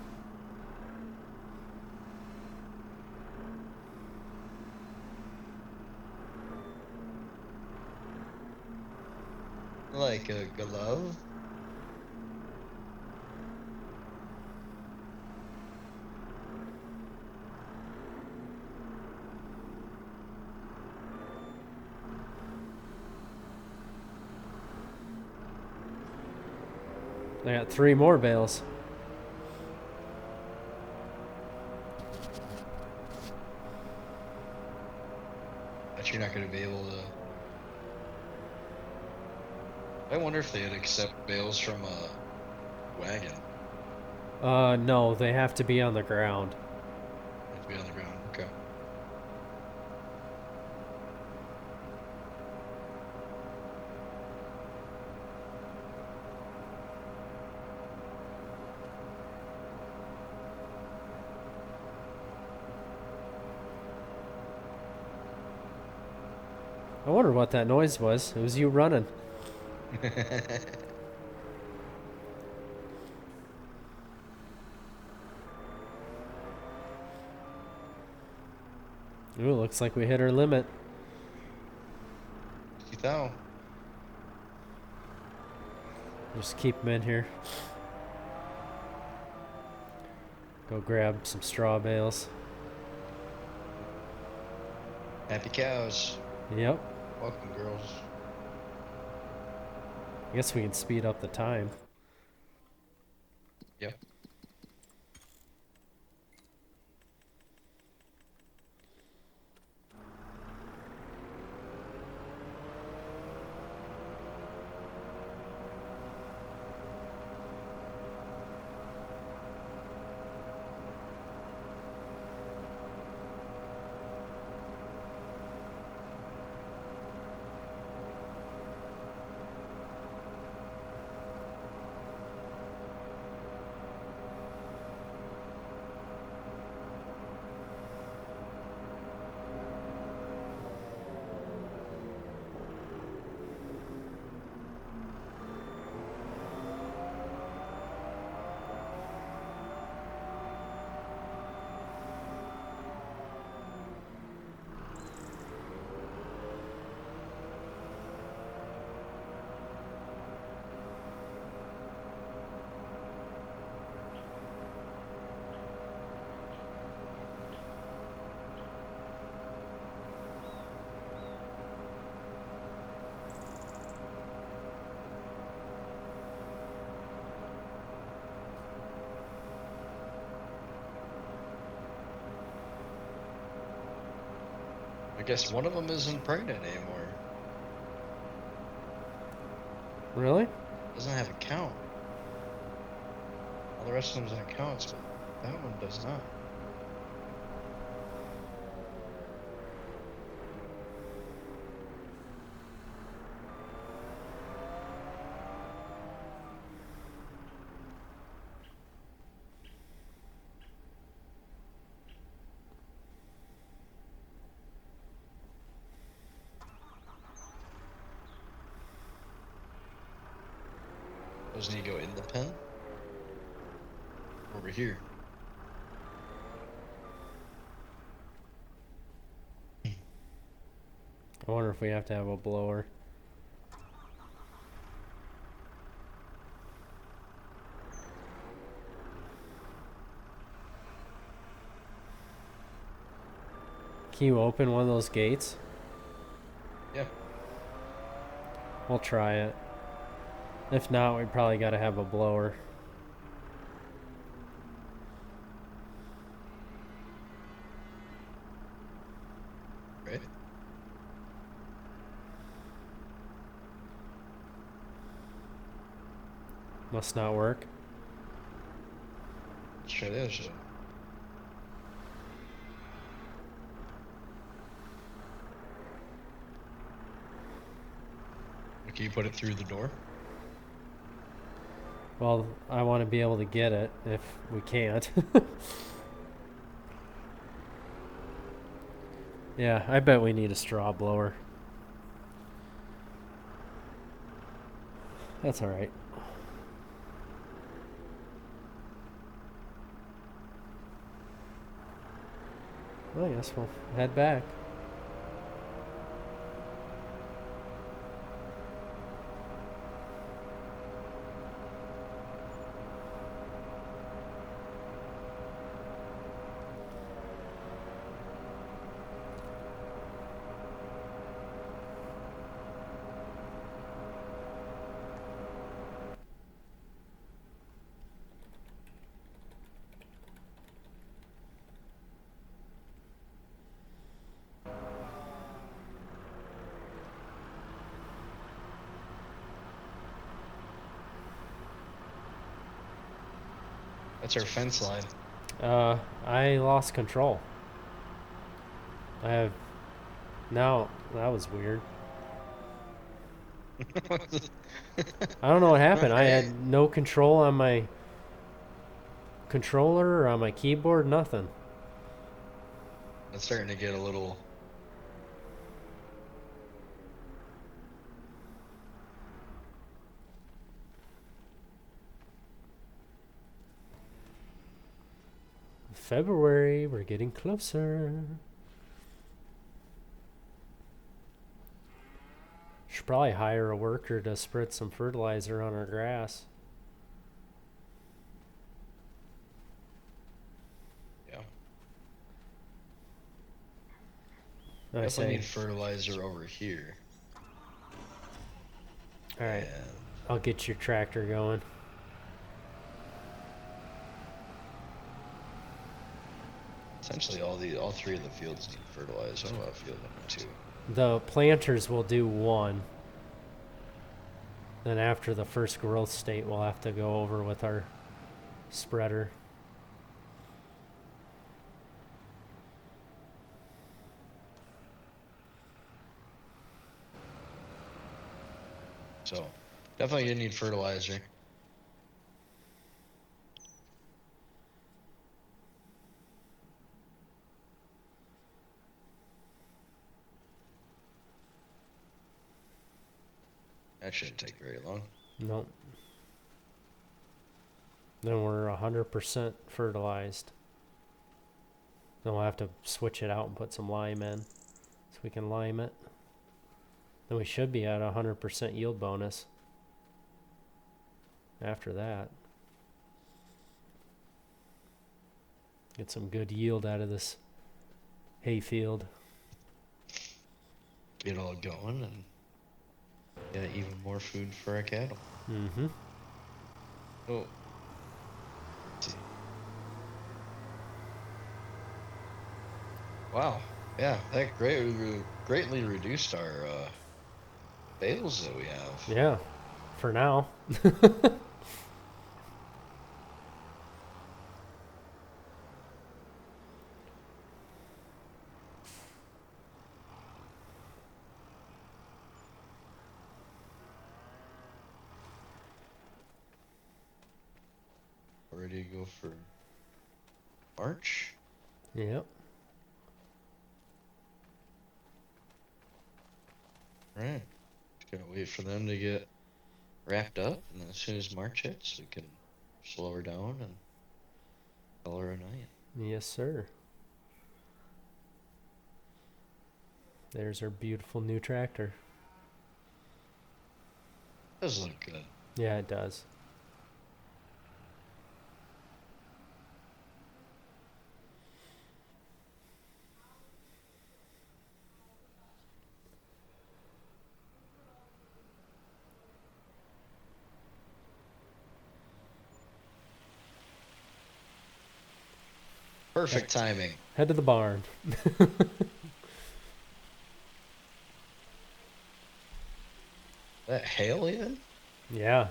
[SPEAKER 2] Like a glove?
[SPEAKER 1] I got 3 more bales.
[SPEAKER 2] But you're not going to be able to. I wonder if they'd accept bales from a wagon.
[SPEAKER 1] No, they have to be on the ground.
[SPEAKER 2] They have to be on the ground. Okay.
[SPEAKER 1] I wonder what that noise was. It was you running. Ooh, looks like we hit our limit. Just keep them in here. Go grab some straw bales.
[SPEAKER 2] Happy cows.
[SPEAKER 1] Yep.
[SPEAKER 2] Welcome, girls.
[SPEAKER 1] I guess we can speed up the time.
[SPEAKER 2] Yep. I guess one of them isn't pregnant anymore.
[SPEAKER 1] Really?
[SPEAKER 2] Doesn't have a count. All the rest of them's in counts, but that one does not. Doesn't he go in the pen? Over here.
[SPEAKER 1] I wonder if we have to have a blower. Can you open one of those gates?
[SPEAKER 2] Yeah.
[SPEAKER 1] We'll try it. If not, we probably got to have a blower.
[SPEAKER 2] Right?
[SPEAKER 1] Must not work.
[SPEAKER 2] Let's try the other side. Can you put it through the door?
[SPEAKER 1] Well, I want to be able to get it if we can't. Yeah, I bet we need a straw blower. That's alright. Well, I guess we'll head back.
[SPEAKER 2] That's our fence line.
[SPEAKER 1] I lost control. I have... Now, that was weird. I don't know what happened. I had no control on my controller or on my keyboard, nothing.
[SPEAKER 2] It's starting to get a little...
[SPEAKER 1] February, we're getting closer. Should probably hire a worker to spread some fertilizer on our grass.
[SPEAKER 2] Yeah.
[SPEAKER 1] I
[SPEAKER 2] Definitely
[SPEAKER 1] say,
[SPEAKER 2] need fertilizer over here.
[SPEAKER 1] All right.
[SPEAKER 2] And
[SPEAKER 1] I'll get your tractor going.
[SPEAKER 2] essentially all three of the fields need fertilizer. What about field number 2?
[SPEAKER 1] The planters will do 1. Then after the first growth state, we'll have to go over with our spreader.
[SPEAKER 2] So definitely gonna need fertilizer. That shouldn't take very long.
[SPEAKER 1] Nope. Then we're 100% fertilized. Then we'll have to switch it out and put some lime in so we can lime it. Then we should be at 100% yield bonus after that. Get some good yield out of this hay field.
[SPEAKER 2] Get all going and get even more food for our cattle.
[SPEAKER 1] Mm-hmm.
[SPEAKER 2] Oh. Wow. Yeah, that greatly reduced our bales that we have.
[SPEAKER 1] Yeah, for now.
[SPEAKER 2] Ready to go for March?
[SPEAKER 1] Yep.
[SPEAKER 2] Right. Just gonna wait for them to get wrapped up, and then as soon as March hits, we can slow her down and color her night.
[SPEAKER 1] Yes, sir. There's our beautiful new tractor.
[SPEAKER 2] Does look good.
[SPEAKER 1] Yeah, it does.
[SPEAKER 2] Perfect timing.
[SPEAKER 1] Head to the barn.
[SPEAKER 2] That hail even?
[SPEAKER 1] Yeah.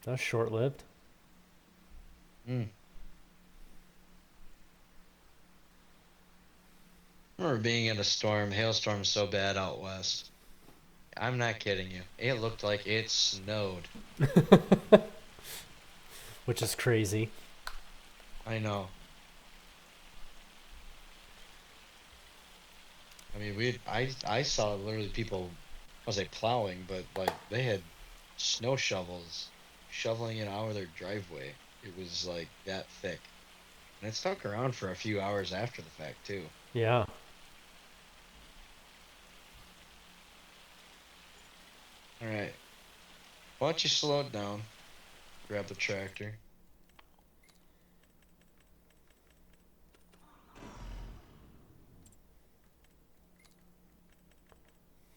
[SPEAKER 1] That was short-lived.
[SPEAKER 2] I remember being in a storm, hailstorm so bad out west. I'm not kidding you. It looked like it snowed.
[SPEAKER 1] Which is crazy.
[SPEAKER 2] I know. I mean, I saw literally people, I was like plowing, but like they had snow shovels shoveling it out of their driveway. It was like that thick. And it stuck around for a few hours after the fact too.
[SPEAKER 1] Yeah.
[SPEAKER 2] All right. Why don't you slow it down? Grab the tractor.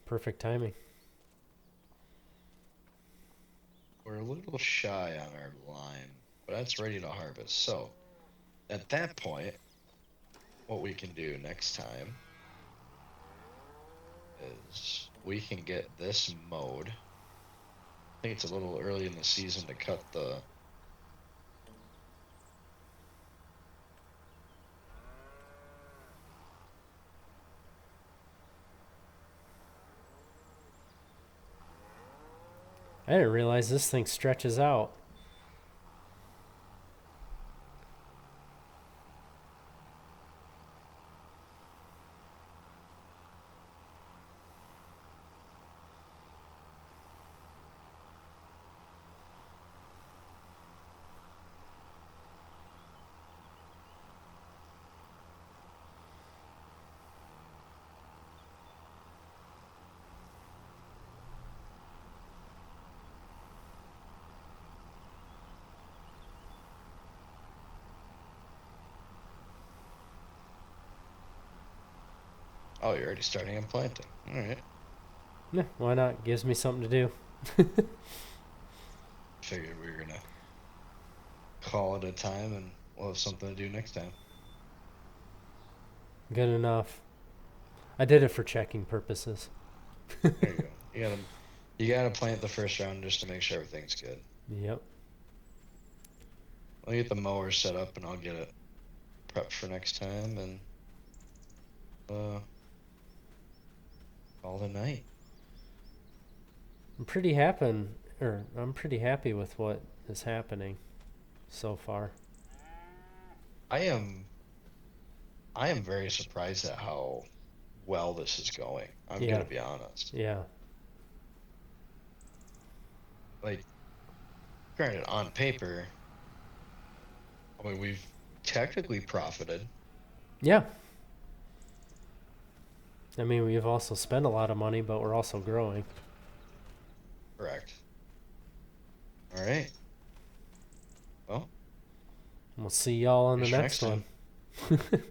[SPEAKER 1] Perfect timing.
[SPEAKER 2] We're a little shy on our lime, but that's ready to harvest. So at that point, what we can do next time is we can get this mowed. I think it's a little early in the season to cut the
[SPEAKER 1] I didn't realize this thing stretches out.
[SPEAKER 2] Oh, you're already starting on planting. All right.
[SPEAKER 1] Yeah, why not? Gives me something to do.
[SPEAKER 2] Figured we were gonna call it a time, and we'll have something to do next time.
[SPEAKER 1] Good enough. I did it for checking purposes.
[SPEAKER 2] There you go. You gotta plant the first round just to make sure everything's good.
[SPEAKER 1] Yep.
[SPEAKER 2] I'll get the mower set up, and I'll get it prepped for next time, and call it a night.
[SPEAKER 1] I'm pretty happy with what is happening so far.
[SPEAKER 2] I am very surprised at how well this is going. I'm
[SPEAKER 1] Yeah.
[SPEAKER 2] gonna be honest.
[SPEAKER 1] Yeah.
[SPEAKER 2] Like, granted, on paper, I mean, we've technically profited.
[SPEAKER 1] Yeah. I mean, we've also spent a lot of money, but we're also growing.
[SPEAKER 2] Correct. All right. Well,
[SPEAKER 1] We'll see y'all on the
[SPEAKER 2] here's for
[SPEAKER 1] next one.
[SPEAKER 2] time.